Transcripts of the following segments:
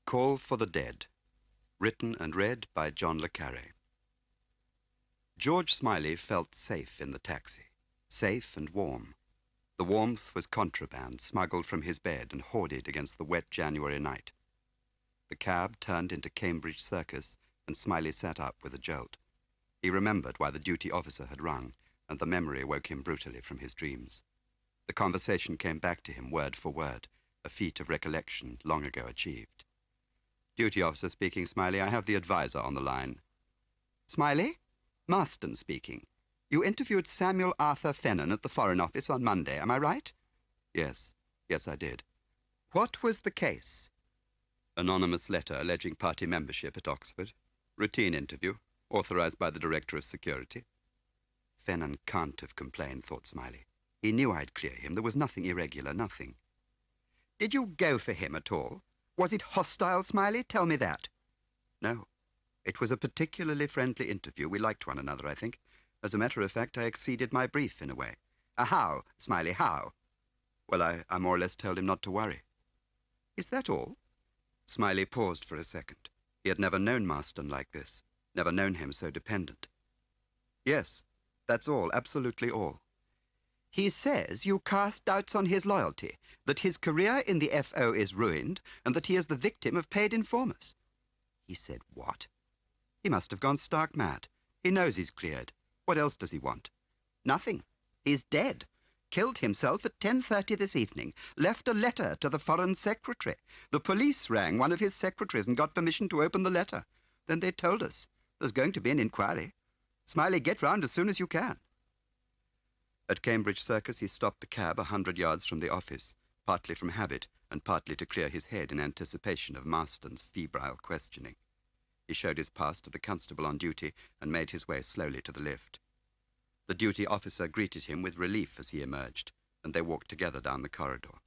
Call for the Dead, written and read by John le Carré. George Smiley felt safe in the taxi, safe and warm. The warmth was contraband smuggled from his bed and hoarded against the wet January night. The cab turned into Cambridge Circus, and Smiley sat up with a jolt. He remembered why the duty officer had rung, and the memory woke him brutally from his dreams. The conversation came back to him word for word, a feat of recollection long ago achieved. Duty officer speaking, Smiley. I have the advisor on the line. Smiley? Maston speaking. You interviewed Samuel Arthur Fennan at the Foreign Office on Monday, am I right? Yes, I did. What was the case? Anonymous letter alleging party membership at Oxford. Routine interview, authorized by the Director of Security. Fennan can't have complained, thought Smiley. He knew I'd clear him. There was nothing irregular, nothing. Did you go for him at all? Was it hostile, Smiley? Tell me that. No. It was a particularly friendly interview. We liked one another, I think. As a matter of fact, I exceeded my brief in a way. How, Smiley, how? Well, I more or less told him not to worry. Is that all? Smiley paused for a second. He had never known Maston like this, never known him so dependent. Yes, that's all, absolutely all. He says you cast doubts on his loyalty, that his career in the FO is ruined, and that he is the victim of paid informers. He said what? He must have gone stark mad. He knows he's cleared. What else does he want? Nothing. He's dead. Killed himself at 10:30 this evening. Left a letter to the Foreign Secretary. The police rang one of his secretaries and got permission to open the letter. Then they told us there's going to be an inquiry. Smiley, get round as soon as you can. At Cambridge Circus he stopped the cab 100 yards from the office, partly from habit and partly to clear his head in anticipation of Maston's febrile questioning. He showed his pass to the constable on duty and made his way slowly to the lift. The duty officer greeted him with relief as he emerged, and they walked together down the corridor.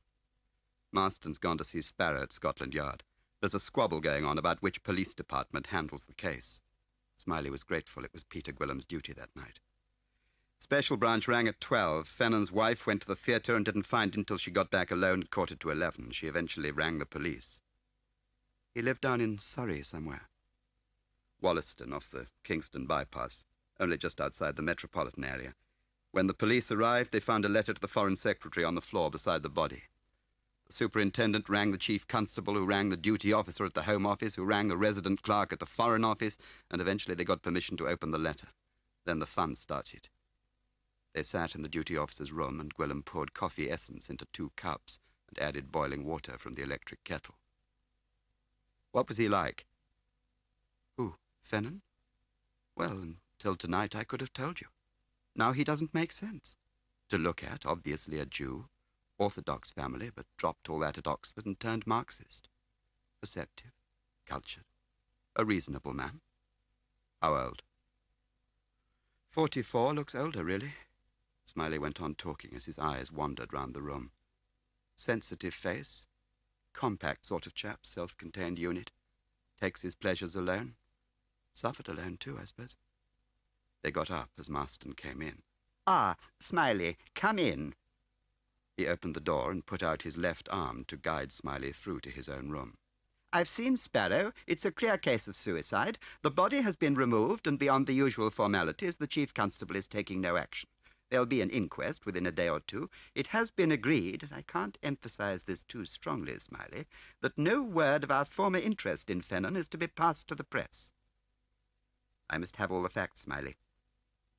Maston's gone to see Sparrow at Scotland Yard. There's a squabble going on about which police department handles the case. Smiley was grateful it was Peter Gwillim's duty that night. Special branch rang at 12. Fennan's wife went to the theatre and didn't find it until she got back alone at 11:15. She eventually rang the police. He lived down in Surrey somewhere. Wollaston, off the Kingston bypass, only just outside the metropolitan area. When the police arrived, they found a letter to the Foreign Secretary on the floor beside the body. The superintendent rang the chief constable, who rang the duty officer at the Home Office, who rang the resident clerk at the Foreign Office, and eventually they got permission to open the letter. Then the fun started. They sat in the duty officer's room, and Gwillim poured coffee essence into 2 cups and added boiling water from the electric kettle. What was he like? Who, Fennan? Well, until tonight I could have told you. Now he doesn't make sense. To look at, obviously a Jew, orthodox family, but dropped all that at Oxford and turned Marxist. Perceptive, cultured, a reasonable man. How old? 44, looks older, really. Smiley went on talking as his eyes wandered round the room. Sensitive face, compact sort of chap, self-contained unit, takes his pleasures alone. Suffered alone too, I suppose. They got up as Maston came in. Ah, Smiley, come in. He opened the door and put out his left arm to guide Smiley through to his own room. I've seen Sparrow. It's a clear case of suicide. The body has been removed, and beyond the usual formalities, the chief constable is taking no action. There'll be an inquest within a day or two. It has been agreed, and I can't emphasize this too strongly, Smiley, that no word of our former interest in Fennan is to be passed to the press. I must have all the facts, Smiley.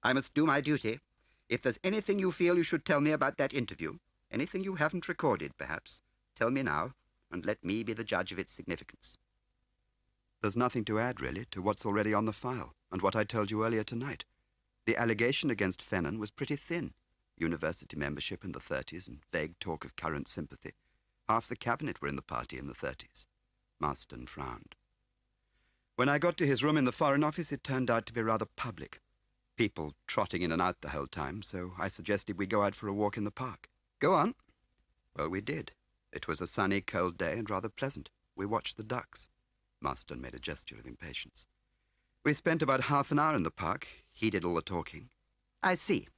I must do my duty. If there's anything you feel you should tell me about that interview, anything you haven't recorded, perhaps, tell me now, and let me be the judge of its significance. There's nothing to add, really, to what's already on the file, and what I told you earlier tonight. The allegation against Fennan was pretty thin. University membership in the 30s and vague talk of current sympathy. Half the cabinet were in the party in the 30s. Maston frowned. When I got to his room in the Foreign Office, it turned out to be rather public. People trotting in and out the whole time, so I suggested we go out for a walk in the park. Go on. Well, we did. It was a sunny, cold day and rather pleasant. We watched the ducks. Maston made a gesture of impatience. We spent about half an hour in the park. He did all the talking. I see.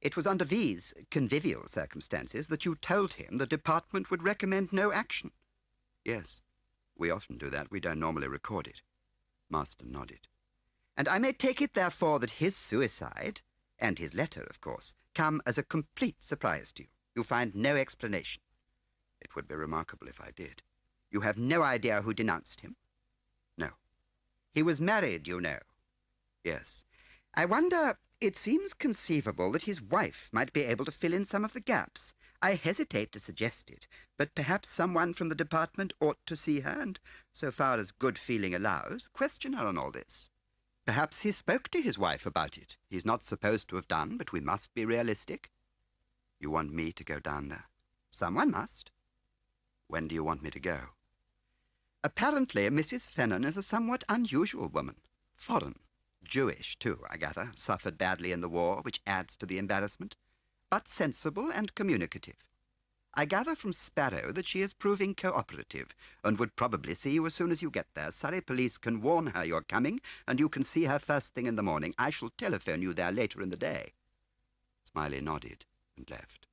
It was under these convivial circumstances that you told him the department would recommend no action. Yes. We often do that. We don't normally record it. Maston nodded. And I may take it, therefore, that his suicide, and his letter, of course, come as a complete surprise to you. You find no explanation. It would be remarkable if I did. You have no idea who denounced him? No. He was married, you know. Yes. I wonder, it seems conceivable that his wife might be able to fill in some of the gaps. I hesitate to suggest it, but perhaps someone from the department ought to see her and, so far as good feeling allows, question her on all this. Perhaps he spoke to his wife about it. He's not supposed to have done, but we must be realistic. You want me to go down there? Someone must. When do you want me to go? Apparently, Mrs. Fennan is a somewhat unusual woman. Foreign. Jewish, too, I gather. Suffered badly in the war, which adds to the embarrassment. But sensible and communicative. I gather from Sparrow that she is proving cooperative, and would probably see you as soon as you get there. Surrey police can warn her you're coming, and you can see her first thing in the morning. I shall telephone you there later in the day. Smiley nodded and left.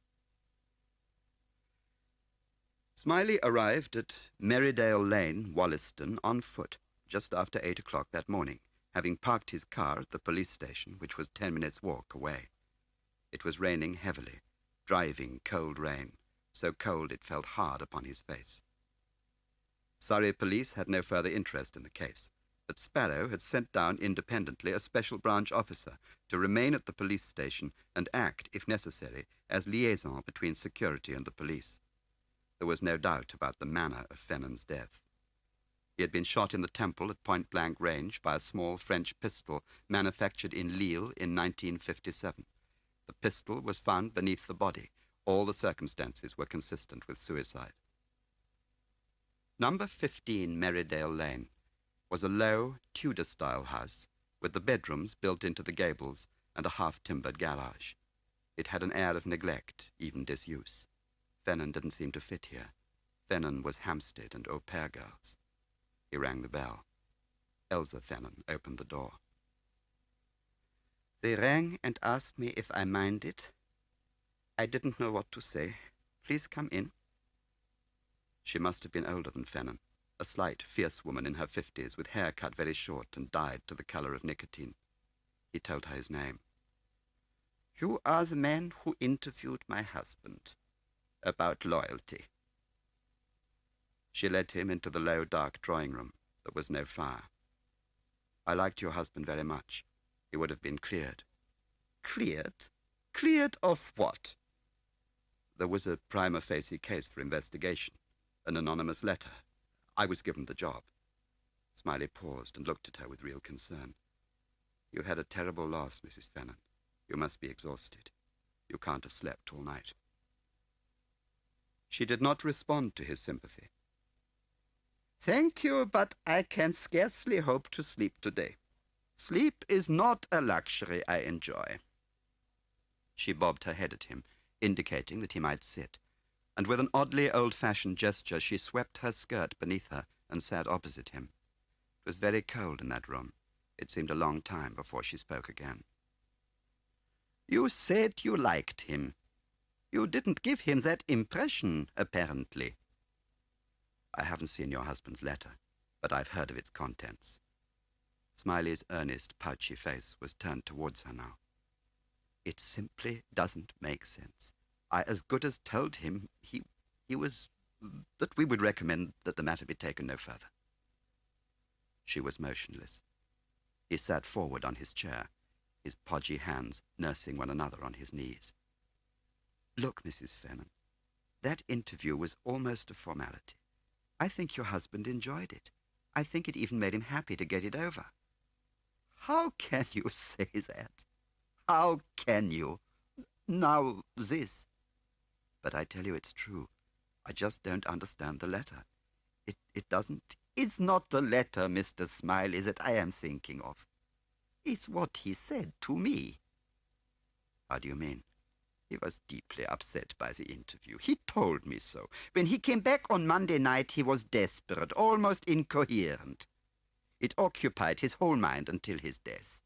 Smiley arrived at Merrydale Lane, Wollaston, on foot, just after 8 o'clock that morning, having parked his car at the police station, which was 10 minutes' walk away. It was raining heavily, driving cold rain, so cold it felt hard upon his face. Surrey police had no further interest in the case, but Sparrow had sent down independently a special branch officer to remain at the police station and act, if necessary, as liaison between security and the police. There was no doubt about the manner of Fennan's death. He had been shot in the temple at point-blank range by a small French pistol manufactured in Lille in 1957. The pistol was found beneath the body. All the circumstances were consistent with suicide. Number 15 Merrydale Lane was a low, Tudor-style house with the bedrooms built into the gables and a half-timbered garage. It had an air of neglect, even disuse. Fennan didn't seem to fit here. Fennan was Hampstead and au pair girls. He rang the bell. Elsa Fennan opened the door. They rang and asked me if I minded. I didn't know what to say. Please come in. She must have been older than Fennan, a slight, fierce woman in her 50s with hair cut very short and dyed to the color of nicotine. He told her his name. You are the man who interviewed my husband about loyalty. She led him into the low, dark drawing room. There was no fire. I liked your husband very much. He would have been cleared. Cleared? Cleared of what? There was a prima facie case for investigation, an anonymous letter. I was given the job. Smiley paused and looked at her with real concern. You had a terrible loss, Mrs. Fennan. You must be exhausted. You can't have slept all night. She did not respond to his sympathy. Thank you, but I can scarcely hope to sleep today. Sleep is not a luxury I enjoy. She bobbed her head at him, indicating that he might sit, and with an oddly old-fashioned gesture she swept her skirt beneath her and sat opposite him. It was very cold in that room. It seemed a long time before she spoke again. You said you liked him. You didn't give him that impression, apparently. I haven't seen your husband's letter, but I've heard of its contents. Smiley's earnest, pouchy face was turned towards her now. It simply doesn't make sense. I as good as told him that we would recommend that the matter be taken no further. She was motionless. He sat forward on his chair, his podgy hands nursing one another on his knees. Look, Mrs. Fennan, that interview was almost a formality. I think your husband enjoyed it. I think it even made him happy to get it over. How can you say that? How can you? Now this. But I tell you it's true. I just don't understand the letter. It doesn't. It's not the letter, Mr. Smiley, that I am thinking of. It's what he said to me. How do you mean? He was deeply upset by the interview. He told me so. When he came back on Monday night, he was desperate, almost incoherent. It occupied his whole mind until his death.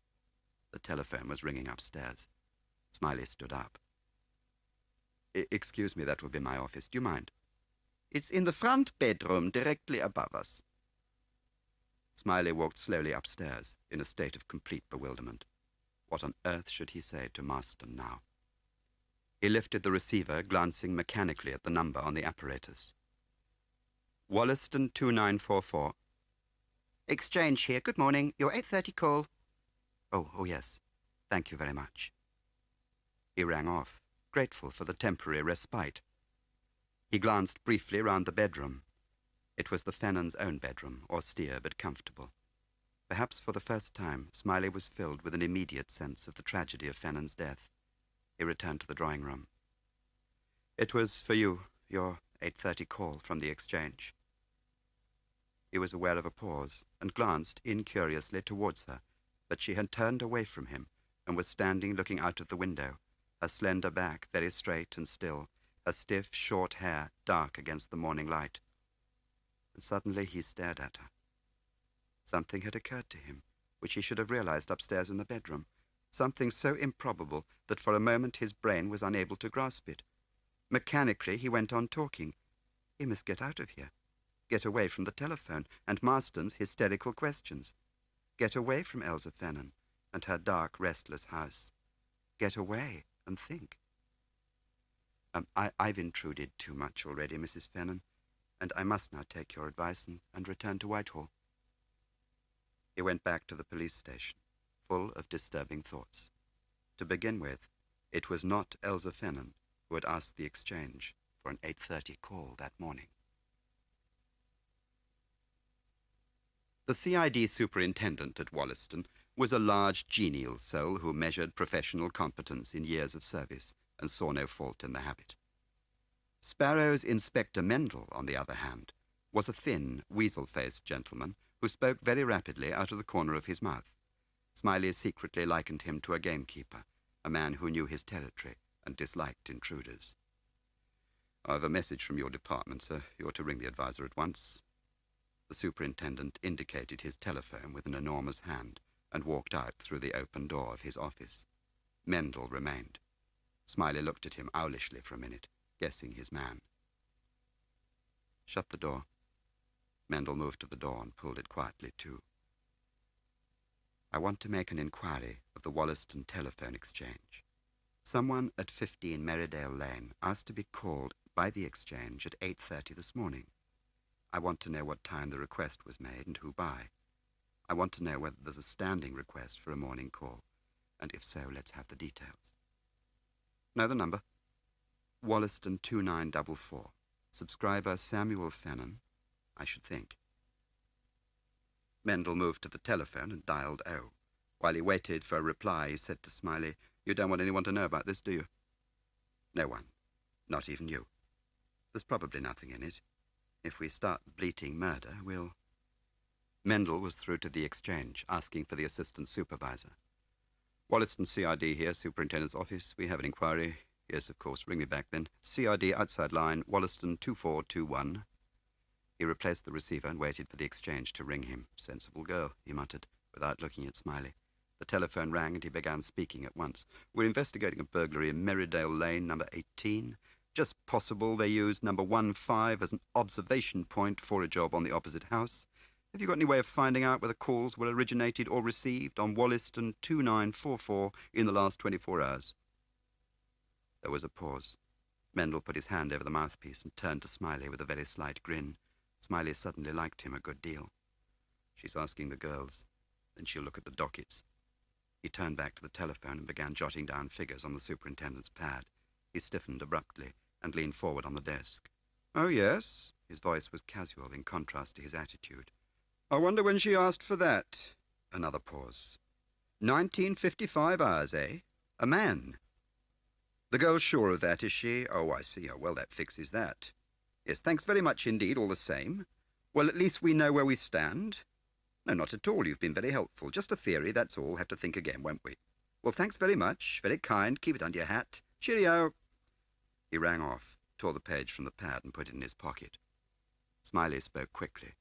The telephone was ringing upstairs. Smiley stood up. Excuse me, that will be my office. Do you mind? It's in the front bedroom directly above us. Smiley walked slowly upstairs in a state of complete bewilderment. What on earth should he say to Maston now? He lifted the receiver, glancing mechanically at the number on the apparatus. Wollaston 2944. Exchange here. Good morning. Your 8:30 call. Oh, yes. Thank you very much. He rang off, grateful for the temporary respite. He glanced briefly round the bedroom. It was the Fennans' own bedroom, austere but comfortable. Perhaps for the first time, Smiley was filled with an immediate sense of the tragedy of Fennan's death. He returned to the drawing room. It was for you, your 8:30 call from the exchange. He was aware of a pause and glanced incuriously towards her, but she had turned away from him and was standing looking out of the window, her slender back very straight and still, her stiff, short hair dark against the morning light. And suddenly he stared at her. Something had occurred to him, which he should have realized upstairs in the bedroom, something so improbable that for a moment his brain was unable to grasp it. Mechanically he went on talking. He must get out of here, get away from the telephone and Maston's hysterical questions, get away from Elsa Fennan and her dark, restless house, get away and think. I've intruded too much already, Mrs. Fennan, and I must now take your advice and return to Whitehall. He went back to the police station, full of disturbing thoughts. To begin with, it was not Elsa Fennan who had asked the exchange for an 8:30 call that morning. The CID superintendent at Wollaston was a large, genial soul who measured professional competence in years of service and saw no fault in the habit. Sparrow's Inspector Mendel, on the other hand, was a thin, weasel-faced gentleman who spoke very rapidly out of the corner of his mouth. Smiley secretly likened him to a gamekeeper, a man who knew his territory and disliked intruders. "I have a message from your department, sir. You ought to ring the advisor at once." The superintendent indicated his telephone with an enormous hand and walked out through the open door of his office. Mendel remained. Smiley looked at him owlishly for a minute, guessing his man. "Shut the door." Mendel moved to the door and pulled it quietly to. "I want to make an inquiry of the Wollaston telephone exchange. Someone at 15 Merridale Lane asked to be called by the exchange at 8:30 this morning. I want to know what time the request was made and who by. I want to know whether there's a standing request for a morning call, and if so, let's have the details. Know the number? Wollaston 2944. Subscriber Samuel Fennan, I should think." Mendel moved to the telephone and dialed O. While he waited for a reply, he said to Smiley, "You don't want anyone to know about this, do you?" "No one. Not even you. There's probably nothing in it. If we start bleating murder, we'll—" Mendel was through to the exchange, asking for the assistant supervisor. "Wollaston CID here, superintendent's office. We have an inquiry." "Yes, of course. Ring me back then." "CID outside line, Wollaston 2421. He replaced the receiver and waited for the exchange to ring him. "Sensible girl," he muttered, without looking at Smiley. The telephone rang and he began speaking at once. "We're investigating a burglary in Merridale Lane, number 18. Just possible they used number 15 as an observation point for a job on the opposite house. Have you got any way of finding out whether calls were originated or received on Wollaston 2944 in the last 24 hours? There was a pause. Mendel put his hand over the mouthpiece and turned to Smiley with a very slight grin. Smiley suddenly liked him a good deal. "She's asking the girls. Then she'll look at the dockets." He turned back to the telephone and began jotting down figures on the superintendent's pad. He stiffened abruptly and leaned forward on the desk. "Oh, yes?" His voice was casual in contrast to his attitude. "I wonder when she asked for that." Another pause. 1955 hours, eh? A man. The girl's sure of that, is she? Oh, I see. Oh, well, that fixes that. Yes, thanks very much indeed, all the same. Well, at least we know where we stand. No, not at all. You've been very helpful. Just a theory, that's all. Have to think again, won't we? Well, thanks very much. Very kind. Keep it under your hat. Cheerio. He rang off, tore the page from the pad and put it in his pocket. Smiley spoke quickly.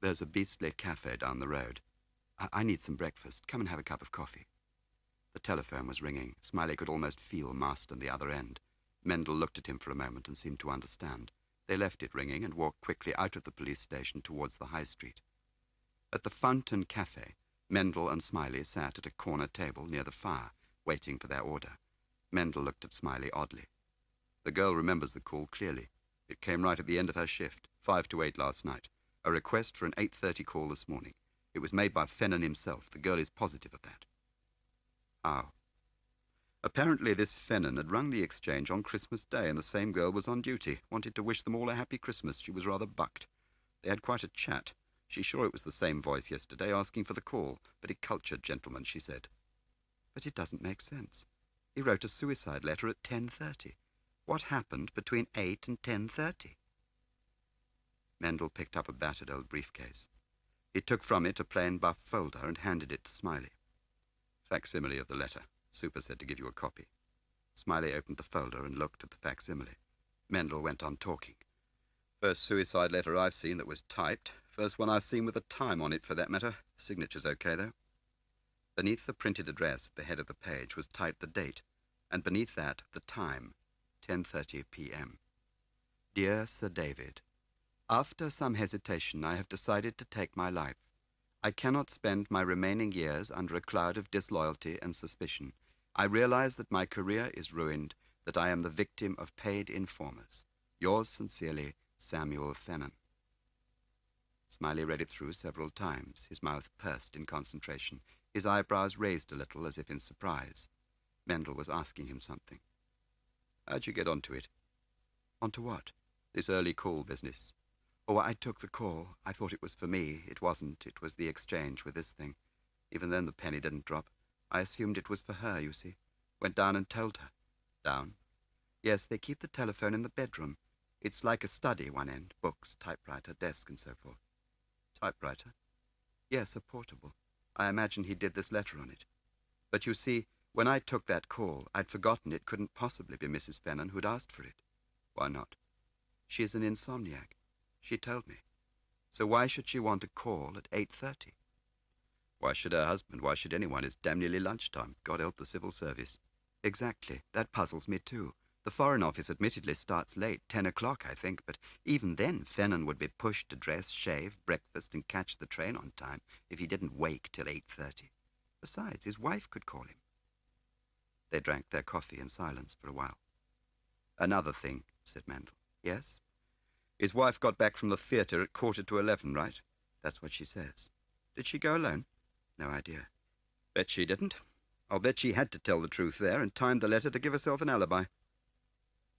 "There's a beastly cafe down the road. I need some breakfast. Come and have a cup of coffee." The telephone was ringing. Smiley could almost feel Maston the other end. Mendel looked at him for a moment and seemed to understand. They left it ringing and walked quickly out of the police station towards the high street. At the Fountain Cafe, Mendel and Smiley sat at a corner table near the fire, waiting for their order. Mendel looked at Smiley oddly. The girl remembers the call clearly. It came right at the end of her shift, 5 to 8 last night. A request for an 8:30 call this morning. It was made by Fennan himself. The girl is positive of that. How? Apparently this Fennan had rung the exchange on Christmas Day, and the same girl was on duty. Wanted to wish them all a happy Christmas. She was rather bucked. They had quite a chat. She's sure it was the same voice yesterday asking for the call. Very cultured gentleman, she said. But it doesn't make sense. He wrote a suicide letter at 10:30. What happened between 8 and 10:30? Mendel picked up a battered old briefcase. He took from it a plain buff folder and handed it to Smiley. Facsimile of the letter. Super said to give you a copy. Smiley opened the folder and looked at the facsimile. Mendel went on talking. First suicide letter I've seen that was typed. First one I've seen with a time on it, for that matter. Signature's okay, though. Beneath the printed address at the head of the page was typed the date, and beneath that the time, 10:30 p.m. Dear Sir David, after some hesitation I have decided to take my life. I cannot spend my remaining years under a cloud of disloyalty and suspicion. I realize that my career is ruined, that I am the victim of paid informers. Yours sincerely, Samuel Fennan. Smiley read it through several times, his mouth pursed in concentration, his eyebrows raised a little as if in surprise. Mendel was asking him something. How'd you get onto it? Onto what? This early call business. Oh, I took the call. I thought it was for me. It wasn't. It was the exchange with this thing. Even then the penny didn't drop. I assumed it was for her, you see. Went down and told her. Down? Yes, they keep the telephone in the bedroom. It's like a study, one end. Books, typewriter, desk, and so forth. Typewriter? Yes, a portable. I imagine he did this letter on it. But you see, when I took that call, I'd forgotten it couldn't possibly be Mrs. Fennan who'd asked for it. Why not? She is an insomniac. She told me. So why should she want a call at 8:30? Why should her husband? Why should anyone? It's damn nearly lunchtime. God help the civil service. Exactly. That puzzles me too. The Foreign Office admittedly starts late, 10 o'clock, I think, but even then Fennan would be pushed to dress, shave, breakfast, and catch the train on time if he didn't wake till 8:30. Besides, his wife could call him. They drank their coffee in silence for a while. Another thing, said Mendel. Yes? His wife got back from the theatre at 10:45, right? That's what she says. Did she go alone? No idea. Bet she didn't. I'll bet she had to tell the truth there and timed the letter to give herself an alibi.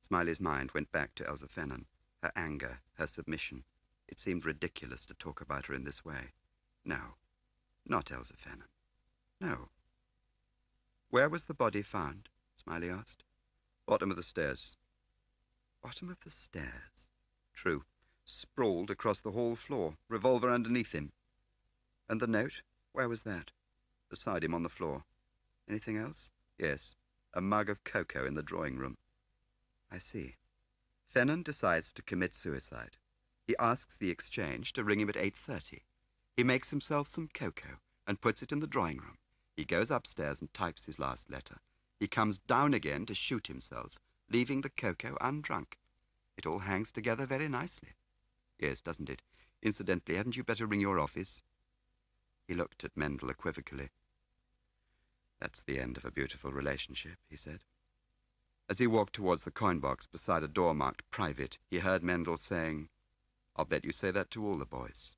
Smiley's mind went back to Elsa Fennan, her anger, her submission. It seemed ridiculous to talk about her in this way. No, not Elsa Fennan. No. Where was the body found? Smiley asked. Bottom of the stairs. Bottom of the stairs? True. Sprawled across the hall floor, revolver underneath him. And the note? Where was that? Beside him on the floor. Anything else? Yes. A mug of cocoa in the drawing room. I see. Fennan decides to commit suicide. He asks the exchange to ring him at 8:30. He makes himself some cocoa and puts it in the drawing room. He goes upstairs and types his last letter. He comes down again to shoot himself, leaving the cocoa undrunk. It all hangs together very nicely. Yes, doesn't it? Incidentally, hadn't you better ring your office? He looked at Mendel equivocally. That's the end of a beautiful relationship, he said. As he walked towards the coin box beside a door marked private, he heard Mendel saying, I'll bet you say that to all the boys.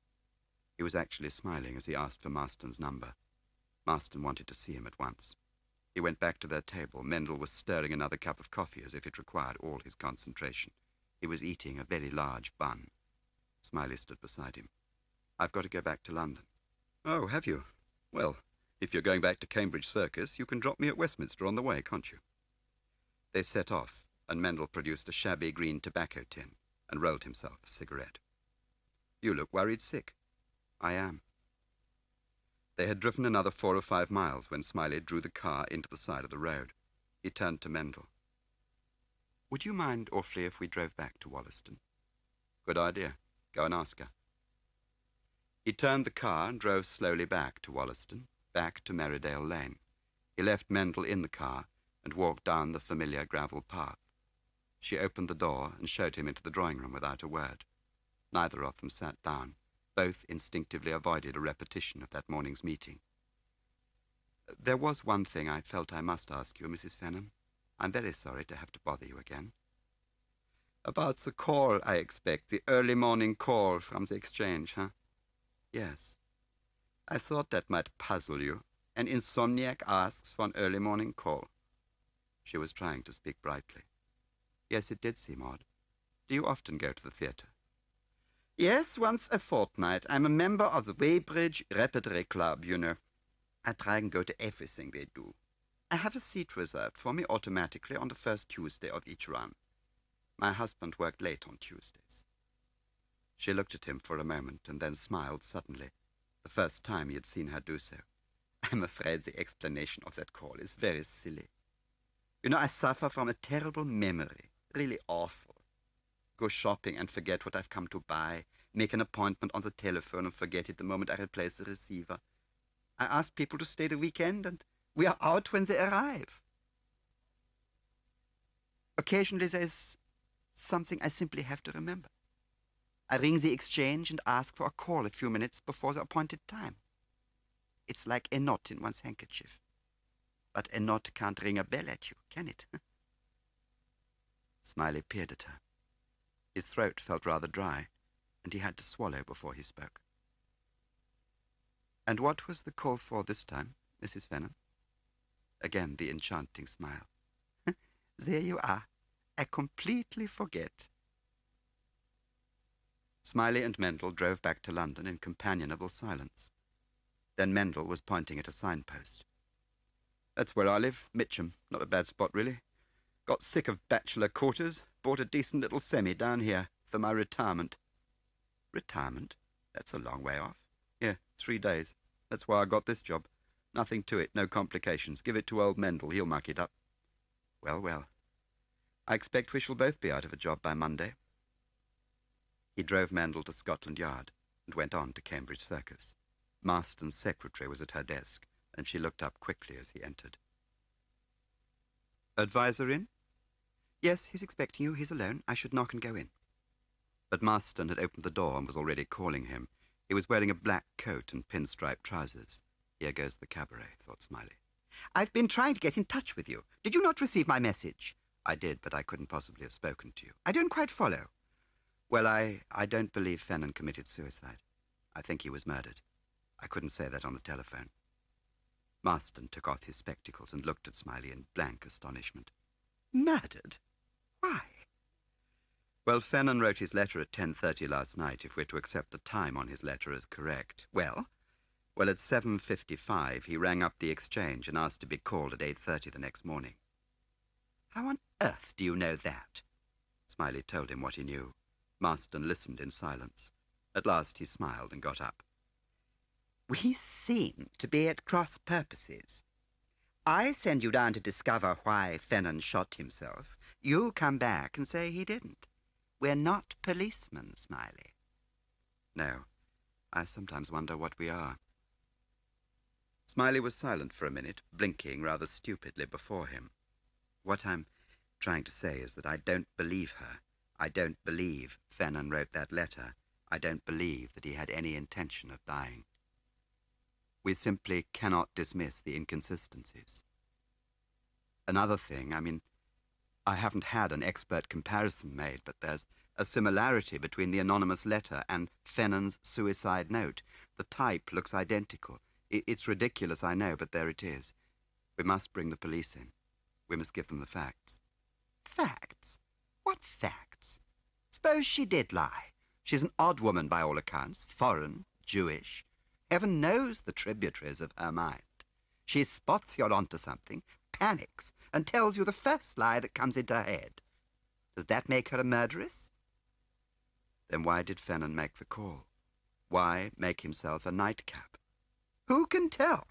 He was actually smiling as he asked for Maston's number. Maston wanted to see him at once. He went back to their table. Mendel was stirring another cup of coffee as if it required all his concentration. He was eating a very large bun. Smiley stood beside him. I've got to go back to London. Oh, have you? Well, if you're going back to Cambridge Circus, you can drop me at Westminster on the way, can't you? They set off, and Mendel produced a shabby green tobacco tin and rolled himself a cigarette. You look worried sick. I am. They had driven another 4 or 5 miles when Smiley drew the car into the side of the road. He turned to Mendel. Would you mind awfully if we drove back to Wollaston? Good idea. Go and ask her. He turned the car and drove slowly back to Wollaston, back to Merridale Lane. He left Mendel in the car and walked down the familiar gravel path. She opened the door and showed him into the drawing-room without a word. Neither of them sat down. Both instinctively avoided a repetition of that morning's meeting. "There was one thing I felt I must ask you, Mrs. Fennan. I'm very sorry to have to bother you again." "About the call, I expect. The early morning call from the exchange, huh?" "Yes." "I thought that might puzzle you. An insomniac asks for an early morning call." She was trying to speak brightly. "Yes, it did seem odd. Do you often go to the theatre?" "Yes, once a fortnight. I'm a member of the Weybridge Repertory Club, you know. I try and go to everything they do. I have a seat reserved for me automatically on the first Tuesday of each run. My husband worked late on Tuesdays." She looked at him for a moment and then smiled suddenly, the first time he had seen her do so. "I'm afraid the explanation of that call is very silly. You know, I suffer from a terrible memory, really awful. Go shopping and forget what I've come to buy, make an appointment on the telephone and forget it the moment I replace the receiver. I ask people to stay the weekend, and we are out when they arrive. Occasionally there's something I simply have to remember. I ring the exchange and ask for a call a few minutes before the appointed time. It's like a knot in one's handkerchief. But a knot can't ring a bell at you, can it?" Smiley peered at her. His throat felt rather dry, and he had to swallow before he spoke. "And what was the call for this time, Mrs. Fennan?" Again the enchanting smile. "There you are. I completely forget." Smiley and Mendel drove back to London in companionable silence. Then Mendel was pointing at a signpost. "That's where I live, Mitcham. Not a bad spot, really. Got sick of bachelor quarters, bought a decent little semi down here for my retirement." "Retirement? That's a long way off." "Yeah, 3 days. That's why I got this job. Nothing to it, no complications. Give it to old Mendel, he'll muck it up." "Well, well. I expect we shall both be out of a job by Monday." He drove Mendel to Scotland Yard and went on to Cambridge Circus. Maston's secretary was at her desk, and she looked up quickly as he entered. "Advisor in?" "Yes, he's expecting you. He's alone. I should knock and go in." But Maston had opened the door and was already calling him. He was wearing a black coat and pinstripe trousers. Here goes the cabaret, thought Smiley. "I've been trying to get in touch with you. Did you not receive my message?" "I did, but I couldn't possibly have spoken to you." "I don't quite follow." "Well, I don't believe Fennan committed suicide. I think he was murdered. I couldn't say that on the telephone." Maston took off his spectacles and looked at Smiley in blank astonishment. "Murdered? Why?" "Well, Fennan wrote his letter at 10:30 last night, if we're to accept the time on his letter as correct." "Well?" "Well, at 7:55 he rang up the exchange and asked to be called at 8:30 the next morning." "How on earth do you know that?" Smiley told him what he knew. Maston listened in silence. At last he smiled and got up. "We seem to be at cross purposes. I send you down to discover why Fennan shot himself. You come back and say he didn't. We're not policemen, Smiley." "No, I sometimes wonder what we are." Smiley was silent for a minute, blinking rather stupidly before him. "What I'm trying to say is that I don't believe her. I don't believe Fennan wrote that letter. I don't believe that he had any intention of dying. We simply cannot dismiss the inconsistencies. Another thing, I haven't had an expert comparison made, but there's a similarity between the anonymous letter and Fennan's suicide note. The type looks identical. It's ridiculous, I know, but there it is. We must bring the police in. We must give them the facts." "Facts? What facts? Suppose she did lie. She's an odd woman by all accounts, foreign, Jewish. Heaven knows the tributaries of her mind. She spots you're onto something, panics, and tells you the first lie that comes into her head. Does that make her a murderess?" Then why did Fennan make the call? Why make himself a nightcap? "Who can tell?"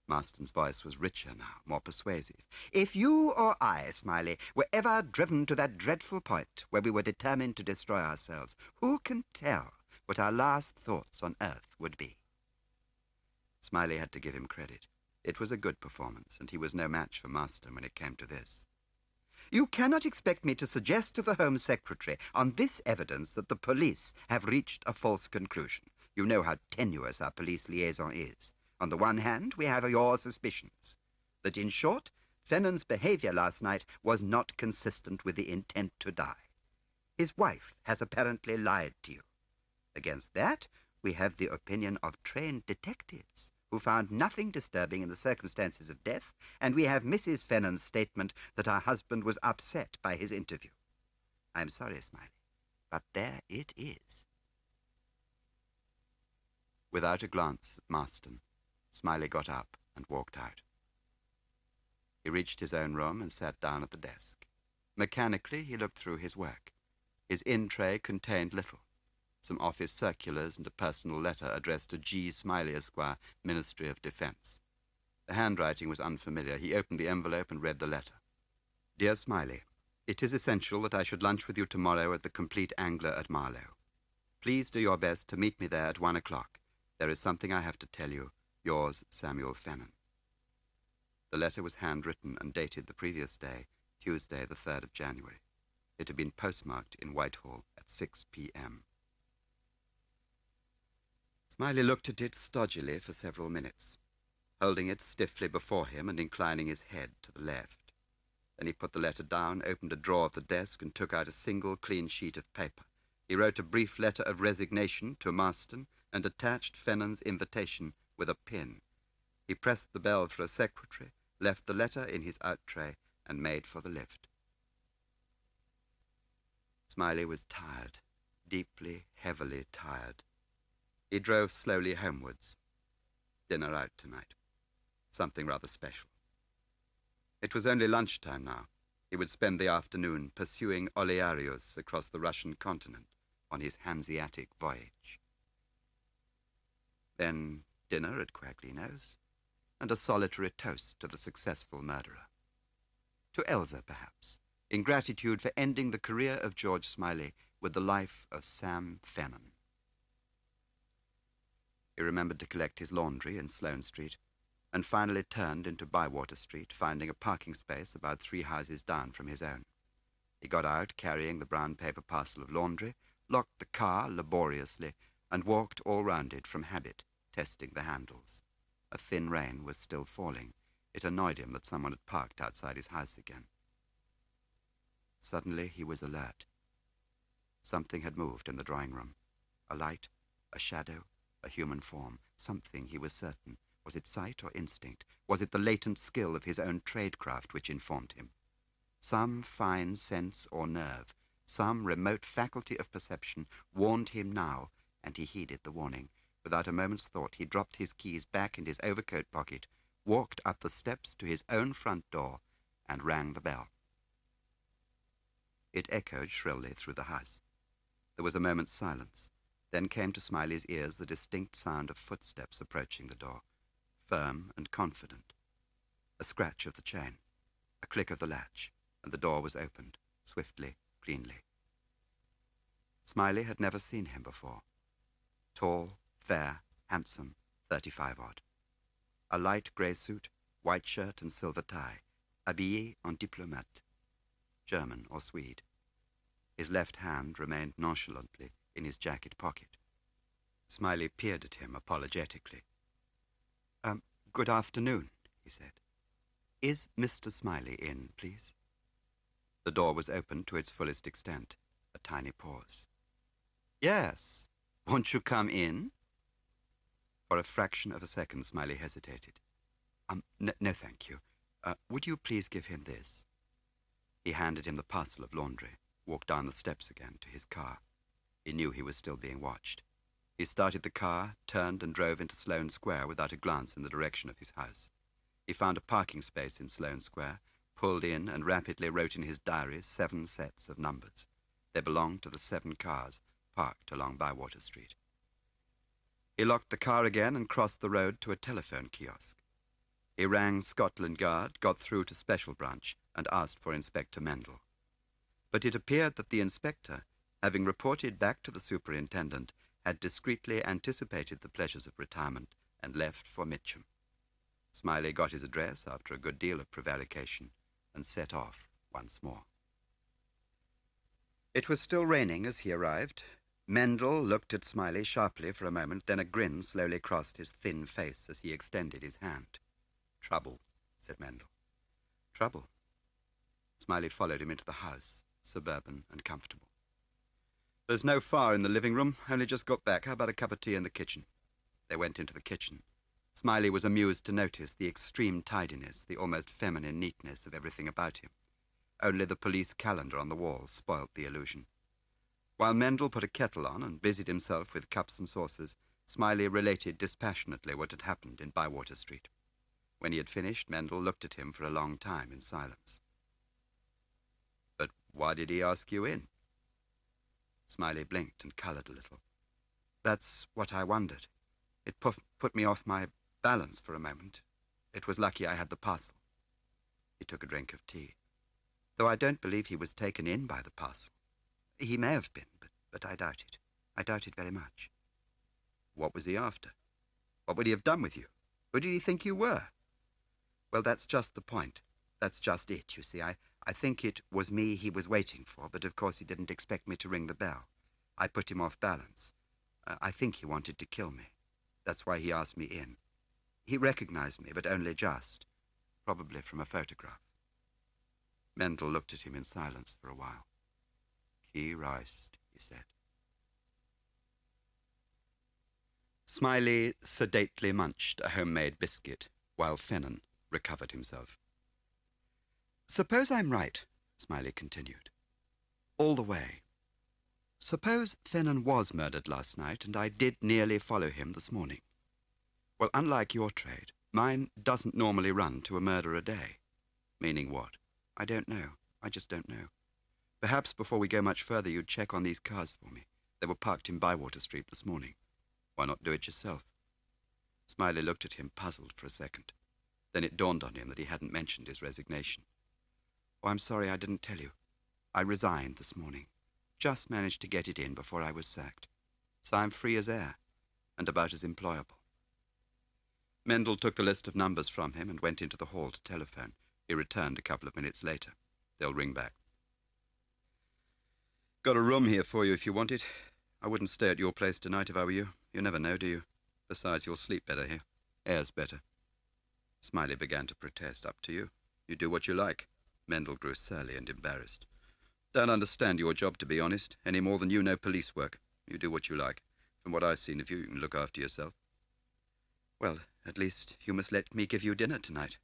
Maston's voice was richer now, more persuasive. "If you or I, Smiley, were ever driven to that dreadful point where we were determined to destroy ourselves, who can tell what our last thoughts on earth would be?" Smiley had to give him credit. It was a good performance, and he was no match for Maston when it came to this. You cannot expect me to suggest to the Home Secretary on this evidence that the police have reached a false conclusion. You know how tenuous our police liaison is. On the one hand, we have your suspicions. That, in short, Fennan's behavior last night was not consistent with the intent to die. His wife has apparently lied to you. Against that, we have the opinion of trained detectives who found nothing disturbing in the circumstances of death, and we have Mrs. Fennan's statement that her husband was upset by his interview. I'm sorry, Smiley, but there it is. Without a glance at Maston, Smiley got up and walked out. He reached his own room and sat down at the desk. Mechanically, he looked through his work. His in-tray contained little. Some office circulars and a personal letter addressed to G. Smiley, Esquire, Ministry of Defence. The handwriting was unfamiliar. He opened the envelope and read the letter. Dear Smiley, it is essential that I should lunch with you tomorrow at the Complete Angler at Marlow. Please do your best to meet me there at 1 o'clock. There is something I have to tell you. Yours, Samuel Fennan. The letter was handwritten and dated the previous day, Tuesday, the 3rd of January. It had been postmarked in Whitehall at 6 p.m. Smiley looked at it stodgily for several minutes, holding it stiffly before him and inclining his head to the left. Then he put the letter down, opened a drawer of the desk, and took out a single clean sheet of paper. He wrote a brief letter of resignation to Maston and attached Fennan's invitation with a pin. He pressed the bell for a secretary, left the letter in his out-tray, and made for the lift. Smiley was tired, deeply, heavily tired. He drove slowly homewards. Dinner out tonight. Something rather special. It was only lunchtime now. He would spend the afternoon pursuing olearius across the Russian continent on his Hanseatic voyage. Then dinner at Quaglino's, and a solitary toast to the successful murderer. To Elsa, perhaps, in gratitude for ending the career of George Smiley with the life of Sam Fennan. He remembered to collect his laundry in Sloane Street, and finally turned into Bywater Street, finding a parking space about 3 houses down from his own. He got out, carrying the brown paper parcel of laundry, locked the car laboriously, and walked all round it from habit, testing the handles. A thin rain was still falling. It annoyed him that someone had parked outside his house again. Suddenly he was alert. Something had moved in the drawing room. A light, a shadow, a human form. Something, he was certain. Was it sight or instinct? Was it the latent skill of his own tradecraft which informed him? Some fine sense or nerve, some remote faculty of perception warned him now, and he heeded the warning. Without a moment's thought, he dropped his keys back in his overcoat pocket, walked up the steps to his own front door, and rang the bell. It echoed shrilly through the house. There was a moment's silence. Then came to Smiley's ears the distinct sound of footsteps approaching the door, firm and confident. A scratch of the chain, a click of the latch, and the door was opened, swiftly, cleanly. Smiley had never seen him before. Tall, fair, handsome, 35-odd. A light grey suit, white shirt and silver tie, habillé en diplomate, German or Swede. His left hand remained nonchalantly in his jacket pocket. Smiley peered at him apologetically. Good afternoon, he said. Is Mr. Smiley in, please? The door was opened to its fullest extent, a tiny pause. Yes. Won't you come in? For a fraction of a second, Smiley hesitated. No, thank you. Would you please give him this? He handed him the parcel of laundry, walked down the steps again to his car. He knew he was still being watched. He started the car, turned and drove into Sloane Square without a glance in the direction of his house. He found a parking space in Sloane Square, pulled in and rapidly wrote in his diary 7 sets of numbers. They belonged to the 7 cars parked along Bywater Street. He locked the car again and crossed the road to a telephone kiosk. He rang Scotland Yard, got through to Special Branch, and asked for Inspector Mendel. But it appeared that the inspector, having reported back to the superintendent, had discreetly anticipated the pleasures of retirement and left for Mitcham. Smiley got his address after a good deal of prevarication and set off once more. It was still raining as he arrived. Mendel looked at Smiley sharply for a moment, then a grin slowly crossed his thin face as he extended his hand. "Trouble," said Mendel. "Trouble." Smiley followed him into the house, suburban and comfortable. "There's no fire in the living room. Only just got back. How about a cup of tea in the kitchen?" They went into the kitchen. Smiley was amused to notice the extreme tidiness, the almost feminine neatness of everything about him. Only the police calendar on the wall spoilt the illusion. While Mendel put a kettle on and busied himself with cups and saucers, Smiley related dispassionately what had happened in Bywater Street. When he had finished, Mendel looked at him for a long time in silence. "But why did he ask you in?" Smiley blinked and coloured a little. "That's what I wondered. It put me off my balance for a moment. It was lucky I had the parcel." He took a drink of tea. "Though I don't believe he was taken in by the parcel. He may have been, but I doubt it. I doubt it very much." "What was he after? What would he have done with you? Who do you think you were?" "Well, that's just the point. That's just it, you see. I think it was me he was waiting for, but of course he didn't expect me to ring the bell. I put him off balance. I think he wanted to kill me. That's why he asked me in. He recognized me, but only just. Probably from a photograph." Mendel looked at him in silence for a while. "Key Reist," he said. Smiley sedately munched a homemade biscuit while Fennan recovered himself. "Suppose I'm right," Smiley continued. "All the way. Suppose Fennan was murdered last night and I did nearly follow him this morning. Well, unlike your trade, mine doesn't normally run to a murder a day." "Meaning what?" "I don't know. I just don't know. Perhaps before we go much further you'd check on these cars for me. They were parked in Bywater Street this morning." "Why not do it yourself?" Smiley looked at him, puzzled for a second. Then it dawned on him that he hadn't mentioned his resignation. "Oh, I'm sorry I didn't tell you. I resigned this morning. Just managed to get it in before I was sacked. So I'm free as air, and about as employable." Mendel took the list of numbers from him and went into the hall to telephone. He returned a couple of minutes later. "They'll ring back." "Got a room here for you if you want it. I wouldn't stay at your place tonight if I were you. You never know, do you? Besides, you'll sleep better here. Air's better." Smiley began to protest. "Up to you. You do what you like." Mendel grew surly and embarrassed. "Don't understand your job, to be honest, any more than you know police work. You do what you like. From what I've seen of you, you can look after yourself." "Well, at least you must let me give you dinner tonight."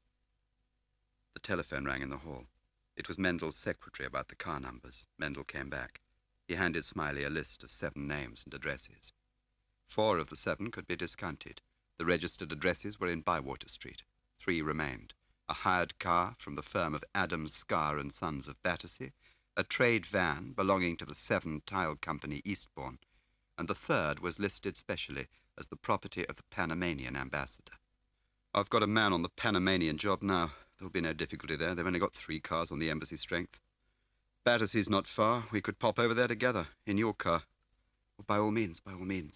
The telephone rang in the hall. It was Mendel's secretary about the car numbers. Mendel came back. He handed Smiley a list of 7 names and addresses. 4 of the 7 could be discounted. The registered addresses were in Bywater Street. 3 remained. A hired car from the firm of Adams, Scar and Sons of Battersea, a trade van belonging to the 7 Tile Company, Eastbourne, and the 3rd was listed specially as the property of the Panamanian ambassador. "I've got a man on the Panamanian job now. There'll be no difficulty there. They've only got 3 cars on the embassy strength. Battersea's not far. We could pop over there together, in your car." "Well, by all means,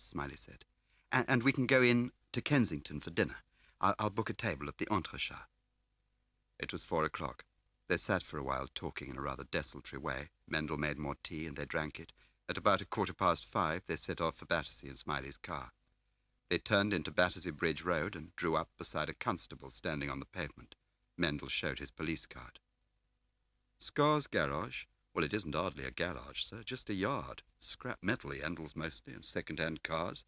Smiley said. And we can go in to Kensington for dinner. I'll book a table at the Entrechat." It was 4 o'clock. They sat for a while talking in a rather desultory way. Mendel made more tea and they drank it. At about 5:15, they set off for Battersea in Smiley's car. They turned into Battersea Bridge Road and drew up beside a constable standing on the pavement. Mendel showed his police card. "Scar's garage? Well, it isn't hardly a garage, sir, just a yard. Scrap metal he handles mostly, and second-hand cars.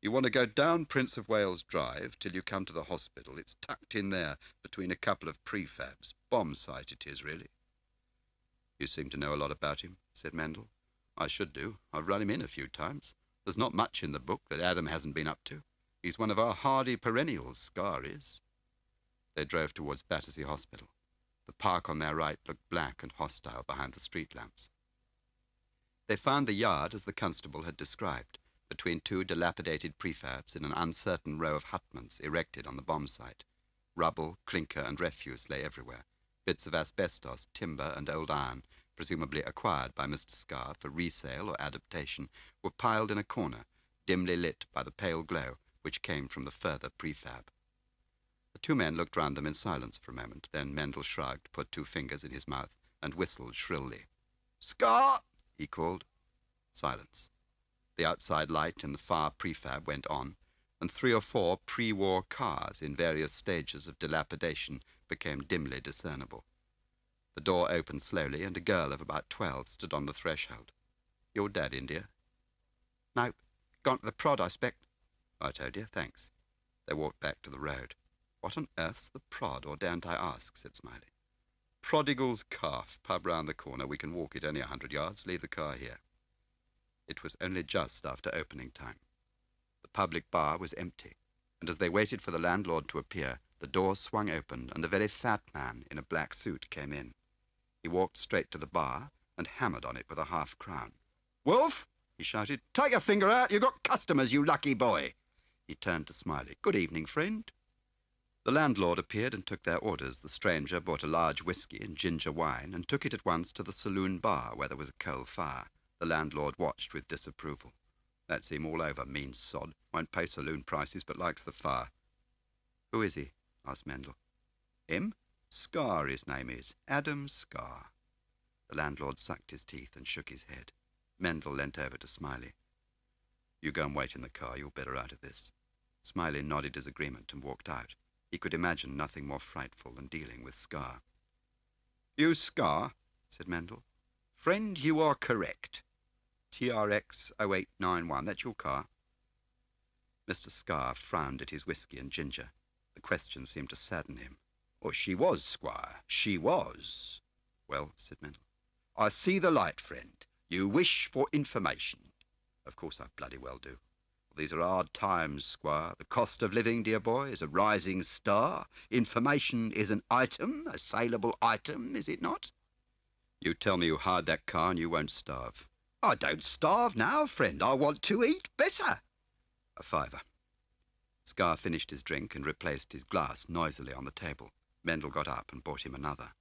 You want to go down Prince of Wales Drive till you come to the hospital. It's tucked in there between a couple of prefabs. Bomb site it is, really." "You seem to know a lot about him," said Mendel. "I should do. I've run him in a few times. There's not much in the book that Adam hasn't been up to. He's one of our hardy perennials, Scar is." They drove towards Battersea Hospital. The park on their right looked black and hostile behind the street lamps. They found the yard as the constable had described, between 2 dilapidated prefabs in an uncertain row of hutments erected on the bomb site. Rubble, clinker, and refuse lay everywhere. Bits of asbestos, timber, and old iron, presumably acquired by Mr. Scar for resale or adaptation, were piled in a corner, dimly lit by the pale glow which came from the further prefab. The 2 men looked round them in silence for a moment. Then Mendel shrugged, put 2 fingers in his mouth, and whistled shrilly. "Scar!" he called. Silence. The outside light in the far prefab went on, and 3 or 4 pre-war cars in various stages of dilapidation became dimly discernible. The door opened slowly, and a girl of about 12 stood on the threshold. "Your dad, India?" "No, gone to the prod, I expect." "Right, oh dear, thanks." They walked back to the road. "What on earth's the prod, or daren't I ask?" said Smiley. "Prodigal's Calf, pub round the corner. We can walk it only 100 yards. Leave the car here." It was only just after opening time. The public bar was empty, and as they waited for the landlord to appear, the door swung open, and a very fat man in a black suit came in. He walked straight to the bar and hammered on it with a half-crown. "Wolf!" he shouted. "Take your finger out! You've got customers, you lucky boy!" He turned to Smiley. "Good evening, friend." The landlord appeared and took their orders. The stranger bought a large whisky and ginger wine and took it at once to the saloon bar, where there was a coal fire. The landlord watched with disapproval. "That's him all over, mean sod. Won't pay saloon prices, but likes the fire." "Who is he?" asked Mendel. "Him? Scar, his name is. Adam Scar." The landlord sucked his teeth and shook his head. Mendel leant over to Smiley. "You go and wait in the car. You're better out of this." Smiley nodded his agreement and walked out. He could imagine nothing more frightful than dealing with Scar. "You Scar?" said Mendel. "Friend, you are correct. TRX 0891, that's your car." Mr. Scar frowned at his whisky and ginger. The question seemed to sadden him. "Oh, she was, Squire, she was." "Well," said Mendel. "I see the light, friend. You wish for information." "Of course I bloody well do." "These are hard times, Squire. The cost of living, dear boy, is a rising star. Information is an item, a saleable item, is it not?" "You tell me you hired that car and you won't starve." "I don't starve now, friend. I want to eat better." "A fiver." Scar finished his drink and replaced his glass noisily on the table. Mendel got up and bought him another.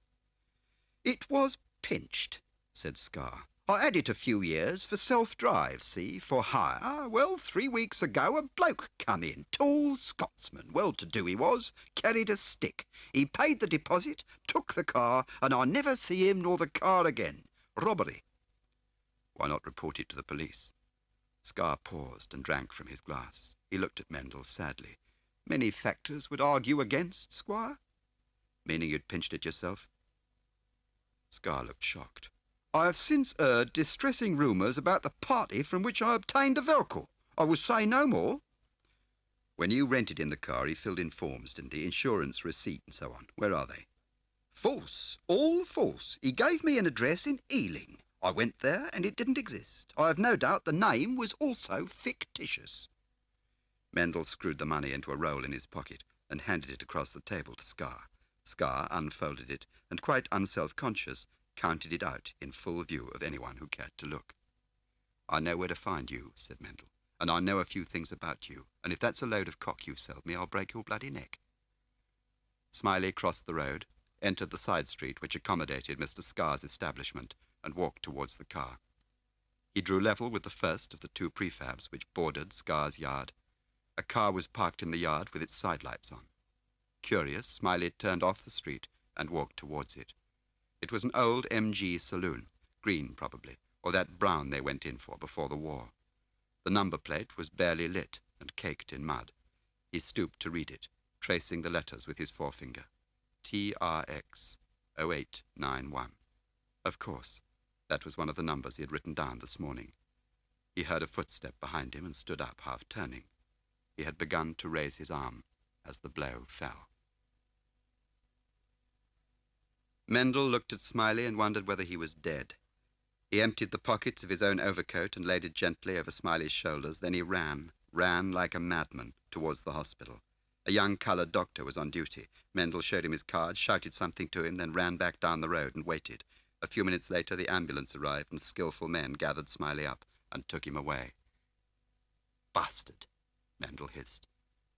"It was pinched," said Scar. "I had it a few years for self-drive, see, for hire. Well, 3 weeks ago a bloke come in, tall Scotsman, well-to-do he was, carried a stick. He paid the deposit, took the car, and I never see him nor the car again. Robbery." "Why not report it to the police?" Scar paused and drank from his glass. He looked at Mendel sadly. "Many factors would argue against, Squire." "Meaning you'd pinched it yourself?" Scar looked shocked. "I have since heard distressing rumours about the party from which I obtained the vehicle. I will say no more." "When you rented him the car, he filled in forms, didn't he? Insurance, receipt, and so on. Where are they?" "False. All false. He gave me an address in Ealing. I went there, and it didn't exist. I have no doubt the name was also fictitious." Mendel screwed the money into a roll in his pocket and handed it across the table to Scar. Scar unfolded it, and quite unself-conscious, counted it out in full view of anyone who cared to look. "I know where to find you," said Mendel, "and I know a few things about you, and if that's a load of cock you've sold me, I'll break your bloody neck." Smiley crossed the road, entered the side street which accommodated Mr. Scar's establishment, and walked towards the car. He drew level with the first of the 2 prefabs which bordered Scar's yard. A car was parked in the yard with its sidelights on. Curious, Smiley turned off the street and walked towards it. It was an old MG saloon, green probably, or that brown they went in for before the war. The number plate was barely lit and caked in mud. He stooped to read it, tracing the letters with his forefinger. TRX 0891. Of course, that was one of the numbers he had written down this morning. He heard a footstep behind him and stood up, half turning. He had begun to raise his arm as the blow fell. Mendel looked at Smiley and wondered whether he was dead. He emptied the pockets of his own overcoat and laid it gently over Smiley's shoulders. Then he ran like a madman, towards the hospital. A young coloured doctor was on duty. Mendel showed him his card, shouted something to him, then ran back down the road and waited. A few minutes later, the ambulance arrived, and skillful men gathered Smiley up and took him away. "Bastard," Mendel hissed,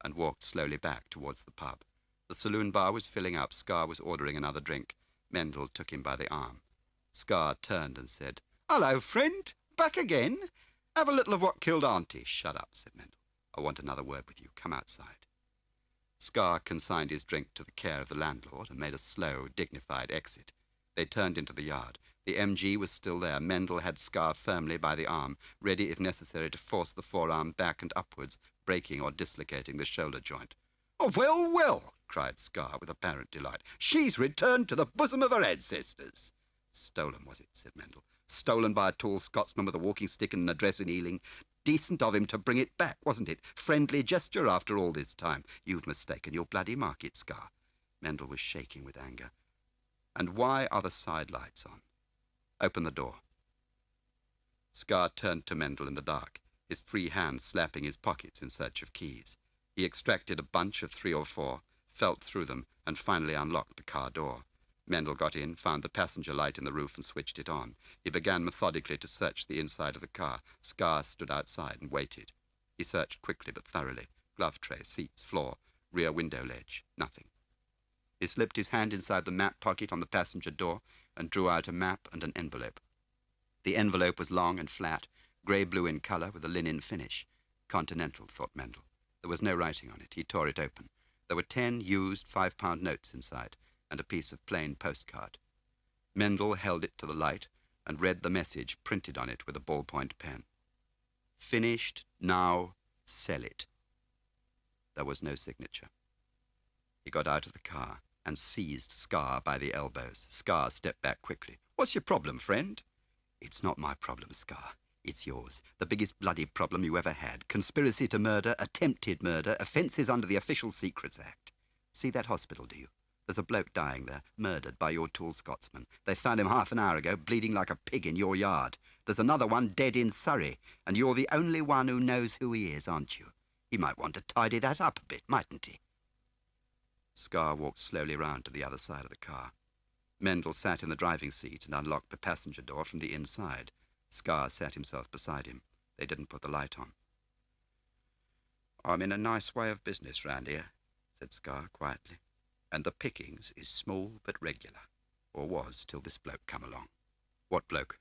and walked slowly back towards the pub. The saloon bar was filling up. Scar was ordering another drink. Mendel took him by the arm. Scar turned and said, "Hello, friend. Back again? Have a little of what killed Auntie." "Shut up," said Mendel. "I want another word with you. Come outside." Scar consigned his drink to the care of the landlord and made a slow, dignified exit. They turned into the yard. The MG was still there. Mendel had Scar firmly by the arm, ready if necessary to force the forearm back and upwards, breaking or dislocating the shoulder joint. "Oh, well, well," cried Scar with apparent delight. "She's returned to the bosom of her ancestors." "Stolen, was it?" said Mendel. "Stolen by a tall Scotsman with a walking stick and an address in Ealing. Decent of him to bring it back, wasn't it? Friendly gesture after all this time. You've mistaken your bloody market, Scar." Mendel was shaking with anger. "And why are the side lights on? Open the door." Scar turned to Mendel in the dark, his free hand slapping his pockets in search of keys. He extracted a bunch of 3 or 4, felt through them, and finally unlocked the car door. Mendel got in, found the passenger light in the roof, and switched it on. He began methodically to search the inside of the car. Scar stood outside and waited. He searched quickly but thoroughly. Glove tray, seats, floor, rear window ledge. Nothing. He slipped his hand inside the map pocket on the passenger door and drew out a map and an envelope. The envelope was long and flat, grey-blue in colour with a linen finish. Continental, thought Mendel. There was no writing on it. He tore it open. There were 10 used £5 notes inside, and a piece of plain postcard. Mendel held it to the light and read the message printed on it with a ballpoint pen. "Finished, now, sell it." There was no signature. He got out of the car and seized Scar by the elbows. Scar stepped back quickly. "What's your problem, friend?" "It's not my problem, Scar. It's yours. The biggest bloody problem you ever had. Conspiracy to murder, attempted murder, offences under the Official Secrets Act. See that hospital, do you? There's a bloke dying there, murdered by your tall Scotsman. They found him half an hour ago, bleeding like a pig in your yard. There's another one dead in Surrey, and you're the only one who knows who he is, aren't you? He might want to tidy that up a bit, mightn't he?" Scar walked slowly round to the other side of the car. Mendel sat in the driving seat and unlocked the passenger door from the inside. Scar sat himself beside him. They didn't put the light on. "I'm in a nice way of business round here," said Scar quietly. "And the pickings is small but regular. Or was, till this bloke come along." "What bloke?"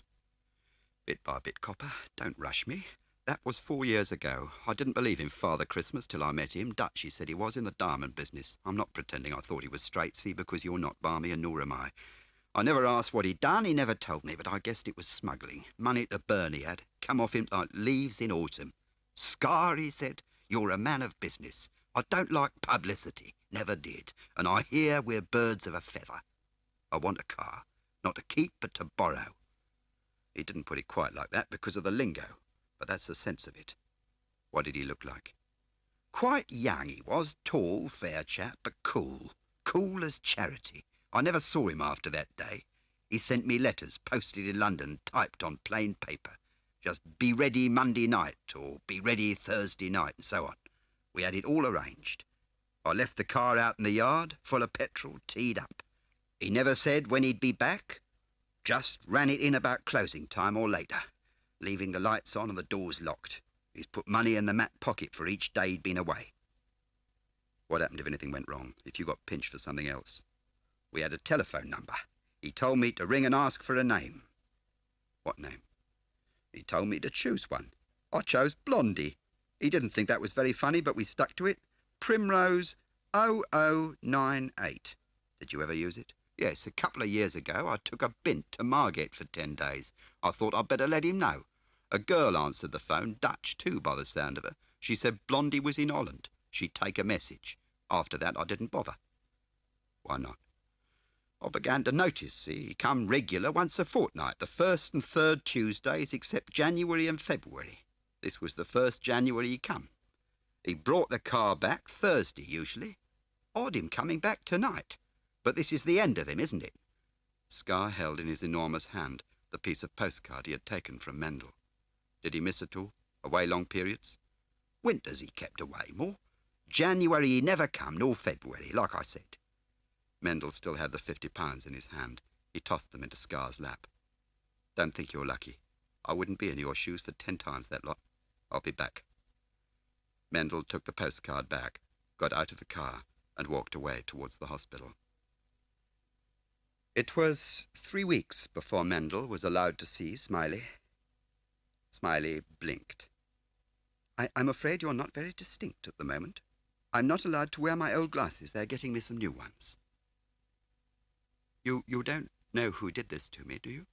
"Bit by bit, copper. Don't rush me. That was 4 years ago. I didn't believe in Father Christmas till I met him. Dutch, he said he was, in the diamond business. I'm not pretending I thought he was straight, see, because you're not balmy and nor am I. I never asked what he'd done. He never told me, but I guessed it was smuggling. Money to burn he had. Come off him like leaves in autumn. 'Scar,' he said, 'you're a man of business. I don't like publicity. Never did. And I hear we're birds of a feather. I want a car. Not to keep, but to borrow.' He didn't put it quite like that because of the lingo, but that's the sense of it." "What did he look like?" "Quite young he was, tall, fair chap, but cool. Cool as charity. I never saw him after that day. He sent me letters, posted in London, typed on plain paper. Just be ready Monday night, or be ready Thursday night, and so on. We had it all arranged. I left the car out in the yard, full of petrol, teed up. He never said when he'd be back. Just ran it in about closing time or later, leaving the lights on and the doors locked. He's put money in the map pocket for each day he'd been away." "What happened if anything went wrong, if you got pinched for something else?" "We had a telephone number. He told me to ring and ask for a name." "What name?" "He told me to choose one. I chose Blondie. He didn't think that was very funny, but we stuck to it. Primrose 0098. Did you ever use it?" "Yes, a couple of years ago I took a bint to Margate for 10 days. I thought I'd better let him know. A girl answered the phone, Dutch too by the sound of her. She said Blondie was in Holland. She'd take a message. After that I didn't bother." "Why not?" "I began to notice, see, he come regular once a fortnight, the 1st and 3rd Tuesdays except January and February. This was the 1st January he come. He brought the car back Thursday usually. Odd him coming back tonight. But this is the end of him, isn't it?" Scar held in his enormous hand the piece of postcard he had taken from Mendel. "Did he miss at all? Away long periods?" "Winters he kept away more. January he never come, nor February, like I said." Mendel still had the £50 in his hand. He tossed them into Scar's lap. "Don't think you're lucky. I wouldn't be in your shoes for 10 times that lot. I'll be back." Mendel took the postcard back, got out of the car, and walked away towards the hospital. It was 3 weeks before Mendel was allowed to see Smiley. Smiley blinked. I'm afraid you're not very distinct at the moment. I'm not allowed to wear my old glasses. They're getting me some new ones." You don't know who did this to me, do you?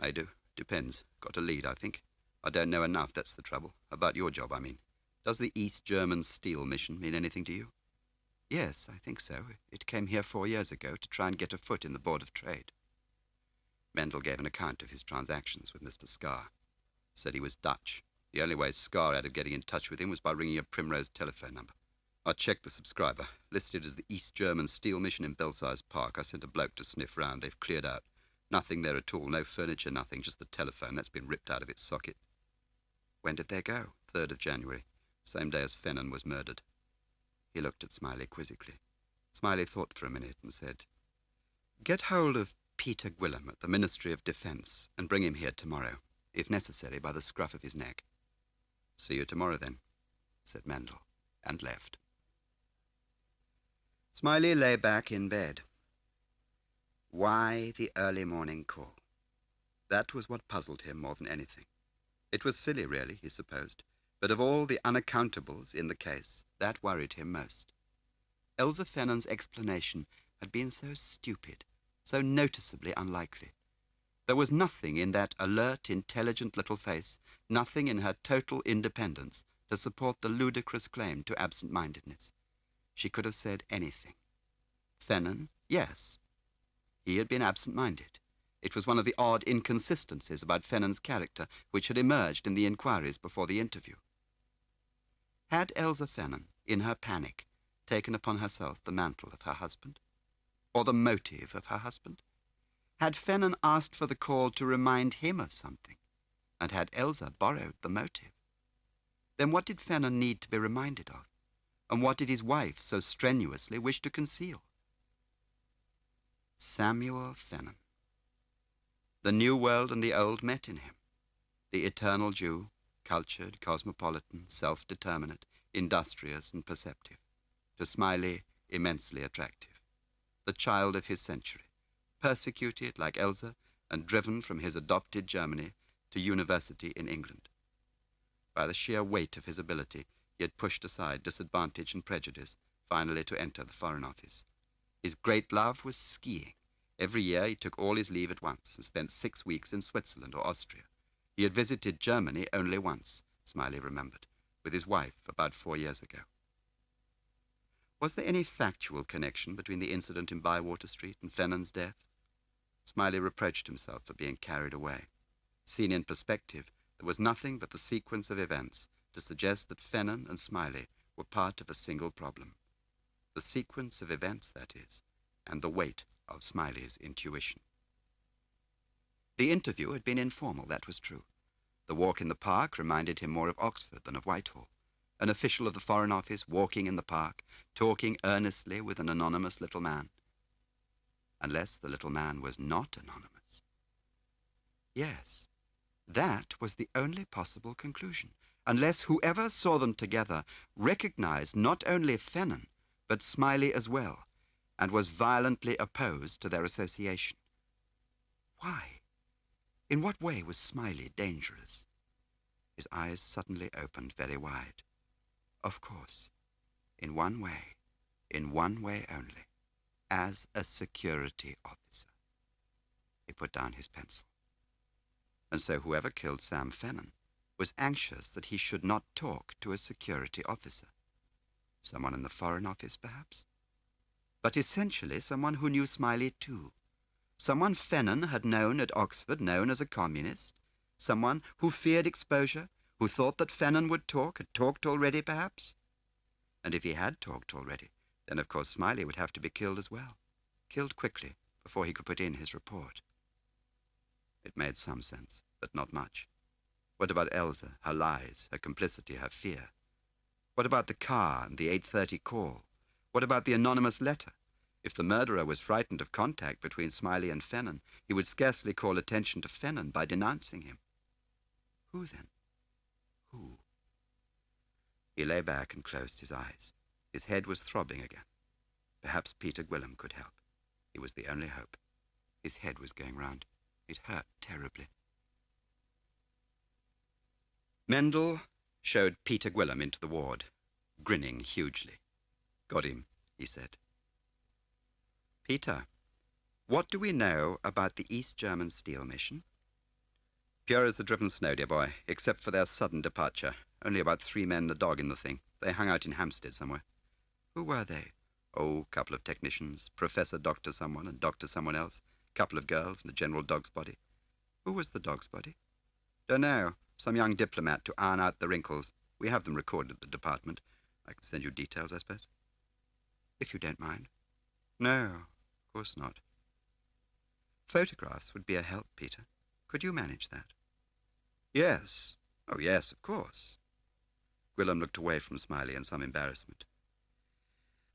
I do. Depends. Got a lead, I think. I don't know enough, that's the trouble. About your job, I mean. Does the East German Steel Mission mean anything to you? Yes, I think so. It came here 4 years ago to try and get a foot in the Board of Trade. Mendel gave an account of his transactions with Mr. Scar. Said he was Dutch. The only way Scar had of getting in touch with him was by ringing a Primrose telephone number. I checked the subscriber. Listed as the East German Steel Mission in Belsize Park. I sent a bloke to sniff round. They've cleared out. Nothing there at all. No furniture, nothing. Just the telephone. That's been ripped out of its socket. When did they go? 3rd of January. Same day as Fennan was murdered. He looked at Smiley quizzically. Smiley thought for a minute and said, "Get hold of Peter Gwillim at the Ministry of Defence and bring him here tomorrow, if necessary by the scruff of his neck." "See you tomorrow, then," said Mendel, and left. Smiley lay back in bed. Why the early morning call? That was what puzzled him more than anything. It was silly, really, he supposed, but of all the unaccountables in the case, that worried him most. Elsa Fennan's explanation had been so stupid, so noticeably unlikely. There was nothing in that alert, intelligent little face, nothing in her total independence to support the ludicrous claim to absent-mindedness. She could have said anything. Fennan, yes. He had been absent-minded. It was one of the odd inconsistencies about Fennan's character which had emerged in the inquiries before the interview. Had Elsa Fennan, in her panic, taken upon herself the mantle of her husband? Or the motive of her husband? Had Fennan asked for the call to remind him of something, and had Elsa borrowed the motive? Then what did Fennan need to be reminded of, and what did his wife so strenuously wish to conceal? Samuel Fennan. The new world and the old met in him. The eternal Jew, cultured, cosmopolitan, self-determinate, industrious and perceptive. To Smiley, immensely attractive. The child of his century, persecuted like Elsa and driven from his adopted Germany to university in England. By the sheer weight of his ability, he had pushed aside disadvantage and prejudice, finally to enter the Foreign Office. His great love was skiing. Every year he took all his leave at once and spent 6 weeks in Switzerland or Austria. He had visited Germany only once, Smiley remembered, with his wife about 4 years ago. Was there any factual connection between the incident in Bywater Street and Fennan's death? Smiley reproached himself for being carried away. Seen in perspective, there was nothing but the sequence of events to suggest that Fennan and Smiley were part of a single problem. The sequence of events, that is, and the weight of Smiley's intuition. The interview had been informal, that was true. The walk in the park reminded him more of Oxford than of Whitehall. An official of the Foreign Office walking in the park, talking earnestly with an anonymous little man. Unless the little man was not anonymous. Yes, that was the only possible conclusion. Unless whoever saw them together recognized not only Fennan, but Smiley as well, and was violently opposed to their association. Why? In what way was Smiley dangerous? His eyes suddenly opened very wide. Of course, in one way only, as a security officer. He put down his pencil. And so whoever killed Sam Fennan was anxious that he should not talk to a security officer. Someone in the Foreign Office, perhaps? But essentially someone who knew Smiley too. Someone Fennan had known at Oxford, known as a communist. Someone who feared exposure, who thought that Fennan would talk, had talked already, perhaps? And if he had talked already, then of course Smiley would have to be killed as well. Killed quickly, before he could put in his report. It made some sense, but not much. What about Elsa, her lies, her complicity, her fear? What about the car and the 8:30 call? What about the anonymous letter? If the murderer was frightened of contact between Smiley and Fennan, he would scarcely call attention to Fennan by denouncing him. Who then? Who? He lay back and closed his eyes. His head was throbbing again. Perhaps Peter Gwillim could help. He was the only hope. His head was going round. It hurt terribly. Mendel showed Peter Gwillim into the ward, grinning hugely. "Got him," he said. "Peter, What do we know about the East German steel mission? Pure as the driven snow, dear boy, except for their sudden departure. Only about 3 men and a dog in the thing. They hung out in Hampstead somewhere. Who were they? Oh, couple of technicians, Professor Doctor someone and Doctor someone else, couple of girls and a general dog's body. Who was the dog's body? Don't know. Some young diplomat to iron out the wrinkles. We have them recorded at the department. I can send you details, I suppose. If you don't mind. No, of course not. Photographs would be a help, Peter. Could you manage that? Yes. Oh, yes, of course. Gwilym looked away from Smiley in some embarrassment.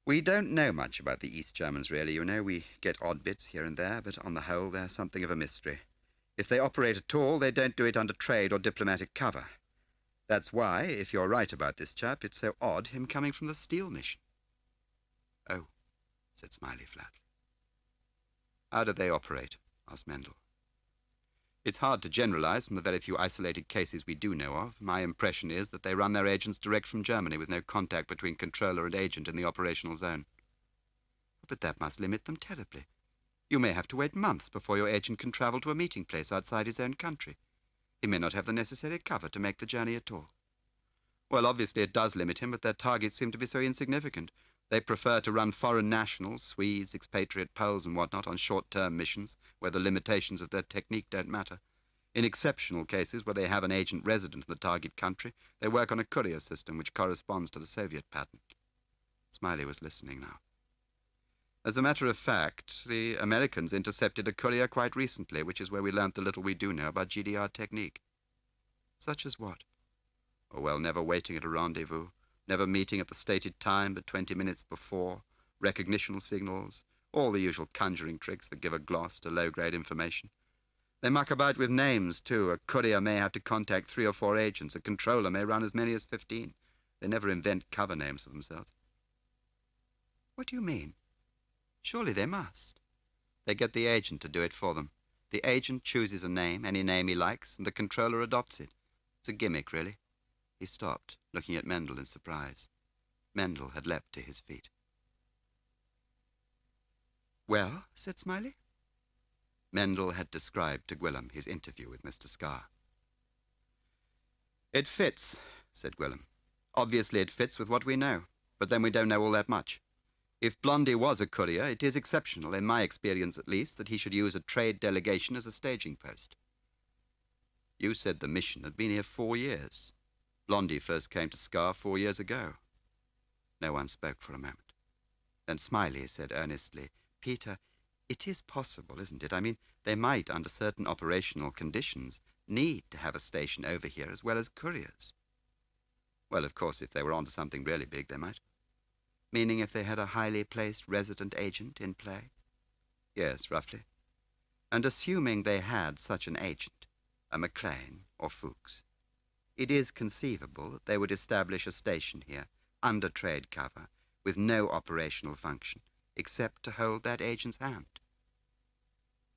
We don't know much about the East Germans, really. You know, we get odd bits here and there, but on the whole, they're something of a mystery. If they operate at all, they don't do it under trade or diplomatic cover. That's why, if you're right about this chap, it's so odd him coming from the steel mission. Oh, said Smiley flatly. How do they operate? Asked Mendel. It's hard to generalize from the very few isolated cases we do know of. My impression is that they run their agents direct from Germany with no contact between controller and agent in the operational zone. But that must limit them terribly. You may have to wait months before your agent can travel to a meeting place outside his own country. He may not have the necessary cover to make the journey at all. Well, obviously it does limit him, but their targets seem to be so insignificant. They prefer to run foreign nationals, Swedes, expatriate Poles and whatnot, on short-term missions where the limitations of their technique don't matter. In exceptional cases where they have an agent resident in the target country, they work on a courier system which corresponds to the Soviet pattern. Smiley was listening now. As a matter of fact, the Americans intercepted a courier quite recently, which is where we learnt the little we do know about GDR technique. Such as what? Oh, well, never waiting at a rendezvous, never meeting at the stated time but 20 minutes before, recognition signals, all the usual conjuring tricks that give a gloss to low-grade information. They muck about with names, too. A courier may have to contact 3 or 4 agents. A controller may run as many as 15. They never invent cover names for themselves. What do you mean? Surely they must. They get the agent to do it for them. The agent chooses a name, any name he likes, and the controller adopts it. It's a gimmick, really. He stopped, looking at Mendel in surprise. Mendel had leapt to his feet. Well, said Smiley. Mendel had described to Gwilym his interview with Mr. Scarre. It fits, said Gwilym. Obviously it fits with what we know, but then we don't know all that much. If Blondie was a courier, it is exceptional, in my experience at least, that he should use a trade delegation as a staging post. You said the mission had been here 4 years. Blondie first came to Scarre 4 years ago. No one spoke for a moment. Then Smiley said earnestly, Peter, it is possible, isn't it? I mean, they might, under certain operational conditions, need to have a station over here as well as couriers. Well, of course, if they were onto something really big, they might. Meaning if they had a highly placed resident agent in play? Yes, roughly. And assuming they had such an agent, a McLean or Fuchs, it is conceivable that they would establish a station here, under trade cover, with no operational function, except to hold that agent's hand.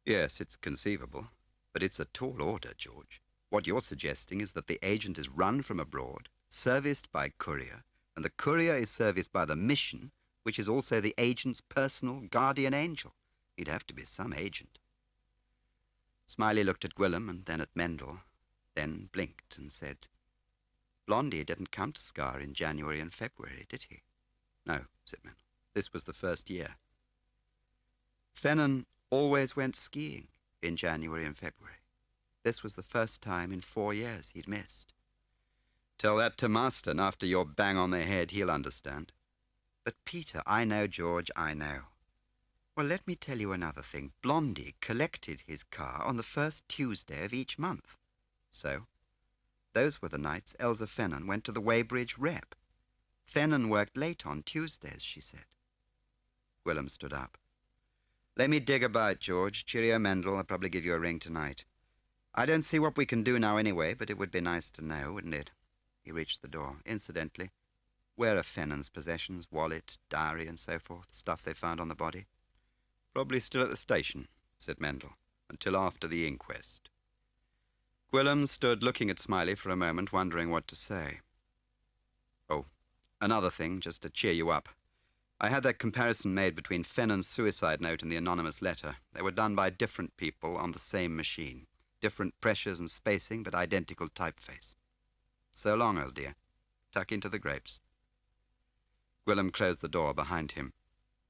Yes, it's conceivable, but it's a tall order, George. What you're suggesting is that the agent is run from abroad, serviced by courier, and the courier is serviced by the mission, which is also the agent's personal guardian angel. He'd have to be some agent. Smiley looked at Gwilym and then at Mendel, then blinked and said, Blondie didn't come to Scarre in January and February, did he? No, said Mendel. This was the first year. Fennan always went skiing in January and February. This was the first time in 4 years he'd missed. Tell that to Maston after your bang on the head, he'll understand. But Peter, I know, George, I know. Well, let me tell you another thing. Blondie collected his car on the first Tuesday of each month. So, those were the nights Elsa Fennan went to the Weybridge Rep. Fennan worked late on Tuesdays, she said. Gwilym stood up. Let me dig about, George. Cheerio, Mendel. I'll probably give you a ring tonight. I don't see what we can do now anyway, but it would be nice to know, wouldn't it? He reached the door. Incidentally, where are Fennan's possessions, wallet, diary, and so forth, stuff they found on the body? Probably still at the station, said Mendel, until after the inquest. Gwilym stood looking at Smiley for a moment, wondering what to say. Oh, another thing, just to cheer you up. I had that comparison made between Fennan's suicide note and the anonymous letter. They were done by different people on the same machine. Different pressures and spacing, but identical typeface. So long, old dear. Tuck into the grapes. Gwilym closed the door behind him.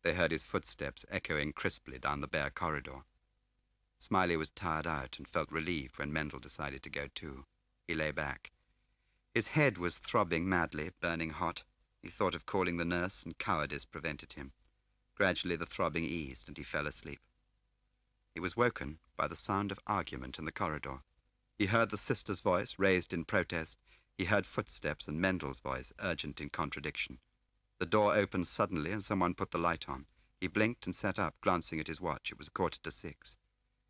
They heard his footsteps echoing crisply down the bare corridor. Smiley was tired out and felt relieved when Mendel decided to go too. He lay back. His head was throbbing madly, burning hot. He thought of calling the nurse, and cowardice prevented him. Gradually the throbbing eased, and he fell asleep. He was woken by the sound of argument in the corridor. He heard the sister's voice, raised in protest. He heard footsteps and Mendel's voice, urgent in contradiction. The door opened suddenly, and someone put the light on. He blinked and sat up, glancing at his watch. It was 6:15.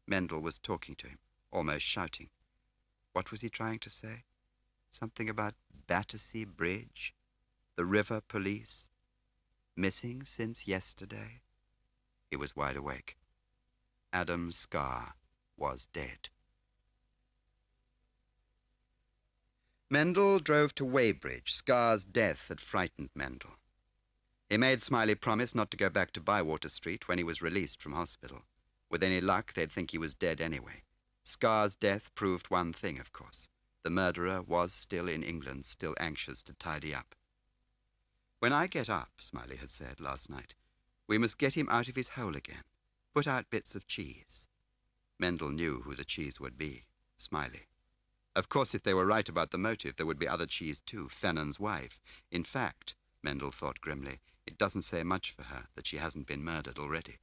Mendel was talking to him, almost shouting. What was he trying to say? Something about Battersea Bridge? The river police? Missing since yesterday? He was wide awake. Adam Scarre was dead. Mendel drove to Weybridge. Scarre's death had frightened Mendel. He made Smiley promise not to go back to Bywater Street when he was released from hospital. With any luck, they'd think he was dead anyway. Scarre's death proved one thing, of course. The murderer was still in England, still anxious to tidy up. When I get up, Smiley had said last night, we must get him out of his hole again. Put out bits of cheese. Mendel knew who the cheese would be. Smiley. Of course, if they were right about the motive, there would be other cheese too, Fennan's wife. In fact, Mendel thought grimly, it doesn't say much for her that she hasn't been murdered already.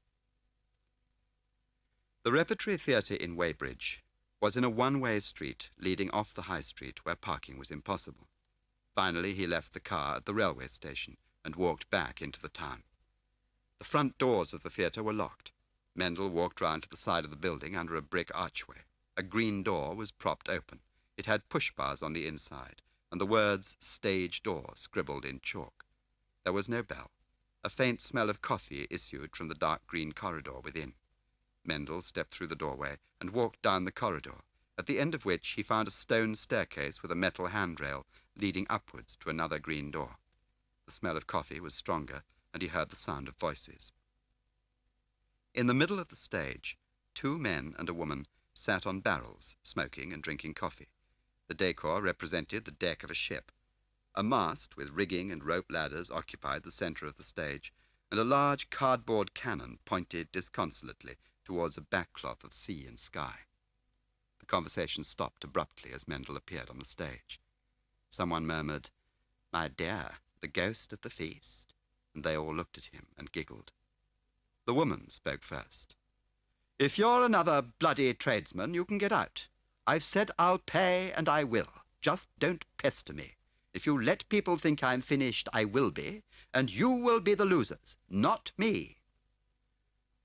The Repertory Theatre in Weybridge was in a one-way street leading off the high street where parking was impossible. Finally, he left the car at the railway station and walked back into the town. The front doors of the theatre were locked. Mendel walked round to the side of the building under a brick archway. A green door was propped open. It had push bars on the inside, and the words "stage door" scribbled in chalk. There was no bell. A faint smell of coffee issued from the dark green corridor within. Mendel stepped through the doorway and walked down the corridor, at the end of which he found a stone staircase with a metal handrail leading upwards to another green door. The smell of coffee was stronger, and he heard the sound of voices. In the middle of the stage, 2 men and a woman sat on barrels, smoking and drinking coffee. The decor represented the deck of a ship. A mast with rigging and rope ladders occupied the centre of the stage, and a large cardboard cannon pointed disconsolately towards a backcloth of sea and sky. The conversation stopped abruptly as Mendel appeared on the stage. Someone murmured, "My dear, the ghost at the feast," and they all looked at him and giggled. The woman spoke first. "If you're another bloody tradesman, you can get out. I've said I'll pay, and I will. Just don't pester me. If you let people think I'm finished, I will be, and you will be the losers, not me."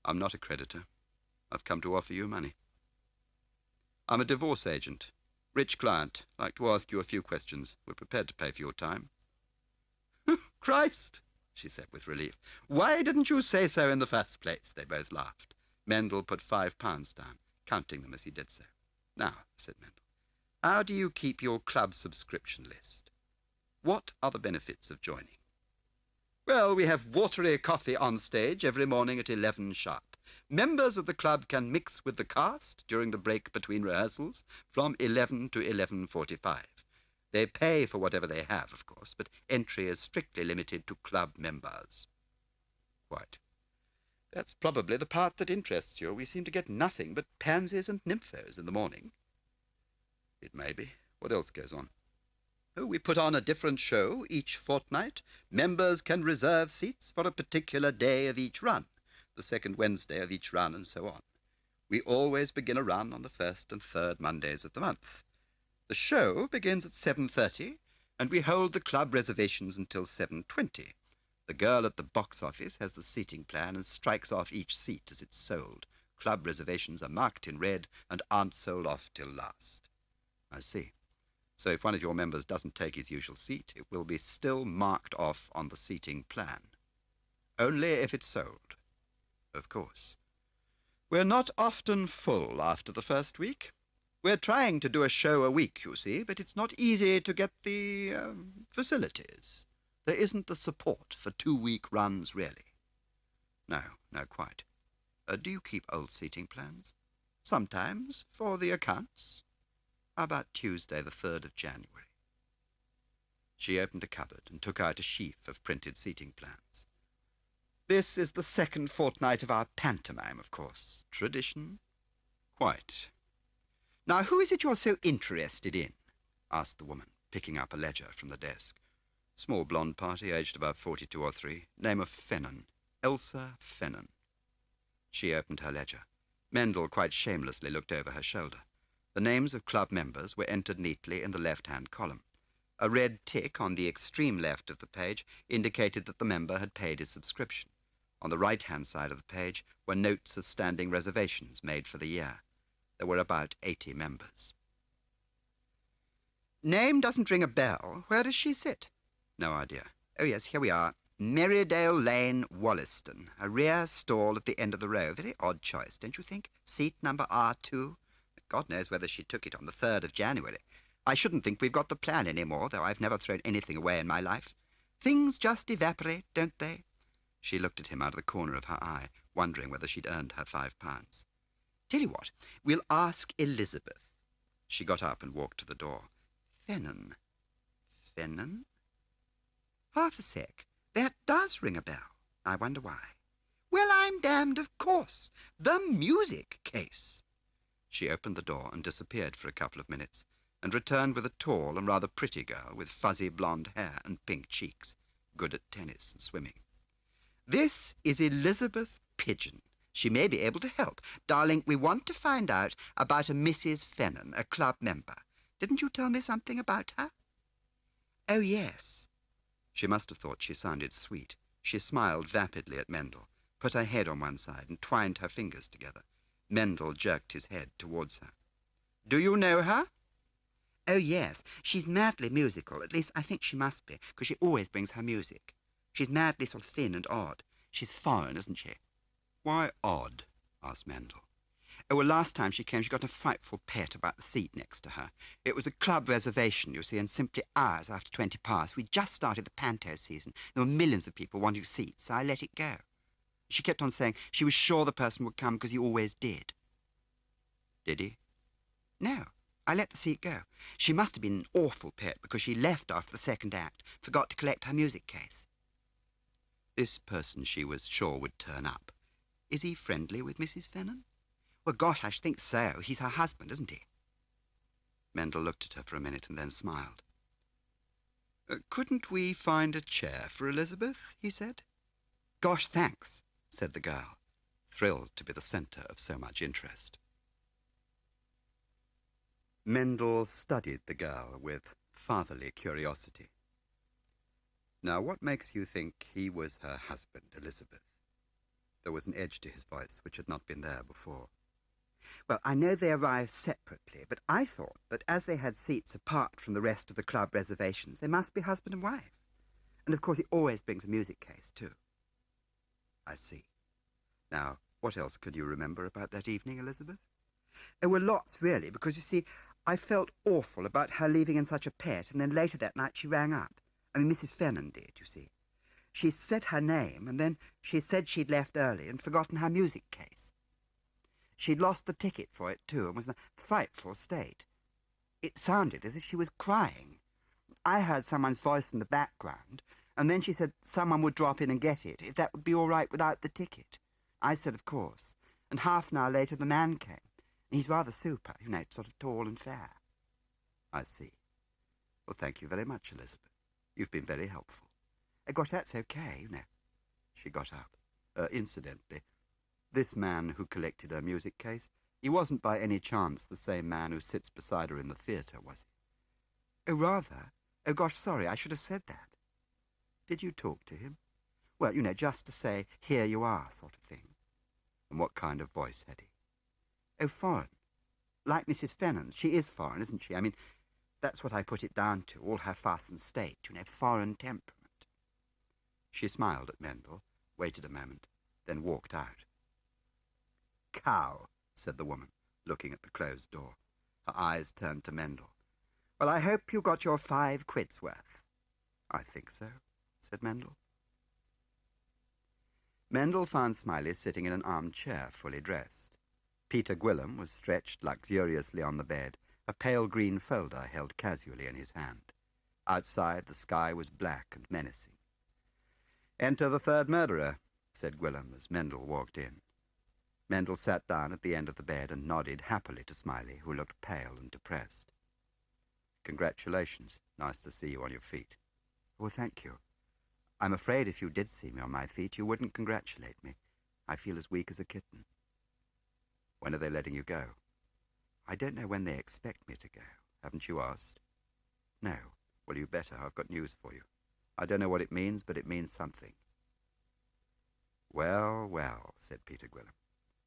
"I'm not a creditor. I've come to offer you money." "I'm a divorce agent. Rich client. Like to ask you a few questions. We're prepared to pay for your time." "Christ!" she said with relief. "Why didn't you say so in the first place?" They both laughed. Mendel put £5 down, counting them as he did so. "Now," said Mendel, "how do you keep your club subscription list? What are the benefits of joining?" "Well, we have watery coffee on stage every morning at 11 sharp. Members of the club can mix with the cast during the break between rehearsals from 11 to 11:45. They pay for whatever they have, of course, but entry is strictly limited to club members." "Quite. That's probably the part that interests you. We seem to get nothing but pansies and nymphos in the morning." "It may be. What else goes on?" "Oh, we put on a different show each fortnight. Members can reserve seats for a particular day of each run, the second Wednesday of each run, and so on. We always begin a run on the first and third Mondays of the month. The show begins at 7:30, and we hold the club reservations until 7:20. The girl at the box office has the seating plan and strikes off each seat as it's sold. Club reservations are marked in red and aren't sold off till last." "I see. So if one of your members doesn't take his usual seat, it will be still marked off on the seating plan." "Only if it's sold." "Of course. We're not often full after the first week. We're trying to do a show a week, you see, but it's not easy to get the facilities." There isn't the support for 2-week runs, really. No, quite. Do you keep old seating plans? Sometimes, for the accounts. How about Tuesday, the 3rd of January? She opened a cupboard and took out a sheaf of printed seating plans. This is the second fortnight of our pantomime, of course. Tradition? Quite. Now, who is it you're so interested in? Asked the woman, picking up a ledger from the desk. Small blonde party, aged about 42 or 3. Name of Fennan. Elsa Fennan. She opened her ledger. Mendel quite shamelessly looked over her shoulder. The names of club members were entered neatly in the left-hand column. A red tick on the extreme left of the page indicated that the member had paid his subscription. On the right-hand side of the page were notes of standing reservations made for the year. There were about 80 members. Name doesn't ring a bell. Where does she sit? No idea. Oh, yes, here we are. Merrydale Lane, Wollaston. A rear stall at the end of the row. Very odd choice, don't you think? Seat number R2. God knows whether she took it on the 3rd of January. I shouldn't think we've got the plan any more, though I've never thrown anything away in my life. Things just evaporate, don't they? She looked at him out of the corner of her eye, wondering whether she'd earned her £5. Tell you what, we'll ask Elizabeth. She got up and walked to the door. Fennan. Fennan? Half a sec. That does ring a bell. I wonder why. Well, I'm damned, of course. The music case. She opened the door and disappeared for a couple of minutes, and returned with a tall and rather pretty girl with fuzzy blonde hair and pink cheeks, good at tennis and swimming. This is Elizabeth Pigeon. She may be able to help. Darling, we want to find out about a Mrs. Fennan, a club member. Didn't you tell me something about her? Oh, yes. She must have thought she sounded sweet. She smiled vapidly at Mendel, put her head on one side and twined her fingers together. Mendel jerked his head towards her. Do you know her? Oh, yes. She's madly musical. At least I think she must be, because she always brings her music. She's madly sort of thin and odd. She's foreign, isn't she? Why odd? Asked Mendel. Oh, well, last time she came, she got a frightful pet about the seat next to her. It was a club reservation, you see, and simply hours after 20 past. We'd just started the panto season. There were millions of people wanting seats, so I let it go. She kept on saying she was sure the person would come because he always did. Did he? No, I let the seat go. She must have been an awful pet because she left after the second act, forgot to collect her music case. This person she was sure would turn up. Is he friendly with Mrs. Fennan? Well, gosh, I should think so. He's her husband, isn't he? Mendel looked at her for a minute and then smiled. Couldn't we find a chair for Elizabeth? He said. Gosh, thanks, said the girl, thrilled to be the centre of so much interest. Mendel studied the girl with fatherly curiosity. Now, what makes you think he was her husband, Elizabeth? There was an edge to his voice which had not been there before. Well, I know they arrived separately, but I thought that as they had seats apart from the rest of the club reservations, they must be husband and wife. And of course he always brings a music case, too. I see. Now, what else could you remember about that evening, Elizabeth? There were lots, really, because, you see, I felt awful about her leaving in such a pet, and then later that night she rang up. I mean, Mrs. Fennan did, you see. She said her name, and then she said she'd left early and forgotten her music case. She'd lost the ticket for it, too, and was in a frightful state. It sounded as if she was crying. I heard someone's voice in the background, and then she said someone would drop in and get it, if that would be all right without the ticket. I said, of course, and half an hour later the man came. And he's rather super, you know, sort of tall and fair. I see. Well, thank you very much, Elizabeth. You've been very helpful. Gosh, that's okay, you know. She got up. Incidentally, this man who collected her music case, he wasn't by any chance the same man who sits beside her in the theatre, was he? Oh, rather. Oh, gosh, sorry, I should have said that. Did you talk to him? Well, you know, just to say, here you are, sort of thing. And what kind of voice had he? Oh, foreign. Like Mrs. Fennan's. She is foreign, isn't she? I mean, that's what I put it down to, all her fuss and state, you know, foreign temperament. She smiled at Mendel, waited a moment, then walked out. Cow, said the woman, looking at the closed door. Her eyes turned to Mendel. Well, I hope you got your 5 quid's worth. I think so. said Mendel. Mendel found Smiley sitting in an armchair, fully dressed. Peter Gwillim was stretched luxuriously on the bed, a pale green folder held casually in his hand. Outside, the sky was black and menacing. "Enter the third murderer," said Gwillim as Mendel walked in. Mendel sat down at the end of the bed and nodded happily to Smiley, who looked pale and depressed. "Congratulations. Nice to see you on your feet." "Well, thank you. I'm afraid if you did see me on my feet, you wouldn't congratulate me. I feel as weak as a kitten." "When are they letting you go?" "I don't know when they expect me to go." "Haven't you asked?" "No." "Well, you better. I've got news for you. I don't know what it means, but it means something." "Well, well," said Peter Gwillim.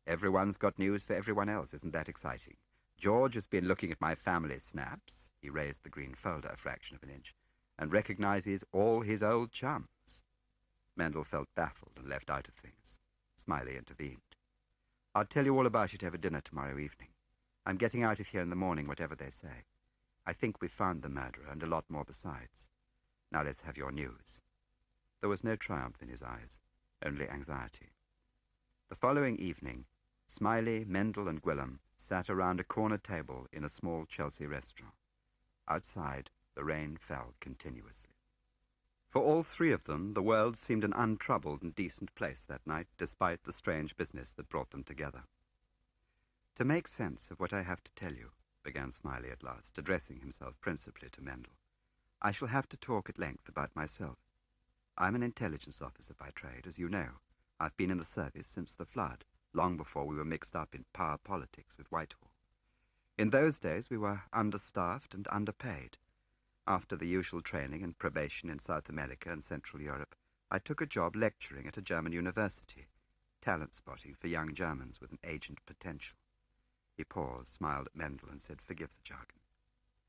"Everyone's got news for everyone else. Isn't that exciting? George has been looking at my family snaps," he raised the green folder a fraction of an inch, "and recognizes all his old chums." Mendel felt baffled and left out of things. Smiley intervened. "I'll tell you all about it over dinner tomorrow evening. I'm getting out of here in the morning, whatever they say. I think we've found the murderer, and a lot more besides. Now let's have your news." There was no triumph in his eyes, only anxiety. The following evening, Smiley, Mendel, and Gwillim sat around a corner table in a small Chelsea restaurant. Outside, the rain fell continuously. For all three of them, the world seemed an untroubled and decent place that night, despite the strange business that brought them together. "To make sense of what I have to tell you," began Smiley at last, addressing himself principally to Mendel, "I shall have to talk at length about myself. I'm an intelligence officer by trade, as you know. I've been in the service since the flood, long before we were mixed up in power politics with Whitehall. In those days we were understaffed and underpaid. After the usual training and probation in South America and Central Europe, I took a job lecturing at a German university, talent spotting for young Germans with an agent potential." He paused, smiled at Mendel, and said, "Forgive the jargon."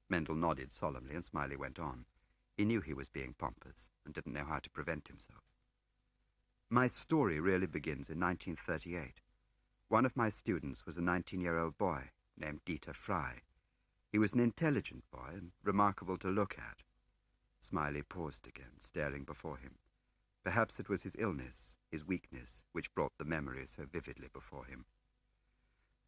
Mendel nodded solemnly, and Smiley went on. He knew he was being pompous and didn't know how to prevent himself. "My story really begins in 1938. One of my students was a 19-year-old boy named Dieter Fry. He was an intelligent boy and remarkable to look at." Smiley paused again, staring before him. Perhaps it was his illness, his weakness, which brought the memory so vividly before him.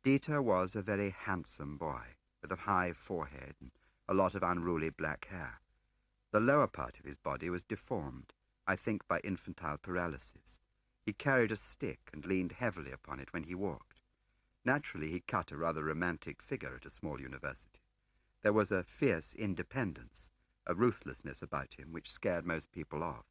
Dieter was a very handsome boy, with a high forehead and a lot of unruly black hair. The lower part of his body was deformed, I think by infantile paralysis. He carried a stick and leaned heavily upon it when he walked. Naturally, he cut a rather romantic figure at a small university. There was a fierce independence, a ruthlessness about him which scared most people off.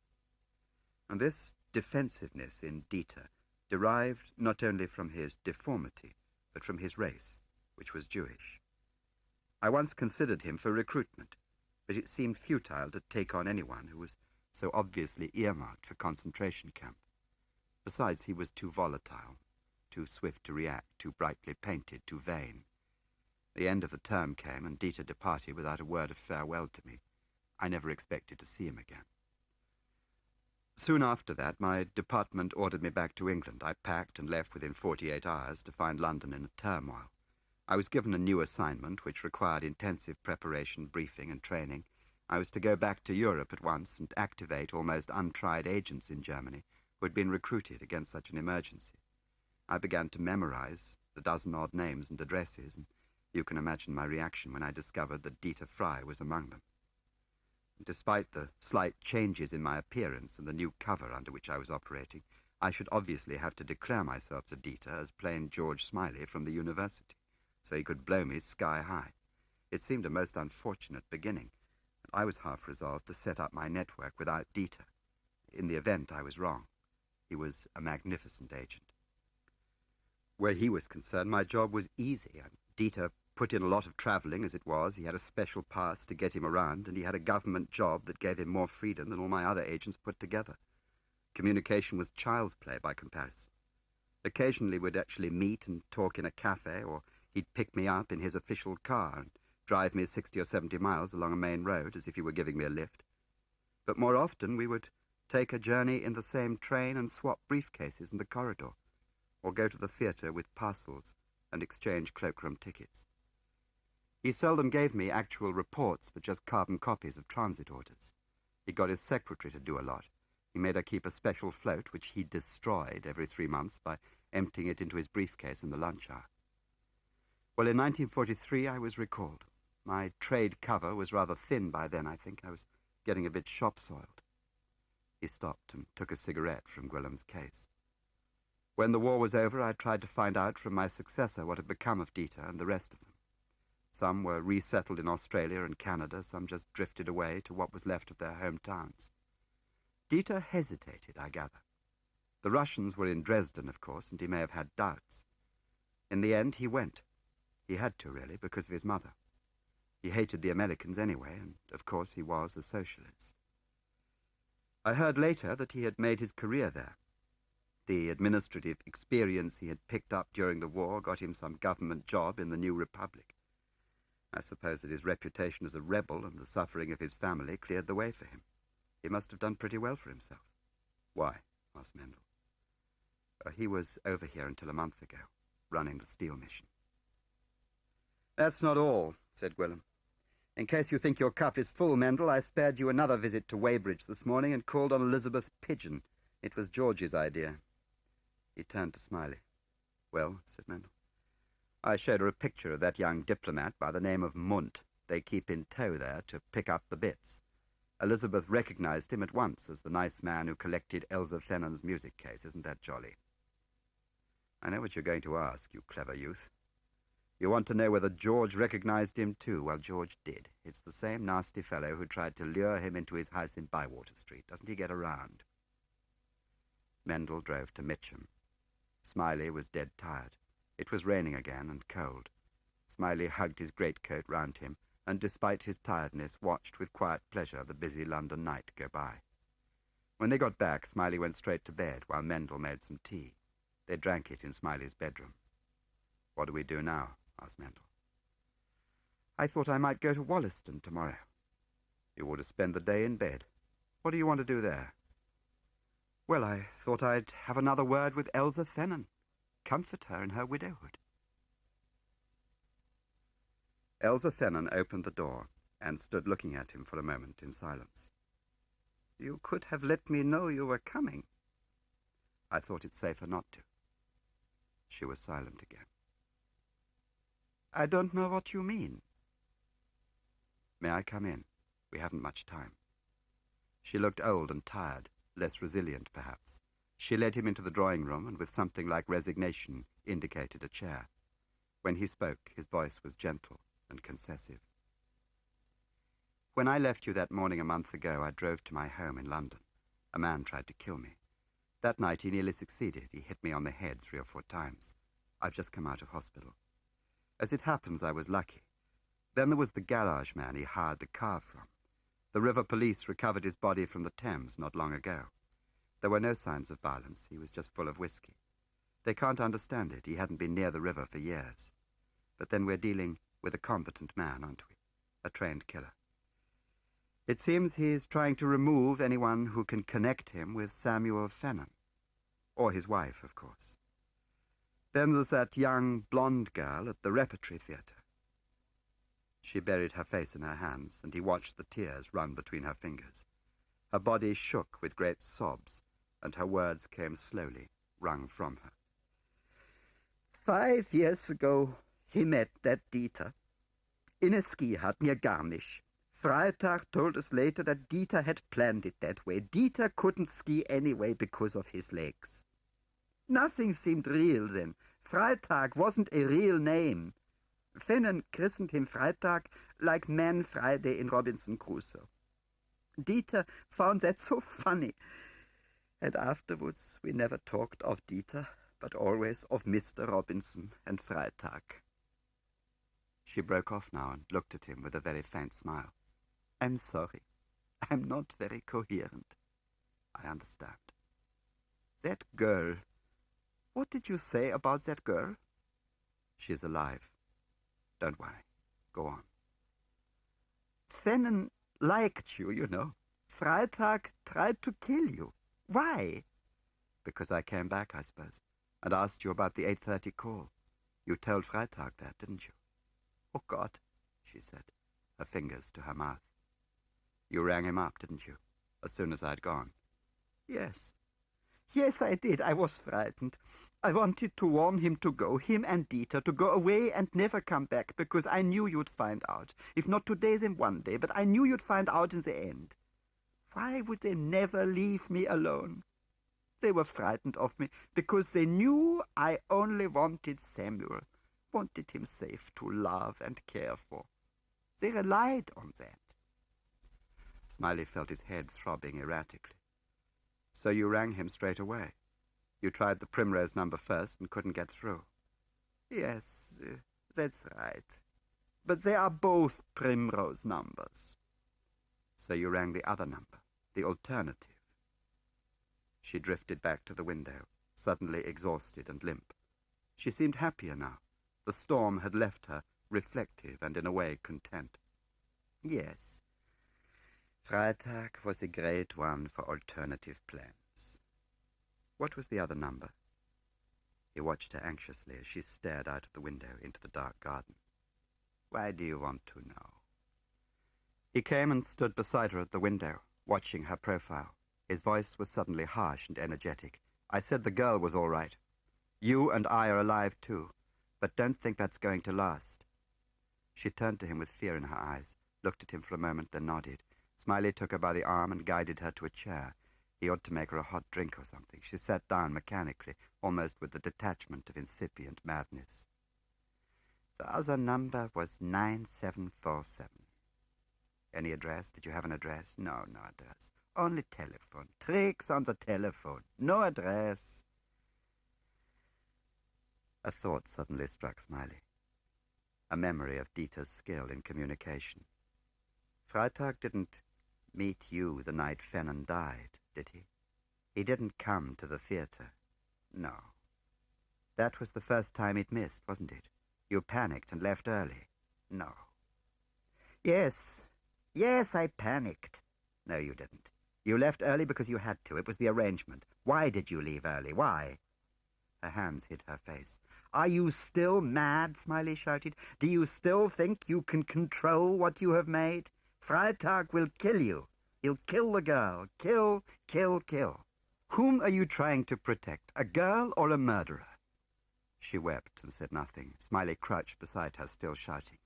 And this defensiveness in Dieter derived not only from his deformity, but from his race, which was Jewish. I once considered him for recruitment, but it seemed futile to take on anyone who was so obviously earmarked for concentration camp. Besides, he was too volatile, too swift to react, too brightly painted, too vain. The end of the term came, and Dieter departed without a word of farewell to me. I never expected to see him again. Soon after that, my department ordered me back to England. I packed and left within 48 hours to find London in a turmoil. I was given a new assignment which required intensive preparation, briefing, and training. I was to go back to Europe at once and activate almost untried agents in Germany who had been recruited against such an emergency. I began to memorize the dozen-odd names and addresses, and you can imagine my reaction when I discovered that Dieter Fry was among them. Despite the slight changes in my appearance and the new cover under which I was operating, I should obviously have to declare myself to Dieter as plain George Smiley from the university, so he could blow me sky high. It seemed a most unfortunate beginning, and I was half resolved to set up my network without Dieter. In the event, I was wrong. He was a magnificent agent. Where he was concerned, my job was easy. Dieter put in a lot of travelling as it was. He had a special pass to get him around, and he had a government job that gave him more freedom than all my other agents put together. Communication was child's play by comparison. Occasionally we'd actually meet and talk in a cafe, or he'd pick me up in his official car and drive me 60 or 70 miles along a main road as if he were giving me a lift. But more often we would take a journey in the same train and swap briefcases in the corridor, or go to the theatre with parcels and exchange cloakroom tickets. He seldom gave me actual reports, but just carbon copies of transit orders. He got his secretary to do a lot, He made her keep a special float, which he destroyed every 3 months by emptying it into his briefcase in the lunch hour. Well, in 1943, I was recalled. My trade cover was rather thin by then, I think. I was getting a bit shop-soiled. He stopped and took a cigarette from Gwillim's case. When the war was over, I tried to find out from my successor what had become of Dieter and the rest of them. Some were resettled in Australia and Canada, some just drifted away to what was left of their hometowns. Dieter hesitated, I gather. The Russians were in Dresden, of course, and he may have had doubts. In the end, he went. He had to, really, because of his mother. He hated the Americans anyway, and of course he was a socialist. I heard later that he had made his career there. The administrative experience he had picked up during the war got him some government job in the new republic. I suppose that his reputation as a rebel and the suffering of his family cleared the way for him. He must have done pretty well for himself. Why? Asked Mendel. He was over here until a month ago, running the steel mission. That's not all, said Gwillim. In case you think your cup is full, Mendel, I spared you another visit to Weybridge this morning and called on Elizabeth Pigeon. It was George's idea. He turned to Smiley. Well, said Mendel. I showed her a picture of that young diplomat by the name of Munt. They keep in tow there to pick up the bits. Elizabeth recognized him at once as the nice man who collected Elsa Fennan's music case. Isn't that jolly? I know what you're going to ask, you clever youth. You want to know whether George recognized him too. Well, George did. It's the same nasty fellow who tried to lure him into his house in Bywater Street. Doesn't he get around? Mendel drove to Mitcham. Smiley was dead tired. It was raining again and cold. Smiley hugged his greatcoat round him, and despite his tiredness, watched with quiet pleasure the busy London night go by. When they got back, Smiley went straight to bed while Mendel made some tea. They drank it in Smiley's bedroom. What do we do now? Asked Mendel. I thought I might go to Wollaston tomorrow. You ought to spend the day in bed. What do you want to do there? Well, I thought I'd have another word with Elsa Fennan. Comfort her in her widowhood. Elsa Fennan opened the door and stood looking at him for a moment in silence. You could have let me know you were coming. I thought it safer not to. She was silent again. I don't know what you mean. May I come in? We haven't much time. She looked old and tired, less resilient perhaps. She led him into the drawing-room and with something like resignation indicated a chair. When he spoke, his voice was gentle and concessive. When I left you that morning a month ago, I drove to my home in London. A man tried to kill me. That night he nearly succeeded. He hit me on the head 3 or 4 times. I've just come out of hospital. As it happens, I was lucky. Then there was the garage man he hired the car from. The river police recovered his body from the Thames not long ago. There were no signs of violence. He was just full of whiskey. They can't understand it. He hadn't been near the river for years. But then we're dealing with a competent man, aren't we? A trained killer. It seems he's trying to remove anyone who can connect him with Samuel Fennan. Or his wife, of course. Then there's that young blonde girl at the Repertory Theatre. She buried her face in her hands, and he watched the tears run between her fingers. Her body shook with great sobs, and her words came slowly, wrung from her. 5 years ago, he met that Dieter. In a ski hut near Garmisch. Freitag told us later that Dieter had planned it that way. Dieter couldn't ski anyway because of his legs. Nothing seemed real then. Freitag wasn't a real name. Fennan christened him Freitag like Man Friday in Robinson Crusoe. Dieter found that so funny. And afterwards we never talked of Dieter, but always of Mr. Robinson and Freitag. She broke off now and looked at him with a very faint smile. I'm sorry. I'm not very coherent. I understand. That girl. What did you say about that girl? She's alive. Don't worry. Go on. Fennan liked you, you know. Freitag tried to kill you. Why? Because I came back, I suppose, and asked you about the 8:30 call. You told Freitag that, didn't you? Oh, God, she said, her fingers to her mouth. You rang him up, didn't you, as soon as I'd gone? Yes. Yes, I did. I was frightened. I wanted to warn him to go, him and Dieter, to go away and never come back, because I knew you'd find out. If not today, then one day, but I knew you'd find out in the end. Why would they never leave me alone? They were frightened of me because they knew I only wanted Samuel, wanted him safe to love and care for. They relied on that. Smiley felt his head throbbing erratically. So you rang him straight away. You tried the Primrose number first and couldn't get through. Yes, that's right. But they are both Primrose numbers. So you rang the other number, the alternative. She drifted back to the window, suddenly exhausted and limp. She seemed happier now. The storm had left her, reflective and in a way content. Yes, Freitag was a great one for alternative plans. What was the other number? He watched her anxiously as she stared out of the window into the dark garden. Why do you want to know? He came and stood beside her at the window, watching her profile. His voice was suddenly harsh and energetic. I said the girl was all right. You and I are alive too, but don't think that's going to last. She turned to him with fear in her eyes, looked at him for a moment, then nodded. Smiley took her by the arm and guided her to a chair. He ought to make her a hot drink or something. She sat down mechanically, almost with the detachment of incipient madness. The other number was 9747. Any address? Did you have an address? No address. Only telephone. Tricks on the telephone. No address. A thought suddenly struck Smiley. A memory of Dieter's skill in communication. Freitag didn't meet you the night Fennan died, did he? He didn't come to the theatre. No. That was the first time he'd missed, wasn't it? You panicked and left early. No. Yes, I panicked. No, you didn't. You left early because you had to. It was the arrangement. Why did you leave early? Why? Her hands hid her face. Are you still mad? Smiley shouted. Do you still think you can control what you have made? Freitag will kill you. He'll kill the girl. Kill. Whom are you trying to protect, a girl or a murderer? She wept and said nothing. Smiley crouched beside her, still shouting.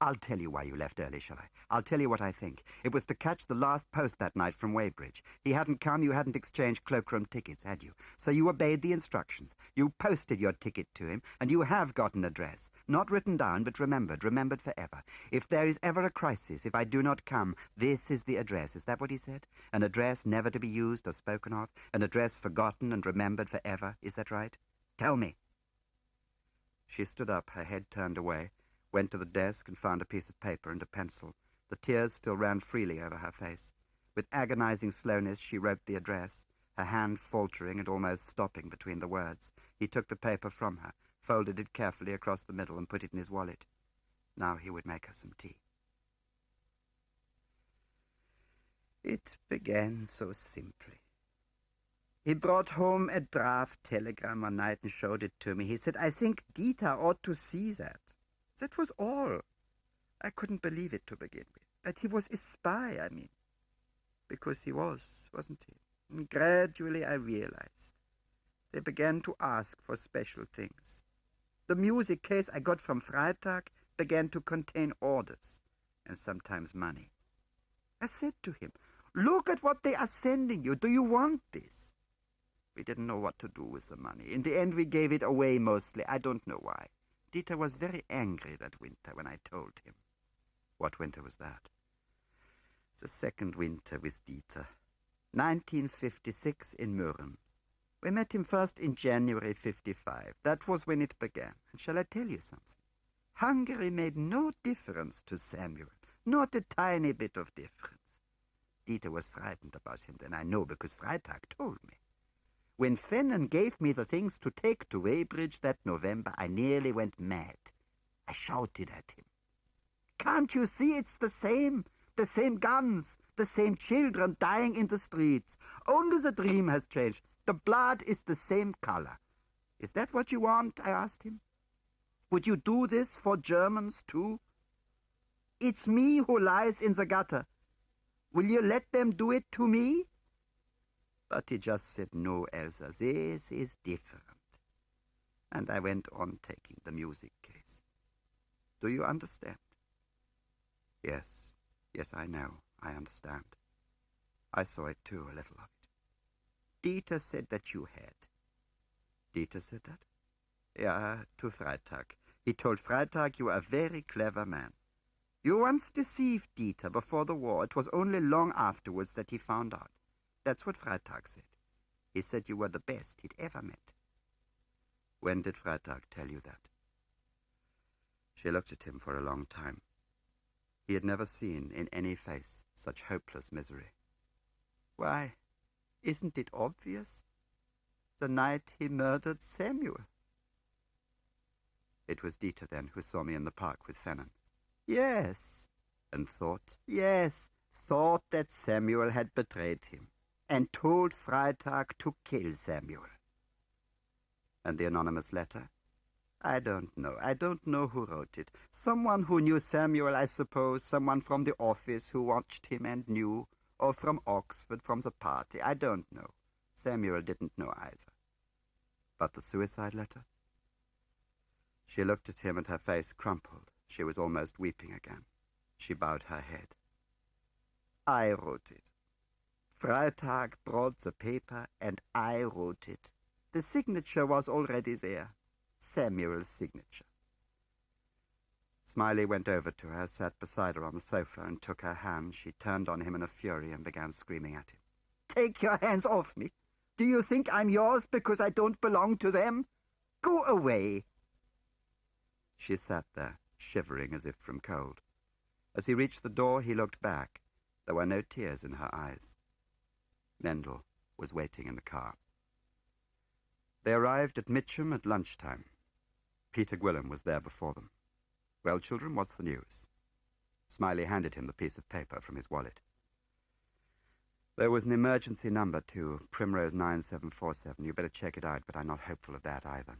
I'll tell you why you left early, shall I? I'll tell you what I think. It was to catch the last post that night from Weybridge. He hadn't come, you hadn't exchanged cloakroom tickets, had you? So you obeyed the instructions. You posted your ticket to him, and you have got an address. Not written down, but remembered forever. If there is ever a crisis, if I do not come, this is the address. Is that what he said? An address never to be used or spoken of? An address forgotten and remembered forever? Is that right? Tell me. She stood up, her head turned away, went to the desk and found a piece of paper and a pencil. The tears still ran freely over her face. With agonizing slowness, she wrote the address, her hand faltering and almost stopping between the words. He took the paper from her, folded it carefully across the middle and put it in his wallet. Now he would make her some tea. It began so simply. He brought home a draft telegram one night and showed it to me. He said, I think Dieter ought to see that. That was all. I couldn't believe it to begin with. That he was a spy, I mean. Because he was, wasn't he? And gradually I realized. They began to ask for special things. The music case I got from Freitag began to contain orders, and sometimes money. I said to him, look at what they are sending you. Do you want this? We didn't know what to do with the money. In the end, we gave it away mostly. I don't know why. Dieter was very angry that winter when I told him. What winter was that? The second winter with Dieter. 1956 in Mürren. We met him first in January 55. That was when it began. And shall I tell you something? Hungary made no difference to Samuel. Not a tiny bit of difference. Dieter was frightened about him then, I know, because Freitag told me. When Fennan gave me the things to take to Weybridge that November, I nearly went mad. I shouted at him. Can't you see it's the same? The same guns, the same children dying in the streets. Only the dream has changed. The blood is the same color. Is that what you want? I asked him. Would you do this for Germans too? It's me who lies in the gutter. Will you let them do it to me? But he just said, "No, Elsa, this is different." And I went on taking the music case. Do you understand? Yes, I know. I understand. I saw it too, a little of it. Dieter said that you had. Dieter said that? Yeah, to Freitag. He told Freitag you were a very clever man. You once deceived Dieter before the war. It was only long afterwards that he found out. That's what Freitag said. He said you were the best he'd ever met. When did Freitag tell you that? She looked at him for a long time. He had never seen in any face such hopeless misery. Why, isn't it obvious? The night he murdered Samuel. It was Dieter, then, who saw me in the park with Fennan. Yes. And thought? Yes, thought that Samuel had betrayed him, and told Freitag to kill Samuel. And the anonymous letter? I don't know. I don't know who wrote it. Someone who knew Samuel, I suppose. Someone from the office who watched him and knew. Or from Oxford, from the party. I don't know. Samuel didn't know either. But the suicide letter? She looked at him and her face crumpled. She was almost weeping again. She bowed her head. I wrote it. Freitag brought the paper and I wrote it. The signature was already there. Samuel's signature. Smiley went over to her, sat beside her on the sofa, and took her hand. She turned on him in a fury and began screaming at him. Take your hands off me. Do you think I'm yours because I don't belong to them? Go away. She sat there, shivering as if from cold. As he reached the door, he looked back. There were no tears in her eyes. Mendel was waiting in the car. They arrived at Mitcham at lunchtime. Peter Gwillim was there before them. "Well, children, what's the news?" Smiley handed him the piece of paper from his wallet. "There was an emergency number, too, Primrose 9747. You better check it out, but I'm not hopeful of that either."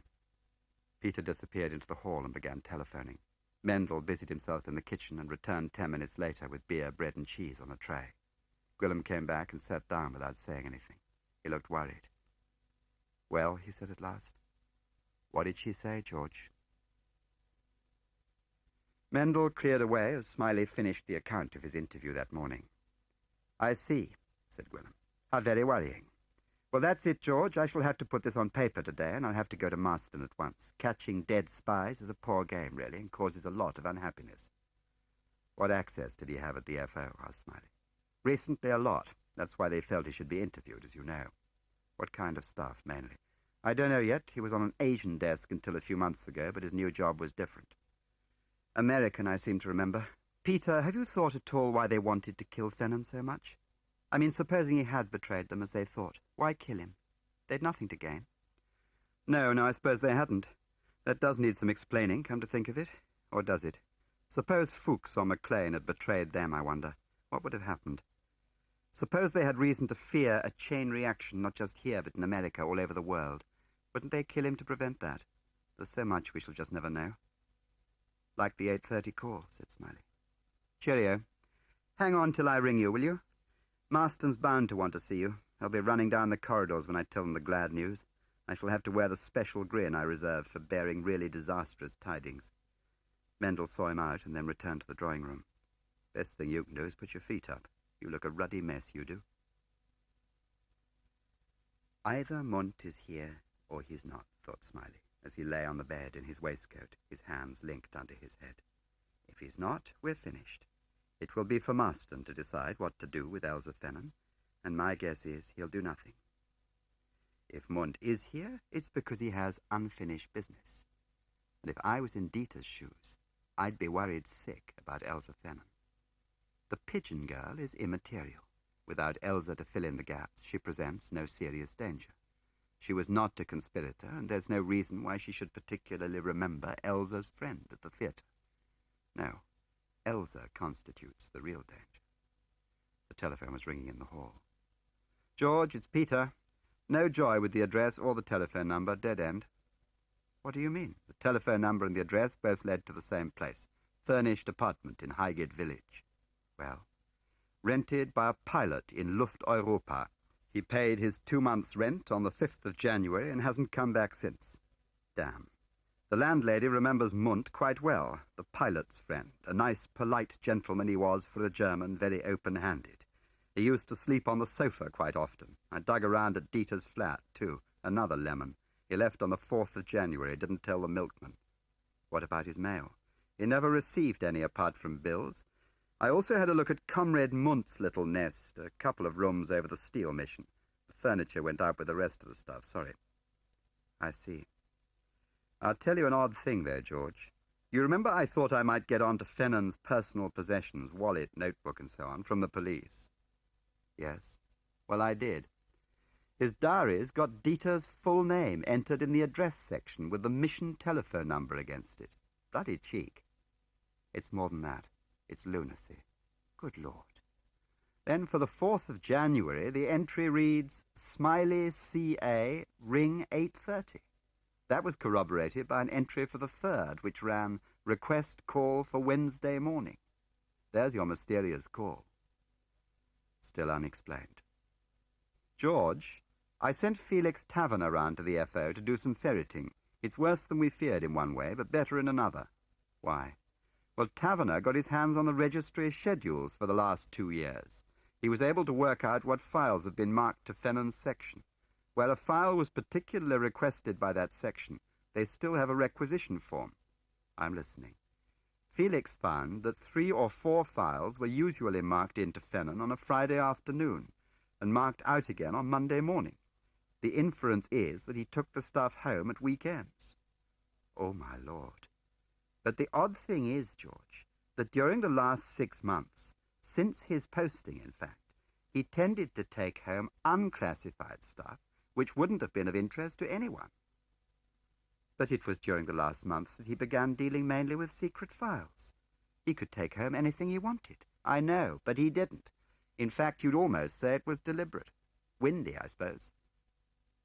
Peter disappeared into the hall and began telephoning. Mendel busied himself in the kitchen and returned 10 minutes later with beer, bread, and cheese on a tray. Gwillim came back and sat down without saying anything. He looked worried. "Well," he said at last. "What did she say, George?" Mendel cleared away as Smiley finished the account of his interview that morning. "I see," said Gwillim. "How very worrying. Well, that's it, George. I shall have to put this on paper today, and I'll have to go to Maston at once. Catching dead spies is a poor game, really, and causes a lot of unhappiness." "What access did he have at the FO?" asked Smiley. "Recently, a lot. That's why they felt he should be interviewed, as you know." "What kind of stuff, mainly?" "I don't know yet. He was on an Asian desk until a few months ago, but his new job was different. American, I seem to remember. Peter, have you thought at all why they wanted to kill Fennan so much? I mean, supposing he had betrayed them as they thought, why kill him? They'd nothing to gain." No, I suppose they hadn't. That does need some explaining, come to think of it. Or does it? Suppose Fuchs or McLean had betrayed them, I wonder. What would have happened? Suppose they had reason to fear a chain reaction, not just here, but in America, all over the world. Wouldn't they kill him to prevent that? There's so much we shall just never know. "Like the 8:30 call," said Smiley. "Cheerio. Hang on till I ring you, will you? Maston's bound to want to see you. They'll be running down the corridors when I tell them the glad news. I shall have to wear the special grin I reserved for bearing really disastrous tidings." Mendel saw him out and then returned to the drawing room. "Best thing you can do is put your feet up. You look a ruddy mess, you do." Either Munt is here or he's not, thought Smiley, as he lay on the bed in his waistcoat, his hands linked under his head. If he's not, we're finished. It will be for Maston to decide what to do with Elsa Fennan, and my guess is he'll do nothing. If Munt is here, it's because he has unfinished business. And if I was in Dieter's shoes, I'd be worried sick about Elsa Fennan. The pigeon girl is immaterial. Without Elsa to fill in the gaps, she presents no serious danger. She was not a conspirator, and there's no reason why she should particularly remember Elsa's friend at the theatre. No, Elsa constitutes the real danger. The telephone was ringing in the hall. "George, it's Peter. No joy with the address or the telephone number. Dead end." "What do you mean?" "The telephone number and the address both led to the same place. Furnished apartment in Highgate Village." "Well?" "Rented by a pilot in Luft Europa. He paid his 2 months' rent on the 5th of January and hasn't come back since. Damn. The landlady remembers Munt quite well, the pilot's friend. A nice, polite gentleman he was for a German, very open-handed. He used to sleep on the sofa quite often. I dug around at Dieter's flat, too. Another lemon. He left on the 4th of January, didn't tell the milkman. What about his mail? He never received any apart from bills. I also had a look at Comrade Munt's little nest, a couple of rooms over the steel mission. The furniture went out with the rest of the stuff, sorry. I see. I'll tell you an odd thing, though, George. You remember I thought I might get on to Fennan's personal possessions, wallet, notebook, and so on, from the police? Yes. Well, I did. His diary's got Dieter's full name entered in the address section with the mission telephone number against it. Bloody cheek. It's more than that. It's lunacy. Good Lord. Then for the 4th of January, the entry reads, Smiley C.A., ring 8:30. That was corroborated by an entry for the 3rd, which ran, request call for Wednesday morning. There's your mysterious call. Still unexplained. George, I sent Felix Taverner round to the FO to do some ferreting. It's worse than we feared in one way, but better in another. Why? Well, Taverner got his hands on the registry schedules for the last 2 years. He was able to work out what files have been marked to Fennan's section. Where a file was particularly requested by that section, they still have a requisition form. I'm listening. Felix found that 3 or 4 files were usually marked into Fennan on a Friday afternoon and marked out again on Monday morning. The inference is that he took the stuff home at weekends. Oh, my Lord. But the odd thing is, George, that during the last 6 months, since his posting, in fact, he tended to take home unclassified stuff which wouldn't have been of interest to anyone. But it was during the last months that he began dealing mainly with secret files. He could take home anything he wanted. I know, but he didn't. In fact, you'd almost say it was deliberate. Windy, I suppose.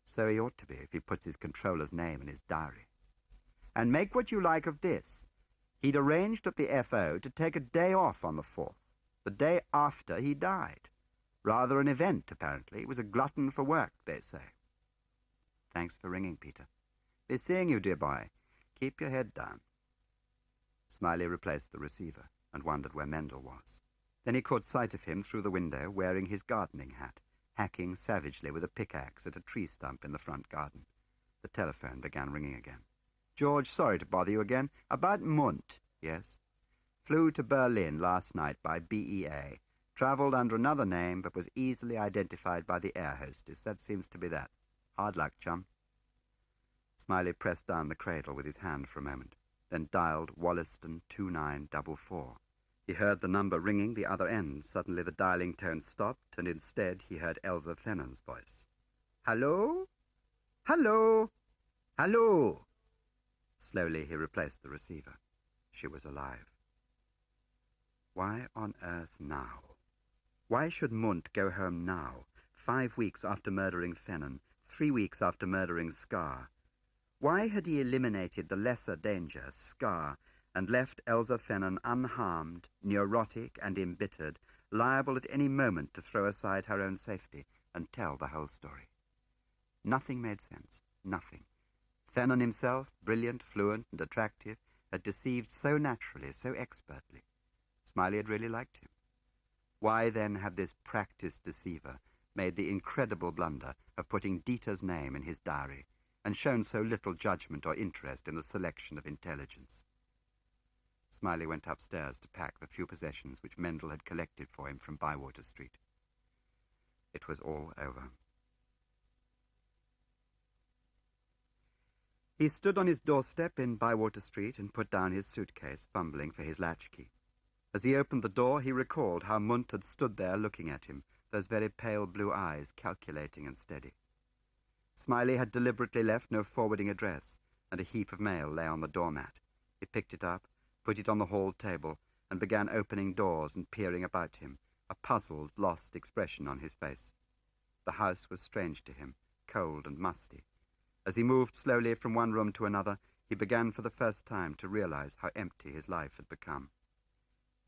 So he ought to be if he puts his controller's name in his diary. And make what you like of this. He'd arranged at the FO to take a day off on the 4th, the day after he died. Rather an event, apparently. He was a glutton for work, they say. Thanks for ringing, Peter. Be seeing you, dear boy. Keep your head down. Smiley replaced the receiver and wondered where Mendel was. Then he caught sight of him through the window wearing his gardening hat, hacking savagely with a pickaxe at a tree stump in the front garden. The telephone began ringing again. George, sorry to bother you again. About Munt. Yes. Flew to Berlin last night by BEA. Travelled under another name, but was easily identified by the air hostess. That seems to be that. Hard luck, chum. Smiley pressed down the cradle with his hand for a moment, then dialed Wollaston 2944. He heard the number ringing the other end. Suddenly the dialing tone stopped, and instead he heard Elsa Fennan's voice. Hello? Hello? Hello? Slowly he replaced the receiver. She was alive. Why on earth now? Why should Munt go home now, 5 weeks after murdering Fennan, 3 weeks after murdering Scar? Why had he eliminated the lesser danger, Scar, and left Elsa Fennan unharmed, neurotic and embittered, liable at any moment to throw aside her own safety and tell the whole story? Nothing made sense. Nothing. Fennan himself, brilliant, fluent, and attractive, had deceived so naturally, so expertly. Smiley had really liked him. Why then had this practiced deceiver made the incredible blunder of putting Dieter's name in his diary and shown so little judgment or interest in the selection of intelligence? Smiley went upstairs to pack the few possessions which Mendel had collected for him from Bywater Street. It was all over. He stood on his doorstep in Bywater Street and put down his suitcase, fumbling for his latchkey. As he opened the door, he recalled how Munt had stood there looking at him, those very pale blue eyes, calculating and steady. Smiley had deliberately left no forwarding address, and a heap of mail lay on the doormat. He picked it up, put it on the hall table, and began opening doors and peering about him, a puzzled, lost expression on his face. The house was strange to him, cold and musty. As he moved slowly from one room to another, he began for the first time to realize how empty his life had become.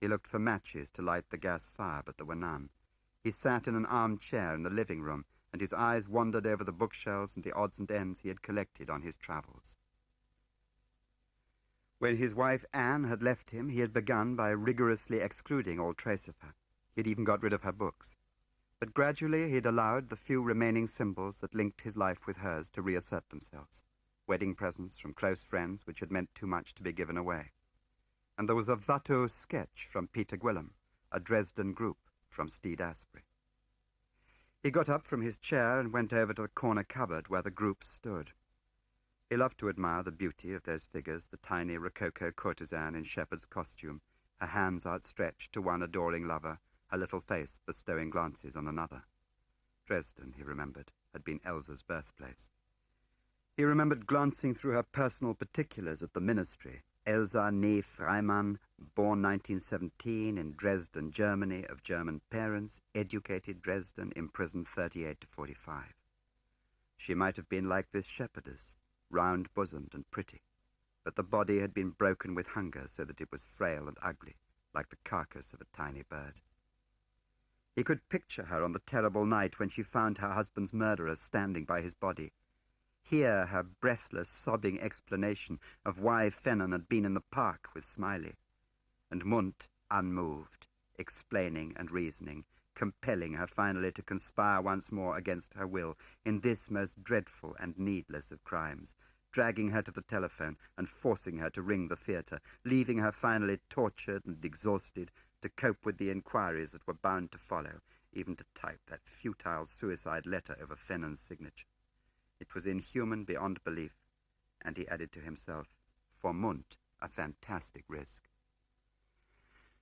He looked for matches to light the gas fire, but there were none. He sat in an armchair in the living room and his eyes wandered over the bookshelves and the odds and ends he had collected on his travels. When his wife Anne had left him, he had begun by rigorously excluding all trace of her. He had even got rid of her books. But gradually he had allowed the few remaining symbols that linked his life with hers to reassert themselves. Wedding presents from close friends which had meant too much to be given away. And there was a Watteau sketch from Peter Gwillim, a Dresden group from Steed Asprey. He got up from his chair and went over to the corner cupboard where the group stood. He loved to admire the beauty of those figures, the tiny rococo courtesan in shepherd's costume, her hands outstretched to one adoring lover, her little face bestowing glances on another. Dresden, he remembered, had been Elsa's birthplace. He remembered glancing through her personal particulars at the ministry. Elsa née Freimann, born 1917 in Dresden, Germany, of German parents, educated Dresden, imprisoned 38 to 45. She might have been like this shepherdess, round-bosomed and pretty, but the body had been broken with hunger so that it was frail and ugly, like the carcass of a tiny bird. He could picture her on the terrible night when she found her husband's murderer standing by his body, hear her breathless, sobbing explanation of why Fennan had been in the park with Smiley, and Munt, unmoved, explaining and reasoning, compelling her finally to conspire once more against her will in this most dreadful and needless of crimes, dragging her to the telephone and forcing her to ring the theatre, leaving her finally tortured and exhausted to cope with the inquiries that were bound to follow, even to type that futile suicide letter over Fennan's signature. It was inhuman beyond belief, and he added to himself, for Munt, a fantastic risk.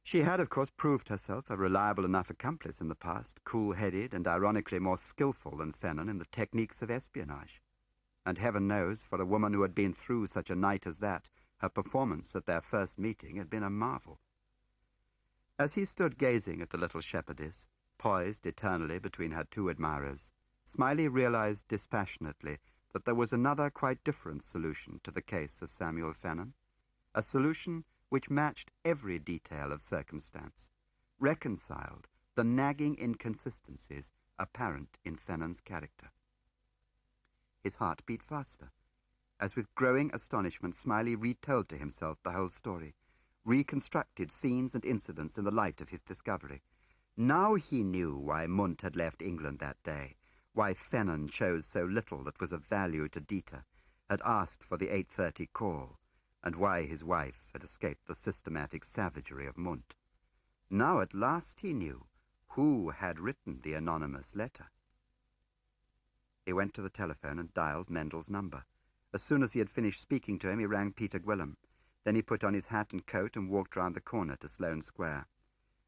She had, of course, proved herself a reliable enough accomplice in the past, cool-headed and ironically more skillful than Fennan in the techniques of espionage. And heaven knows, for a woman who had been through such a night as that, her performance at their first meeting had been a marvel. As he stood gazing at the little shepherdess, poised eternally between her two admirers, Smiley realized dispassionately that there was another quite different solution to the case of Samuel Fennan, a solution which matched every detail of circumstance, reconciled the nagging inconsistencies apparent in Fennan's character. His heart beat faster, as with growing astonishment Smiley retold to himself the whole story, reconstructed scenes and incidents in the light of his discovery. Now he knew why Munt had left England that day, why Fennan chose so little that was of value to Dieter, had asked for the 8:30 call, and why his wife had escaped the systematic savagery of Munt. Now at last he knew who had written the anonymous letter. He went to the telephone and dialed Mendel's number. As soon as he had finished speaking to him, he rang Peter Gwillim. Then he put on his hat and coat and walked round the corner to Sloane Square.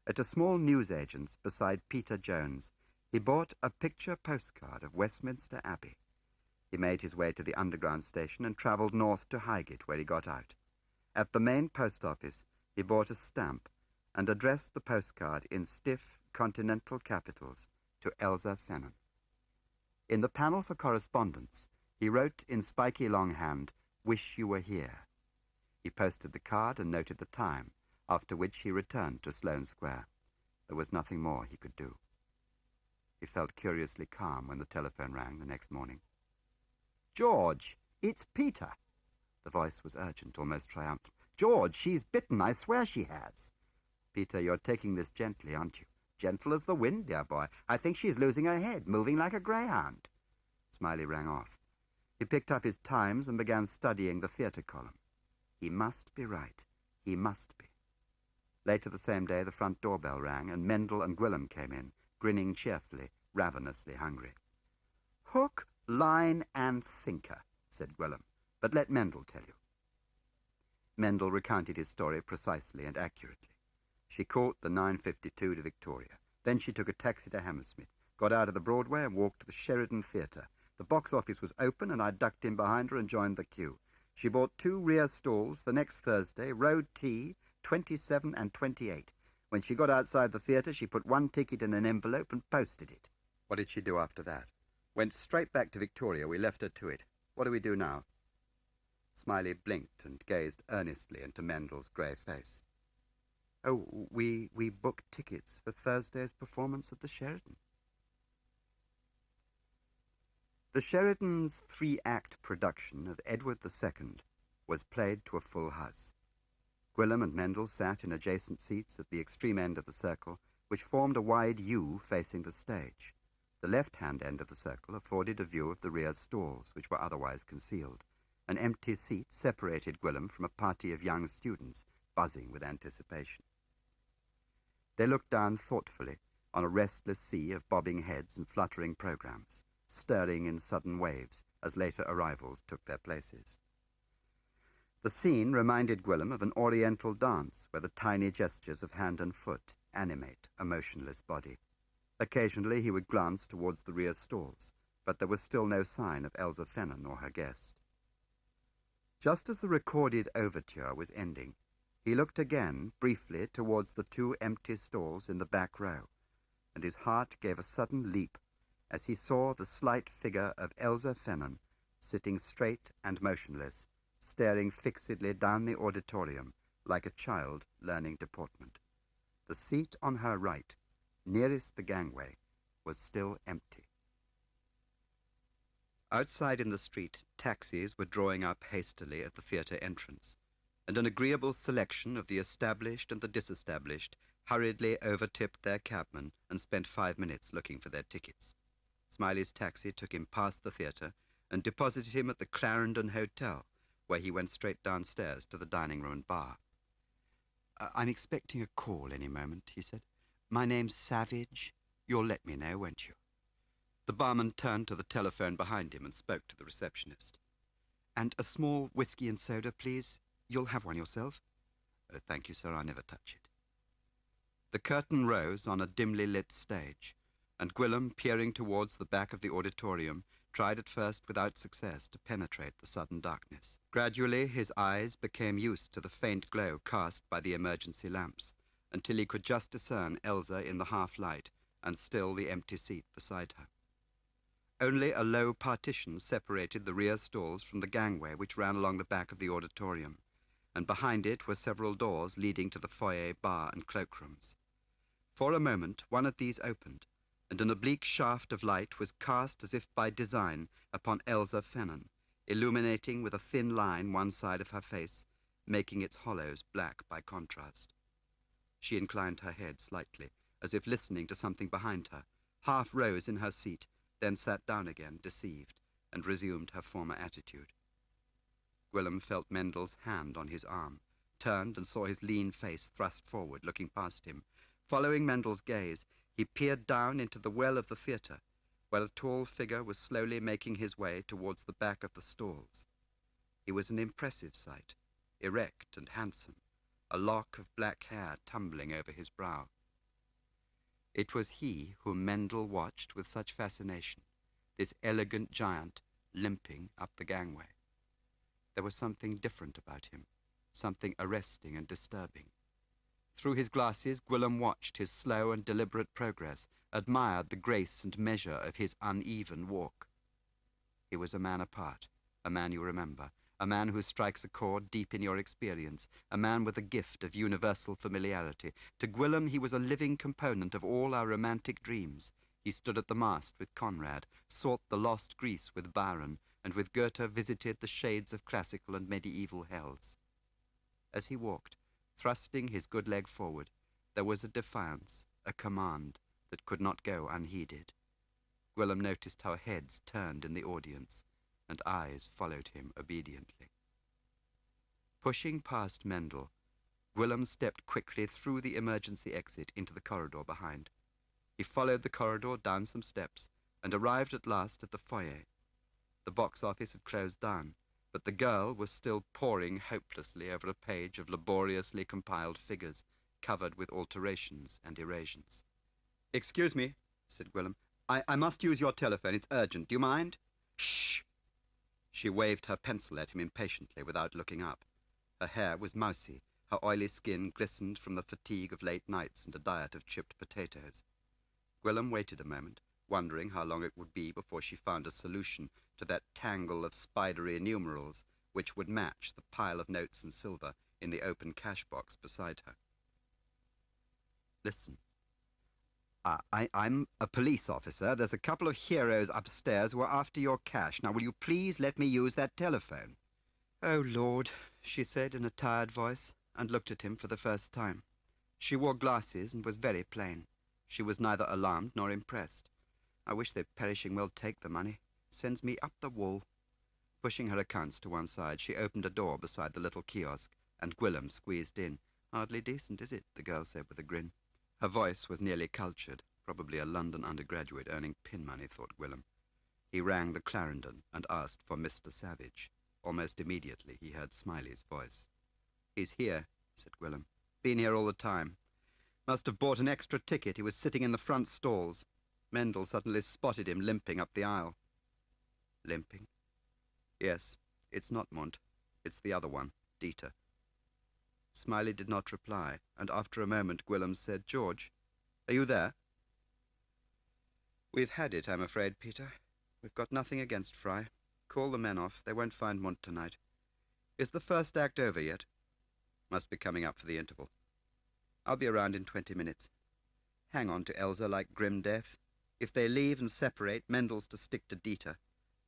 At a small newsagent's beside Peter Jones, he bought a picture postcard of Westminster Abbey. He made his way to the Underground station and travelled north to Highgate, where he got out. At the main post office, he bought a stamp and addressed the postcard in stiff continental capitals to Elsa Fennan. In the panel for correspondence, he wrote in spiky longhand, "Wish you were here." He posted the card and noted the time, after which he returned to Sloane Square. There was nothing more he could do. He felt curiously calm when the telephone rang the next morning. "George, it's Peter." The voice was urgent, almost triumphant. "George, she's bitten, I swear she has." "Peter, you're taking this gently, aren't you?" "Gentle as the wind, dear boy. I think she's losing her head, moving like a greyhound." Smiley rang off. He picked up his Times and began studying the theatre column. He must be right. He must be. Later the same day, the front doorbell rang, and Mendel and Gwillim came in, grinning cheerfully, ravenously hungry. "Hook, line, and sinker," said Gwillim. "But let Mendel tell you." Mendel recounted his story precisely and accurately. She caught the 9:52 to Victoria. Then she took a taxi to Hammersmith, got out of the Broadway and walked to the Sheridan Theatre. The box office was open and I ducked in behind her and joined the queue. She bought 2 rear stalls for next Thursday, Road T, 27 and 28. When she got outside the theatre, she put 1 ticket in an envelope and posted it. What did she do after that? Went straight back to Victoria. We left her to it. What do we do now? Smiley blinked and gazed earnestly into Mendel's grey face. "Oh, we booked tickets for Thursday's performance at the Sheridan." The Sheridans' three-act production of Edward II was played to a full house. Gwilym and Mendel sat in adjacent seats at the extreme end of the circle, which formed a wide U facing the stage. The left-hand end of the circle afforded a view of the rear stalls, which were otherwise concealed. An empty seat separated Gwilym from a party of young students, buzzing with anticipation. They looked down thoughtfully on a restless sea of bobbing heads and fluttering programs, stirring in sudden waves as later arrivals took their places. The scene reminded Gwilym of an oriental dance where the tiny gestures of hand and foot animate a motionless body. Occasionally he would glance towards the rear stalls, but there was still no sign of Elsa Fennan or her guest. Just as the recorded overture was ending, he looked again, briefly, towards the two empty stalls in the back row, and his heart gave a sudden leap as he saw the slight figure of Elsa Fennan sitting straight and motionless, staring fixedly down the auditorium like a child learning deportment. The seat on her right, nearest the gangway, was still empty. Outside in the street, taxis were drawing up hastily at the theatre entrance, and an agreeable selection of the established and the disestablished hurriedly overtipped their cabman and spent 5 minutes looking for their tickets. Smiley's taxi took him past the theatre and deposited him at the Clarendon Hotel, where he went straight downstairs to the dining room and bar. "I'm expecting a call any moment," he said. "My name's Savage. You'll let me know, won't you?" The barman turned to the telephone behind him and spoke to the receptionist. "And a small whiskey and soda, please. You'll have one yourself?" "Oh, thank you, sir. I never touch it." The curtain rose on a dimly lit stage, and Gwilym, peering towards the back of the auditorium, tried at first without success to penetrate the sudden darkness. Gradually his eyes became used to the faint glow cast by the emergency lamps, until he could just discern Elsa in the half-light and still the empty seat beside her. Only a low partition separated the rear stalls from the gangway which ran along the back of the auditorium, and behind it were several doors leading to the foyer, bar, and cloakrooms. For a moment one of these opened, and an oblique shaft of light was cast as if by design upon Elsa Fennan, illuminating with a thin line one side of her face, making its hollows black by contrast. She inclined her head slightly, as if listening to something behind her, half rose in her seat, then sat down again, deceived, and resumed her former attitude. Gwilym felt Mendel's hand on his arm, turned and saw his lean face thrust forward, looking past him. Following Mendel's gaze, he peered down into the well of the theatre, where a tall figure was slowly making his way towards the back of the stalls. He was an impressive sight, erect and handsome, a lock of black hair tumbling over his brow. It was he whom Mendel watched with such fascination, this elegant giant limping up the gangway. There was something different about him, something arresting and disturbing. Through his glasses, Gwilym watched his slow and deliberate progress, admired the grace and measure of his uneven walk. He was a man apart, a man you remember, a man who strikes a chord deep in your experience, a man with a gift of universal familiarity. To Gwilym he was a living component of all our romantic dreams. He stood at the mast with Conrad, sought the lost Greece with Byron, and with Goethe visited the shades of classical and medieval hells. As he walked, thrusting his good leg forward, there was a defiance, a command, that could not go unheeded. Gwilym noticed how heads turned in the audience, and eyes followed him obediently. Pushing past Mendel, Gwilym stepped quickly through the emergency exit into the corridor behind. He followed the corridor down some steps and arrived at last at the foyer. The box office had closed down, but the girl was still poring hopelessly over a page of laboriously compiled figures, covered with alterations and erasions. "Excuse me," said Gwilym. I must use your telephone. It's urgent. Do you mind?" "Shh!" She waved her pencil at him impatiently without looking up. Her hair was mousy, her oily skin glistened from the fatigue of late nights and a diet of chipped potatoes. Gwilym waited a moment, wondering how long it would be before she found a solution to that tangle of spidery numerals which would match the pile of notes and silver in the open cash box beside her. "Listen. I'm a police officer. There's a couple of heroes upstairs who are after your cash. Now, will you please let me use that telephone? Oh, Lord, she said in a tired voice, and looked at him for the first time. She wore glasses and was very plain. She was neither alarmed nor impressed. I wish they'd perishing well take the money. Sends me up the wall. Pushing her accounts to one side, she opened a door beside the little kiosk, and Gwilym squeezed in. Hardly decent, is it? The girl said with a grin. Her voice was nearly cultured, probably a London undergraduate earning pin money, thought Gwilym. He rang the Clarendon and asked for Mr. Savage. Almost immediately he heard Smiley's voice. He's here, said Gwilym. Been here all the time. Must have bought an extra ticket. He was sitting in the front stalls. Mendel suddenly spotted him limping up the aisle. Limping? Yes, it's not Munt. It's the other one, Dieter. Smiley did not reply, and after a moment Gwilym said, George, are you there? We've had it, I'm afraid, Peter. We've got nothing against Fry. Call the men off. They won't find Munt tonight. Is the first act over yet? Must be coming up for the interval. I'll be around in 20 minutes. Hang on to Elsa like grim death. If they leave and separate, Mendel's to stick to Dieter.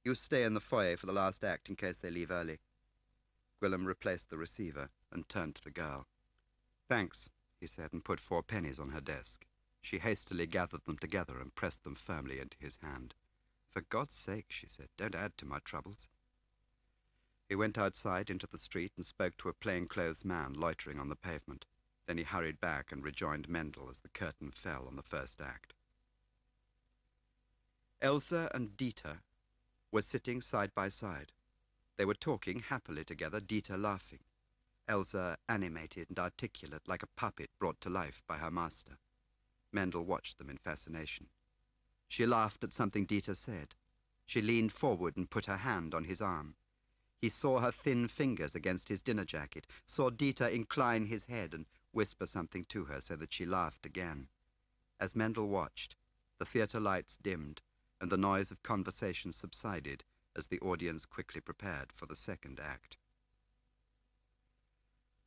You stay in the foyer for the last act in case they leave early. Gwilym replaced the receiver and turned to the girl. Thanks, he said, and put 4 pennies on her desk. She hastily gathered them together and pressed them firmly into his hand. For God's sake, she said, don't add to my troubles. He went outside into the street and spoke to a plainclothes man loitering on the pavement. Then he hurried back and rejoined Mendel as the curtain fell on the first act. Elsa and Dieter were sitting side by side. They were talking happily together, Dieter laughing. Elsa animated and articulate like a puppet brought to life by her master. Mendel watched them in fascination. She laughed at something Dieter said. She leaned forward and put her hand on his arm. He saw her thin fingers against his dinner jacket, saw Dieter incline his head and whisper something to her so that she laughed again. As Mendel watched, the theatre lights dimmed and the noise of conversation subsided as the audience quickly prepared for the second act.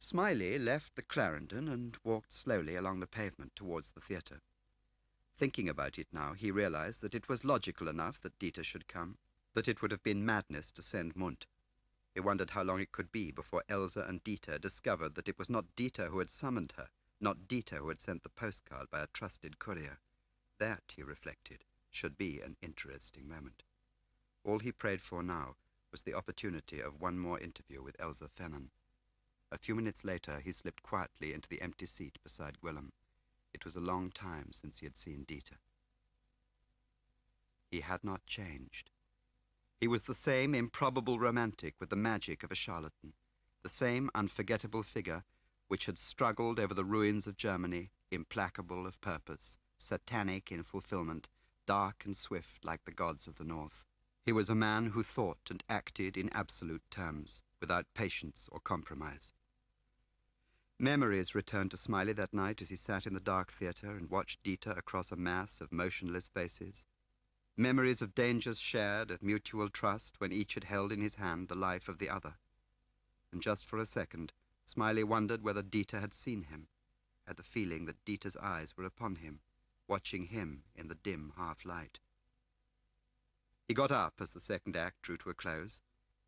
Smiley left the Clarendon and walked slowly along the pavement towards the theatre. Thinking about it now, he realized that it was logical enough that Dieter should come, that it would have been madness to send Munt. He wondered how long it could be before Elsa and Dieter discovered that it was not Dieter who had summoned her, not Dieter who had sent the postcard by a trusted courier. That, he reflected, should be an interesting moment. All he prayed for now was the opportunity of one more interview with Elsa Fennan. A few minutes later, he slipped quietly into the empty seat beside Gwilym. It was a long time since he had seen Dieter. He had not changed. He was the same improbable romantic with the magic of a charlatan, the same unforgettable figure which had struggled over the ruins of Germany, implacable of purpose, satanic in fulfillment, dark and swift like the gods of the north. He was a man who thought and acted in absolute terms, without patience or compromise. Memories returned to Smiley that night as he sat in the dark theatre and watched Dieter across a mass of motionless faces. Memories of dangers shared, of mutual trust, when each had held in his hand the life of the other. And just for a second, Smiley wondered whether Dieter had seen him, had the feeling that Dieter's eyes were upon him, watching him in the dim half-light. He got up as the second act drew to a close.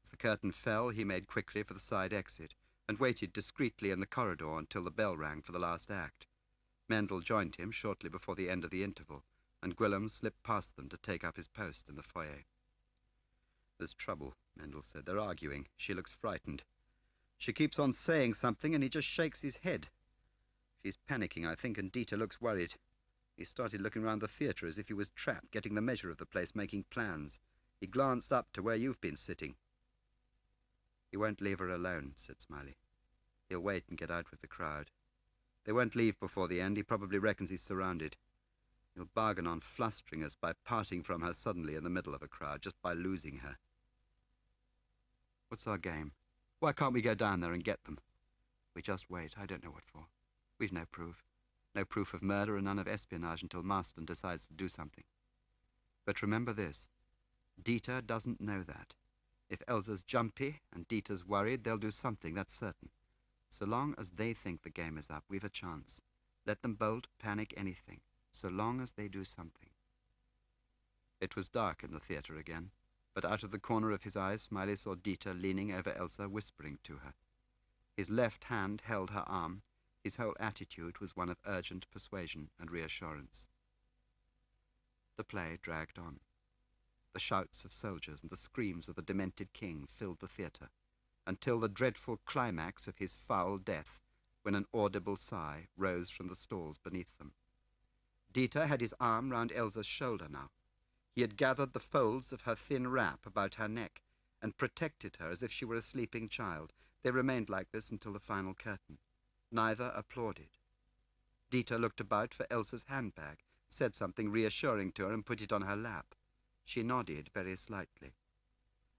As the curtain fell, he made quickly for the side exit, and waited discreetly in the corridor until the bell rang for the last act. Mendel joined him shortly before the end of the interval, and Gwilym slipped past them to take up his post in the foyer. There's trouble, Mendel said. They're arguing. She looks frightened. She keeps on saying something, and he just shakes his head. She's panicking, I think, and Dieter looks worried. He started looking round the theatre as if he was trapped, getting the measure of the place, making plans. He glanced up to where you've been sitting. He won't leave her alone, said Smiley. He'll wait and get out with the crowd. They won't leave before the end. He probably reckons he's surrounded. He'll bargain on flustering us by parting from her suddenly in the middle of a crowd, just by losing her. What's our game? Why can't we go down there and get them? We just wait. I don't know what for. We've no proof. No proof of murder and none of espionage until Maston decides to do something. But remember this. Dieter doesn't know that. If Elsa's jumpy and Dieter's worried, they'll do something, that's certain. So long as they think the game is up, we've a chance. Let them bolt, panic, anything. so long as they do something. It was dark in the theatre again, but out of the corner of his eye Smiley saw Dieter leaning over Elsa, whispering to her. His left hand held her arm. His whole attitude was one of urgent persuasion and reassurance. The play dragged on. The shouts of soldiers and the screams of the demented king filled the theatre, until the dreadful climax of his foul death, when an audible sigh rose from the stalls beneath them. Dieter had his arm round Elsa's shoulder now. He had gathered the folds of her thin wrap about her neck and protected her as if she were a sleeping child. They remained like this until the final curtain. Neither applauded. Dieter looked about for Elsa's handbag, said something reassuring to her, and put it on her lap. She nodded very slightly.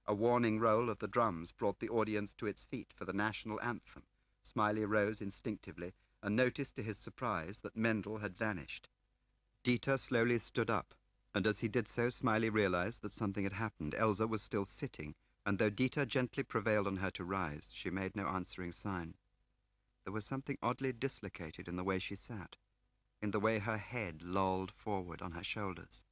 A warning roll of the drums brought the audience to its feet for the national anthem. Smiley rose instinctively and noticed to his surprise that Mendel had vanished. Dieter slowly stood up, and as he did so, Smiley realized that something had happened. Elsa was still sitting, and though Dieter gently prevailed on her to rise, she made no answering sign. There was something oddly dislocated in the way she sat, in the way her head lolled forward on her shoulders.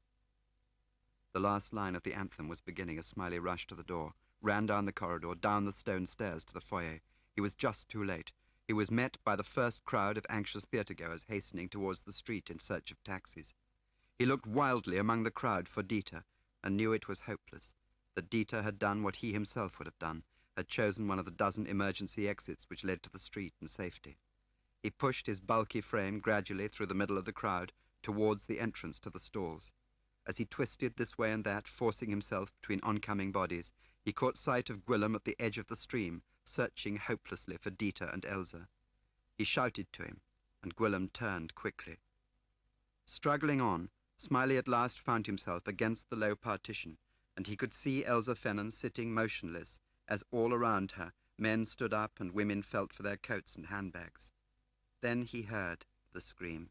The last line of the anthem was beginning as Smiley rushed to the door, ran down the corridor, down the stone stairs to the foyer. He was just too late. He was met by the first crowd of anxious theatre-goers hastening towards the street in search of taxis. He looked wildly among the crowd for Dieter, and knew it was hopeless, that Dieter had done what he himself would have done, had chosen one of the dozen emergency exits which led to the street and safety. He pushed his bulky frame gradually through the middle of the crowd towards the entrance to the stalls. As he twisted this way and that, forcing himself between oncoming bodies, he caught sight of Gwillem at the edge of the stream, searching hopelessly for Dieter and Elsa. He shouted to him, and Gwillem turned quickly. Struggling on, Smiley at last found himself against the low partition, and he could see Elsa Fennan sitting motionless, as all around her men stood up and women felt for their coats and handbags. Then he heard the scream.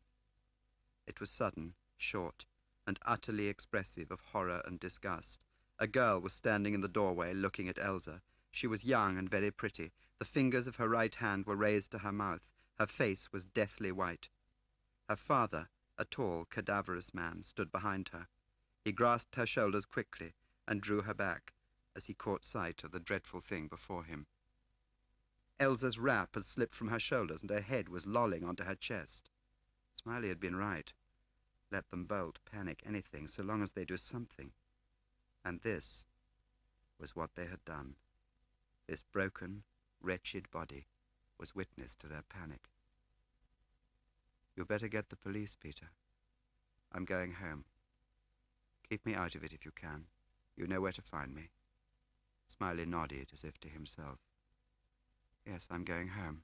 It was sudden, short, and utterly expressive of horror and disgust. A girl was standing in the doorway looking at Elsa. She was young and very pretty. The fingers of her right hand were raised to her mouth. Her face was deathly white. Her father, a tall, cadaverous man, stood behind her. He grasped her shoulders quickly and drew her back as he caught sight of the dreadful thing before him. Elsa's wrap had slipped from her shoulders and her head was lolling onto her chest. Smiley had been right. Let them bolt, panic, anything, so long as they do something. And this was what they had done. This broken, wretched body was witness to their panic. "You'd better get the police, Peter. I'm going home. Keep me out of it if you can. You know where to find me." Smiley nodded as if to himself. "Yes, I'm going home."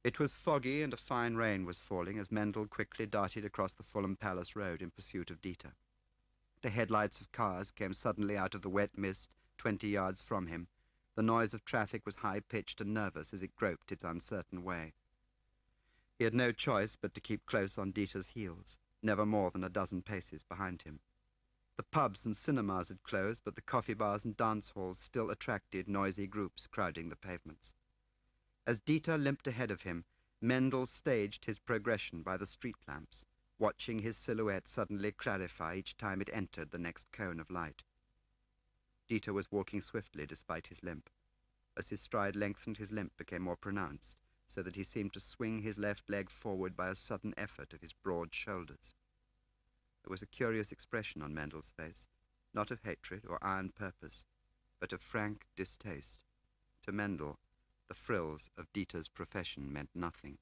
It was foggy and a fine rain was falling as Mendel quickly darted across the Fulham Palace Road in pursuit of Dieter. The headlights of cars came suddenly out of the wet mist 20 yards from him. The noise of traffic was high-pitched and nervous as it groped its uncertain way. He had no choice but to keep close on Dieter's heels, never more than a dozen paces behind him. The pubs and cinemas had closed, but the coffee bars and dance halls still attracted noisy groups crowding the pavements. As Dieter limped ahead of him, Mendel staged his progression by the street lamps, watching his silhouette suddenly clarify each time it entered the next cone of light. Dieter was walking swiftly despite his limp. As his stride lengthened, his limp became more pronounced, so that he seemed to swing his left leg forward by a sudden effort of his broad shoulders. There was a curious expression on Mendel's face, not of hatred or iron purpose, but of frank distaste. To Mendel, the frills of Dieter's profession meant nothing.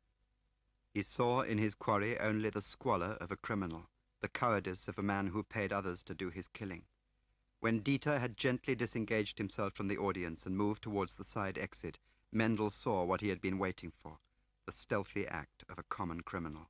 He saw in his quarry only the squalor of a criminal, the cowardice of a man who paid others to do his killing. When Dieter had gently disengaged himself from the audience and moved towards the side exit, Mendel saw what he had been waiting for, the stealthy act of a common criminal.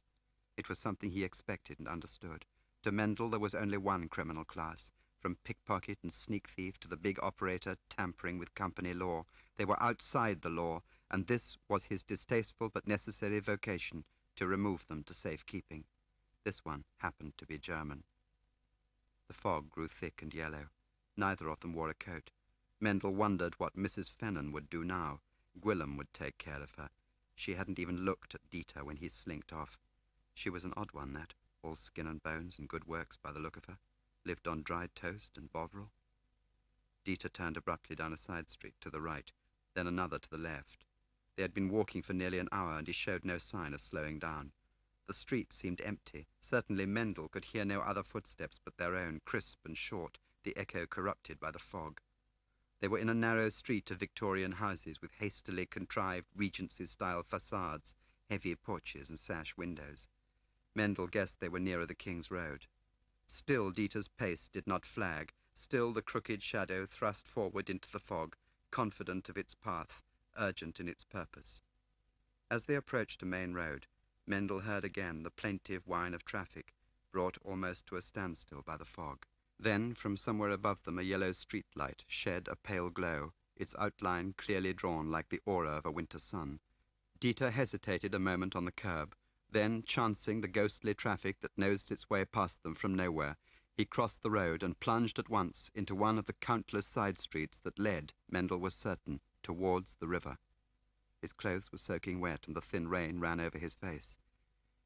It was something he expected and understood. To Mendel there was only one criminal class, from pickpocket and sneak thief to the big operator tampering with company law. They were outside the law, and this was his distasteful but necessary vocation, to remove them to safekeeping. This one happened to be German. The fog grew thick and yellow. Neither of them wore a coat. Mendel wondered what Mrs. Fennan would do now. Gwillem would take care of her. She hadn't even looked at Dieter when he slinked off. She was an odd one, that, all skin and bones and good works by the look of her, lived on dried toast and Bovril. Dieter turned abruptly down a side street to the right, then another to the left. They had been walking for nearly an hour, and he showed no sign of slowing down. The street seemed empty. Certainly Mendel could hear no other footsteps but their own, crisp and short, the echo corrupted by the fog. They were in a narrow street of Victorian houses with hastily contrived Regency-style facades, heavy porches and sash windows. Mendel guessed they were nearer the King's Road. Still Dieter's pace did not flag. Still the crooked shadow thrust forward into the fog, confident of its path, urgent in its purpose. As they approached a main road, Mendel heard again the plaintive whine of traffic, brought almost to a standstill by the fog. Then, from somewhere above them, a yellow street light shed a pale glow, its outline clearly drawn like the aura of a winter sun. Dieter hesitated a moment on the curb. Then, chancing the ghostly traffic that nosed its way past them from nowhere, he crossed the road and plunged at once into one of the countless side streets that led, Mendel was certain, towards the river. His clothes were soaking wet, and the thin rain ran over his face.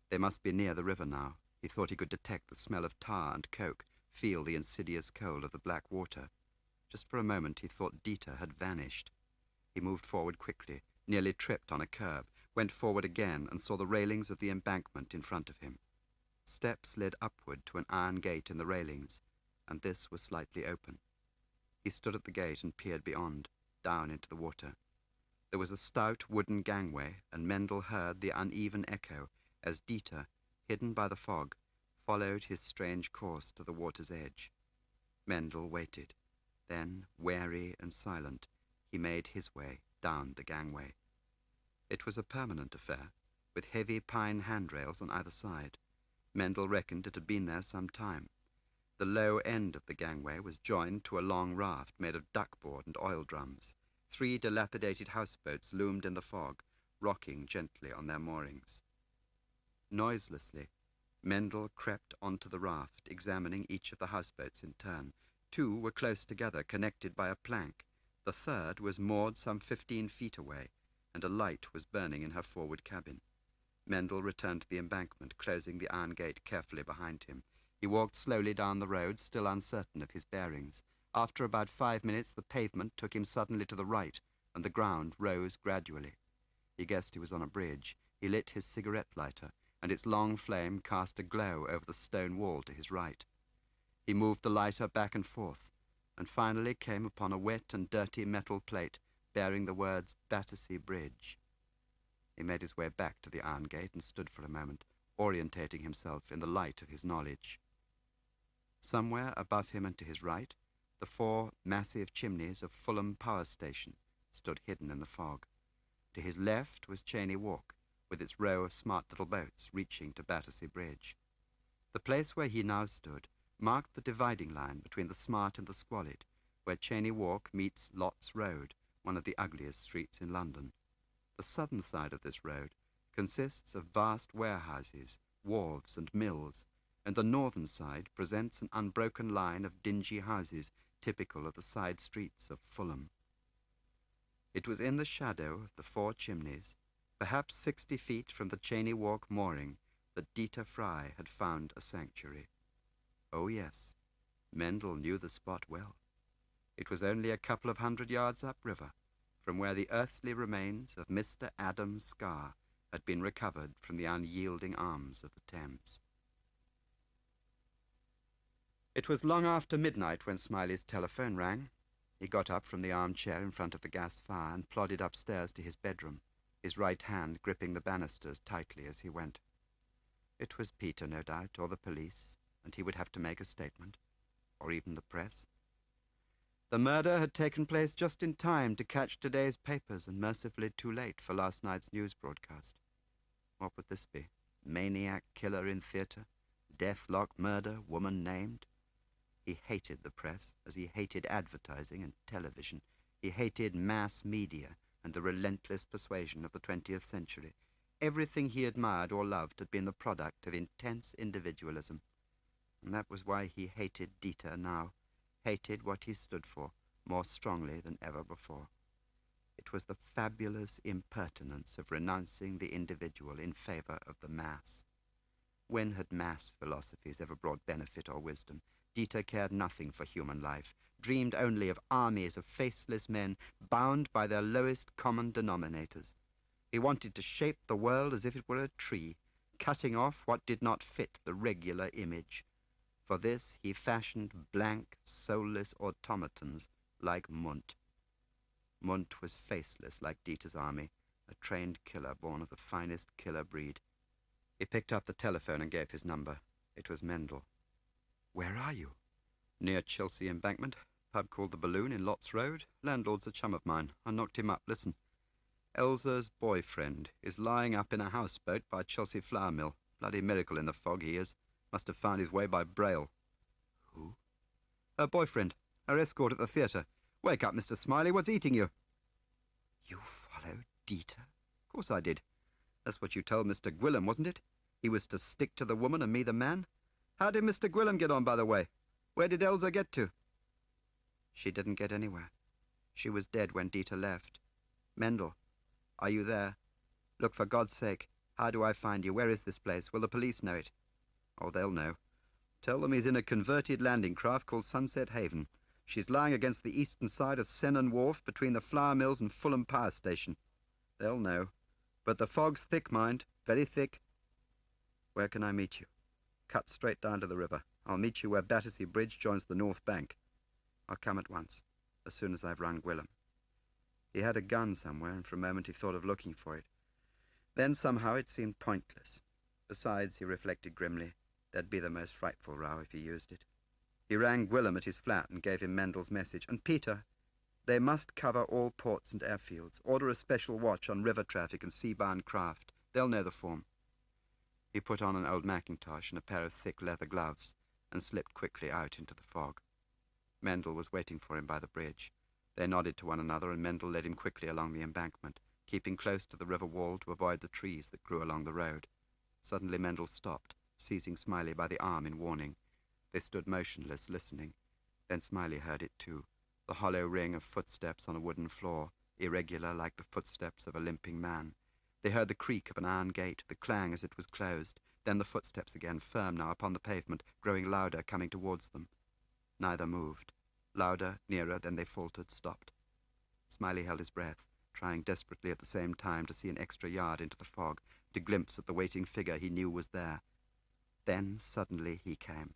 They must be near the river now. He thought he could detect the smell of tar and coke, feel the insidious cold of the black water. Just for a moment he thought Dieter had vanished. He moved forward quickly, nearly tripped on a curb, went forward again, and saw the railings of the embankment in front of him. Steps led upward to an iron gate in the railings, and this was slightly open. He stood at the gate and peered beyond, down into the water. There was a stout wooden gangway, and Mendel heard the uneven echo as Dieter, hidden by the fog, followed his strange course to the water's edge. Mendel waited. Then, wary and silent, he made his way down the gangway. It was a permanent affair, with heavy pine handrails on either side. Mendel reckoned it had been there some time. The low end of the gangway was joined to a long raft made of duckboard and oil drums. 3 dilapidated houseboats loomed in the fog, rocking gently on their moorings. Noiselessly, Mendel crept onto the raft, examining each of the houseboats in turn. 2 were close together, connected by a plank. The third was moored some 15 feet away, and a light was burning in her forward cabin. Mendel returned to the embankment, closing the iron gate carefully behind him. He walked slowly down the road, still uncertain of his bearings. After about 5 minutes, the pavement took him suddenly to the right, and the ground rose gradually. He guessed he was on a bridge. He lit his cigarette lighter, and its long flame cast a glow over the stone wall to his right. He moved the lighter back and forth, and finally came upon a wet and dirty metal plate bearing the words Battersea Bridge. He made his way back to the iron gate and stood for a moment, orientating himself in the light of his knowledge. Somewhere above him and to his right, the 4 massive chimneys of Fulham Power Station stood hidden in the fog. To his left was Cheyne Walk, with its row of smart little boats reaching to Battersea Bridge. The place where he now stood marked the dividing line between the smart and the squalid, where Cheyne Walk meets Lott's Road, one of the ugliest streets in London. The southern side of this road consists of vast warehouses, wharves and mills, and the northern side presents an unbroken line of dingy houses typical of the side streets of Fulham. It was in the shadow of the 4 chimneys, perhaps 60 feet from the Cheyne Walk mooring, that Dieter Fry had found a sanctuary. Oh yes, Mendel knew the spot well. It was only a couple of 100 yards upriver, from where the earthly remains of Mr. Adam Scar had been recovered from the unyielding arms of the Thames. It was long after midnight when Smiley's telephone rang. He got up from the armchair in front of the gas fire and plodded upstairs to his bedroom, his right hand gripping the banisters tightly as he went. It was Peter, no doubt, or the police, and he would have to make a statement, or even the press. The murder had taken place just in time to catch today's papers, and mercifully too late for last night's news broadcast. What would this be? Maniac killer in theatre? Deathlock murder, woman named? He hated the press, as he hated advertising and television. He hated mass media and the relentless persuasion of the 20th century. Everything he admired or loved had been the product of intense individualism. And that was why he hated Dieter now, hated what he stood for more strongly than ever before. It was the fabulous impertinence of renouncing the individual in favor of the mass. When had mass philosophies ever brought benefit or wisdom? Dieter cared nothing for human life, dreamed only of armies of faceless men bound by their lowest common denominators. He wanted to shape the world as if it were a tree, cutting off what did not fit the regular image. For this he fashioned blank, soulless automatons like Munt. Munt was faceless like Dieter's army, a trained killer born of the finest killer breed. He picked up the telephone and gave his number. It was Mendel. "Where are you?" "Near Chelsea Embankment. Pub called the Balloon in Lots Road. Landlord's a chum of mine. I knocked him up. Listen. Elsa's boyfriend is lying up in a houseboat by Chelsea Flour Mill. Bloody miracle in the fog he is. Must have found his way by Braille." "Who?" "Her boyfriend. Her escort at the theatre. Wake up, Mr. Smiley. What's eating you?" "You followed Dieter?" "Of course I did. That's what you told Mr. Gwillim, wasn't it? He was to stick to the woman and me the man. How did Mr. Gwillim get on, by the way? Where did Elsa get to?" "She didn't get anywhere. She was dead when Dieter left. Mendel, are you there? Look, for God's sake, how do I find you? Where is this place? Will the police know it?" "Oh, they'll know. Tell them he's in a converted landing craft called Sunset Haven. She's lying against the eastern side of Sennan Wharf between the flour mills and Fulham Power Station. They'll know. But the fog's thick, mind, very thick." "Where can I meet you?" "Cut straight down to the river. I'll meet you where Battersea Bridge joins the North Bank." "I'll come at once, as soon as I've rung Gwillim." He had a gun somewhere, and for a moment he thought of looking for it. Then somehow it seemed pointless. Besides, he reflected grimly, there'd be the most frightful row if he used it. He rang Gwillim at his flat and gave him Mendel's message. "And Peter, they must cover all ports and airfields. Order a special watch on river traffic and sea-bound craft. They'll know the form." He put on an old mackintosh and a pair of thick leather gloves and slipped quickly out into the fog. Mendel was waiting for him by the bridge. They nodded to one another, and Mendel led him quickly along the embankment, keeping close to the river wall to avoid the trees that grew along the road. Suddenly Mendel stopped, seizing Smiley by the arm in warning. They stood motionless, listening. Then Smiley heard it too, the hollow ring of footsteps on a wooden floor, irregular like the footsteps of a limping man. They heard the creak of an iron gate, the clang as it was closed, then the footsteps again, firm now upon the pavement, growing louder, coming towards them. Neither moved. Louder, nearer, then they faltered, stopped. Smiley held his breath, trying desperately at the same time to see an extra yard into the fog, to glimpse at the waiting figure he knew was there. Then suddenly he came,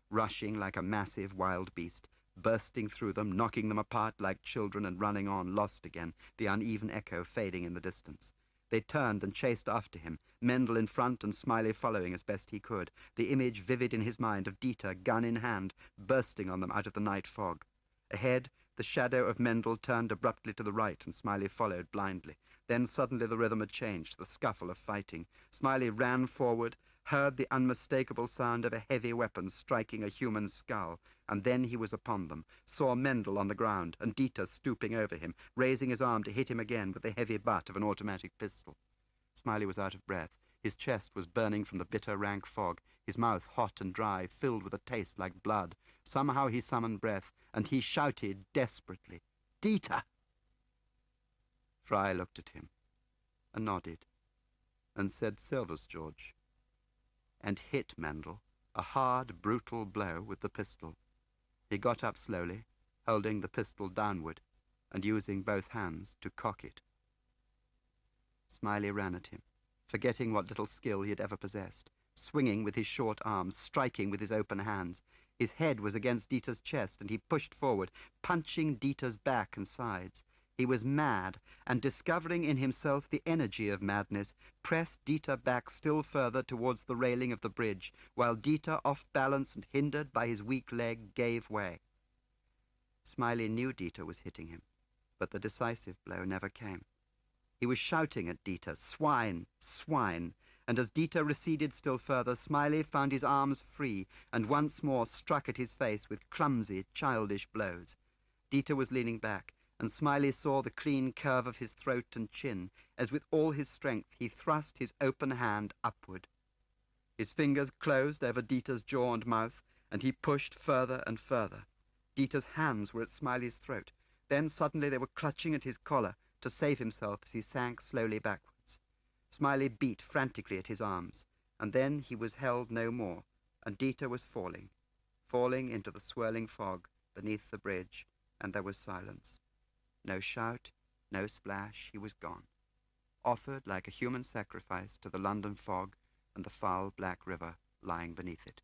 rushing like a massive wild beast, bursting through them, knocking them apart like children and running on, lost again, the uneven echo fading in the distance. They turned and chased after him, Mendel in front and Smiley following as best he could, the image vivid in his mind of Dieter, gun in hand, bursting on them out of the night fog. Ahead, the shadow of Mendel turned abruptly to the right, and Smiley followed blindly. Then suddenly the rhythm had changed, the scuffle of fighting. Smiley ran forward, heard the unmistakable sound of a heavy weapon striking a human skull, and then he was upon them, saw Mendel on the ground, and Dieter stooping over him, raising his arm to hit him again with the heavy butt of an automatic pistol. Smiley was out of breath. His chest was burning from the bitter, rank fog, his mouth hot and dry, filled with a taste like blood. Somehow he summoned breath, and he shouted desperately, "Dieter!" Fry looked at him, and nodded, and said "Service, George," and hit Mendel a hard, brutal blow with the pistol. He got up slowly, holding the pistol downward, and using both hands to cock it. Smiley ran at him, forgetting what little skill he had ever possessed, swinging with his short arms, striking with his open hands. His head was against Dieter's chest, and he pushed forward, punching Dieter's back and sides. He was mad, and discovering in himself the energy of madness, pressed Dieter back still further towards the railing of the bridge, while Dieter, off balance and hindered by his weak leg, gave way. Smiley knew Dieter was hitting him, but the decisive blow never came. He was shouting at Dieter, "Swine! Swine!" and as Dieter receded still further, Smiley found his arms free and once more struck at his face with clumsy, childish blows. Dieter was leaning back, and Smiley saw the clean curve of his throat and chin, as with all his strength he thrust his open hand upward. His fingers closed over Dieter's jaw and mouth, and he pushed further and further. Dieter's hands were at Smiley's throat. Then suddenly they were clutching at his collar to save himself as he sank slowly backwards. Smiley beat frantically at his arms. And then he was held no more, and Dieter was falling into the swirling fog beneath the bridge, and there was silence. No shout, no splash, he was gone, offered like a human sacrifice to the London fog and the foul black river lying beneath it.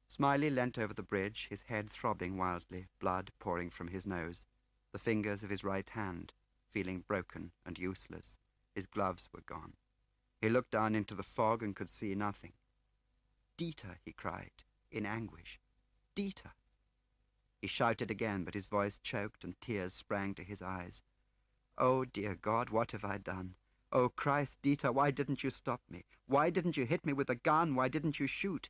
Smiley leant over the bridge, his head throbbing wildly, blood pouring from his nose, the fingers of his right hand feeling broken and useless. His gloves were gone. He looked down into the fog and could see nothing. "Dieter," he cried, in anguish. "Dieter!" He shouted again, but his voice choked and tears sprang to his eyes. "Oh, dear God, what have I done? Oh, Christ, Dieter, why didn't you stop me? Why didn't you hit me with a gun? Why didn't you shoot?"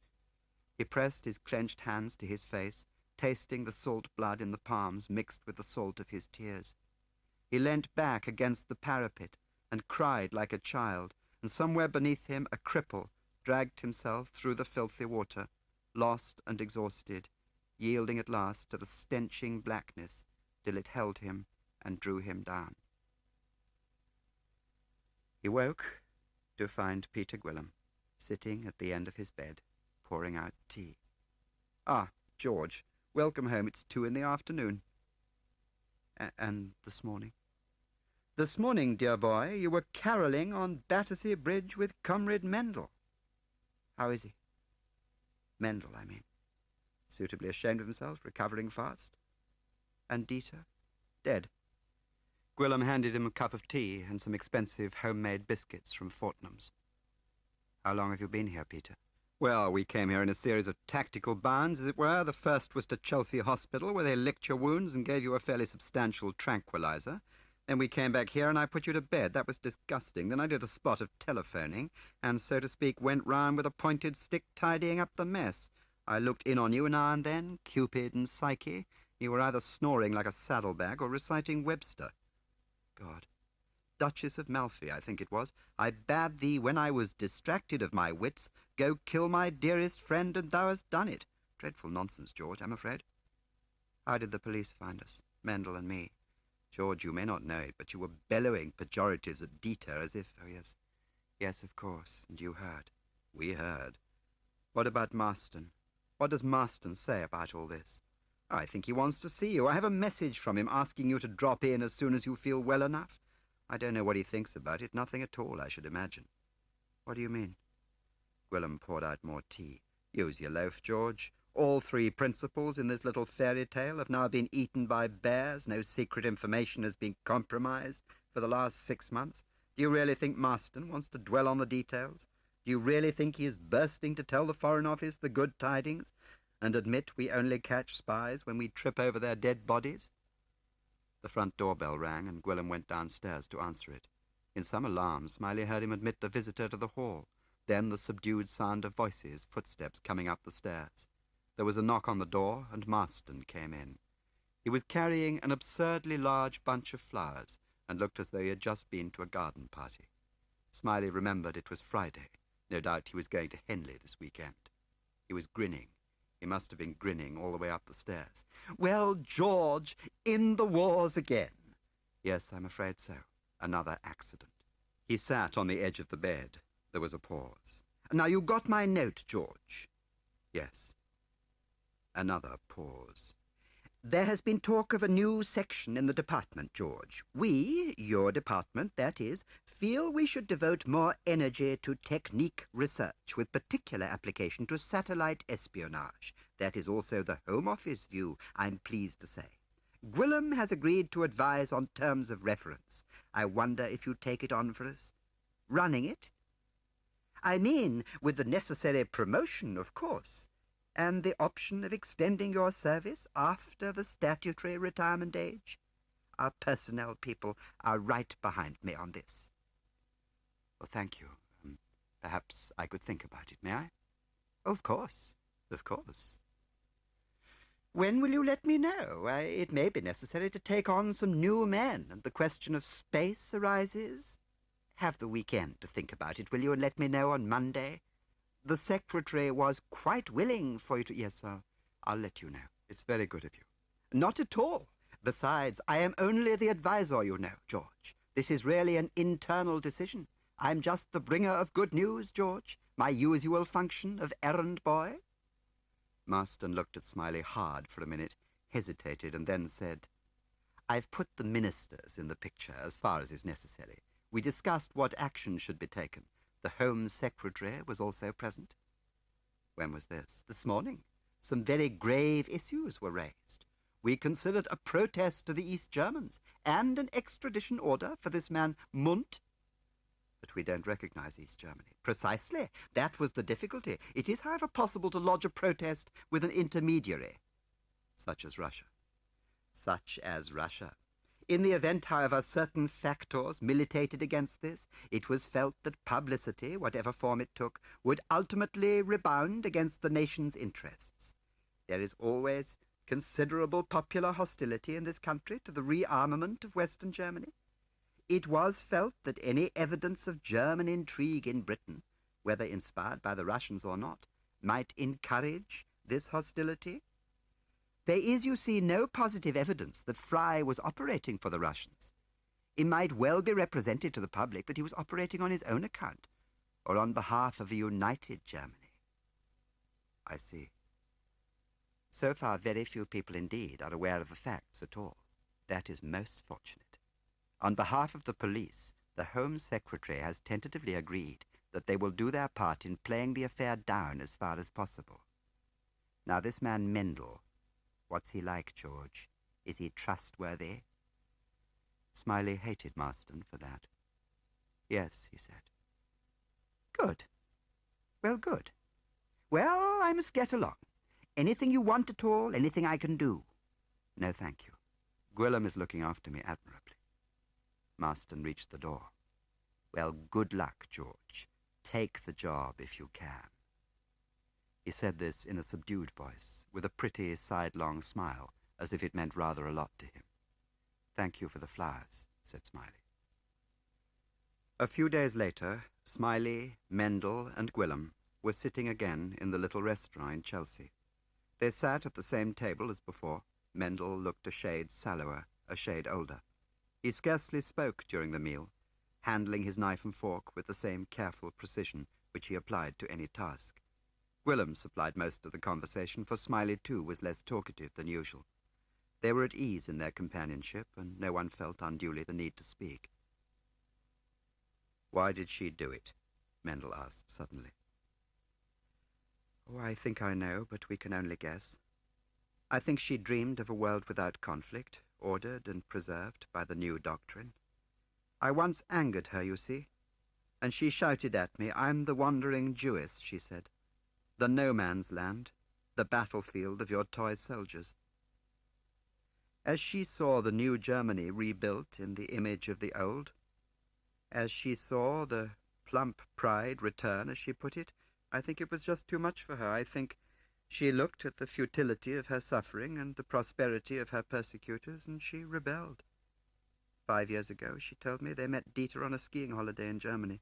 He pressed his clenched hands to his face, tasting the salt blood in the palms mixed with the salt of his tears. He leant back against the parapet and cried like a child, and somewhere beneath him a cripple dragged himself through the filthy water, lost and exhausted, yielding at last to the stenching blackness till it held him and drew him down. He woke to find Peter Gwillim sitting at the end of his bed, pouring out tea. "Ah, George, welcome home. It's 2 in the afternoon. And this morning?" "This morning, dear boy, you were carolling on Battersea Bridge with Comrade Mendel." "How is he?" "Mendel, I mean. Suitably ashamed of himself, recovering fast." "And Dieter?" "Dead." Gwillim handed him a cup of tea and some expensive homemade biscuits from Fortnum's. "How long have you been here, Peter?" "Well, we came here in a series of tactical bounds, as it were. The first was to Chelsea Hospital, where they licked your wounds and gave you a fairly substantial tranquilizer. Then we came back here and I put you to bed. That was disgusting. Then I did a spot of telephoning and, so to speak, went round with a pointed stick tidying up the mess. I looked in on you now and then, Cupid and Psyche. You were either snoring like a saddlebag or reciting Webster." "God. Duchess of Malfi, I think it was. I bade thee, when I was distracted of my wits, go kill my dearest friend, and thou hast done it." Dreadful nonsense, George, I'm afraid. "How did the police find us, Mendel and me?" "George, you may not know it, but you were bellowing pejoratives at Dieter as if—" "Oh, yes. Yes, of course. And you heard." "We heard." "What about Maston? What does Maston say about all this?" "I think he wants to see you. I have a message from him asking you to drop in as soon as you feel well enough." "I don't know what he thinks about it. Nothing at all, I should imagine." "What do you mean?" Gwillim poured out more tea. "Use your loaf, George. All 3 principals in this little fairy tale have now been eaten by bears. No secret information has been compromised for the last 6 months. Do you really think Maston wants to dwell on the details? Do you really think he is bursting to tell the Foreign Office the good tidings and admit we only catch spies when we trip over their dead bodies?" The front doorbell rang, and Gwillim went downstairs to answer it. In some alarm, Smiley heard him admit the visitor to the hall, then the subdued sound of voices, footsteps coming up the stairs. There was a knock on the door, and Maston came in. He was carrying an absurdly large bunch of flowers, and looked as though he had just been to a garden party. Smiley remembered it was Friday. No doubt he was going to Henley this weekend. He was grinning. He must have been grinning all the way up the stairs. "Well, George, in the wars again." "Yes, I'm afraid so. Another accident." He sat on the edge of the bed. There was a pause. "Now, you got my note, George?" "Yes." Another pause. "There has been talk of a new section in the department, George. We, your department, that is, feel we should devote more energy to technique research, with particular application to satellite espionage. That is also the Home Office view, I'm pleased to say. Gwillim has agreed to advise on terms of reference. I wonder if you'd take it on for us? Running it? I mean, with the necessary promotion, of course, and the option of extending your service after the statutory retirement age. Our personnel people are right behind me on this." "Well, thank you. Perhaps I could think about it, may I?" Of course. Of course." "When will you let me know? It may be necessary to take on some new men, and the question of space arises. Have the weekend to think about it, will you, and let me know on Monday? The secretary was quite willing for you to—" "Yes, I'll let you know. It's very good of you." "Not at all. Besides, I am only the advisor, you know, George. This is really an internal decision. I'm just the bringer of good news, George, my usual function of errand boy. Maston looked at Smiley hard for a minute, hesitated, and then said, I've put the ministers in the picture as far as is necessary. We discussed what action should be taken. The Home Secretary was also present. When was this? This morning. Some very grave issues were raised. We considered a protest to the East Germans and an extradition order for this man Munt. But we don't recognize East Germany. Precisely. That was the difficulty. It is, however, possible to lodge a protest with an intermediary, such as Russia. Such as Russia. In the event, however, certain factors militated against this, it was felt that publicity, whatever form it took, would ultimately rebound against the nation's interests. There is always considerable popular hostility in this country to the rearmament of Western Germany. It was felt that any evidence of German intrigue in Britain, whether inspired by the Russians or not, might encourage this hostility. There is, you see, no positive evidence that Fry was operating for the Russians. It might well be represented to the public that he was operating on his own account, or on behalf of a united Germany. I see. So far, very few people indeed are aware of the facts at all. That is most fortunate. On behalf of the police, the Home Secretary has tentatively agreed that they will do their part in playing the affair down as far as possible. Now, this man Mendel, what's he like, George? Is he trustworthy? Smiley hated Maston for that. Yes, he said. Good. Well, good. Well, I must get along. Anything you want at all, anything I can do. No, thank you. Gwilym is looking after me admirably. Maston reached the door. Well, good luck, George. Take the job if you can. He said this in a subdued voice, with a pretty sidelong smile, as if it meant rather a lot to him. Thank you for the flowers, said Smiley. A few days later, Smiley, Mendel, and Gwilym were sitting again in the little restaurant in Chelsea. They sat at the same table as before. Mendel looked a shade sallower, a shade older. He scarcely spoke during the meal, handling his knife and fork with the same careful precision which he applied to any task. Gwilym supplied most of the conversation, for Smiley too was less talkative than usual. They were at ease in their companionship, and no one felt unduly the need to speak. Why did she do it? Mendel asked suddenly. Oh, I think I know, but we can only guess. I think she dreamed of a world without conflict, ordered and preserved by the new doctrine. I once angered her, you see, and she shouted at me, I'm the wandering Jewess, she said. The no-man's land, the battlefield of your toy soldiers. As she saw the new Germany rebuilt in the image of the old, as she saw the plump pride return, as she put it, I think it was just too much for her. I think she looked at the futility of her suffering and the prosperity of her persecutors, and she rebelled. 5 years ago, she told me, they met Dieter on a skiing holiday in Germany.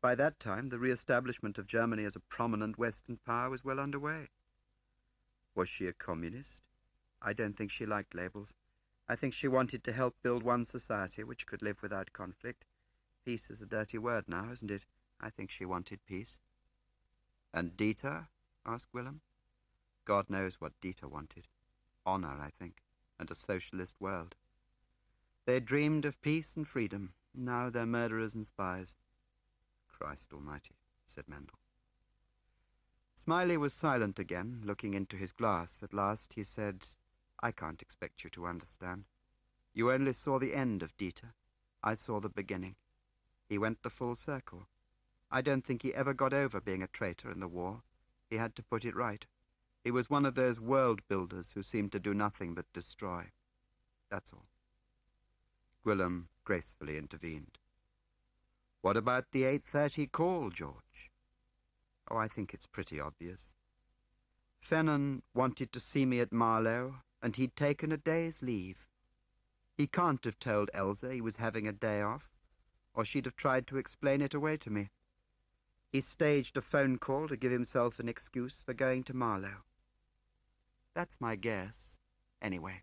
By that time, the re-establishment of Germany as a prominent Western power was well underway. Was she a communist? I don't think she liked labels. I think she wanted to help build one society which could live without conflict. Peace is a dirty word now, isn't it? I think she wanted peace. And Dieter? Asked Gwilym. God knows what Dieter wanted. Honor, I think, and a socialist world. They dreamed of peace and freedom. Now they're murderers and spies. Christ almighty, said Mendel. Smiley was silent again, looking into his glass. At last he said, I can't expect you to understand. You only saw the end of Dieter. I saw the beginning. He went the full circle. I don't think he ever got over being a traitor in the war. He had to put it right. He was one of those world builders who seemed to do nothing but destroy. That's all. Gwilym gracefully intervened. What about the 8:30 call, George? Oh, I think it's pretty obvious. Fennan wanted to see me at Marlow, and he'd taken a day's leave. He can't have told Elsa he was having a day off, or she'd have tried to explain it away to me. He staged a phone call to give himself an excuse for going to Marlow. That's my guess, anyway.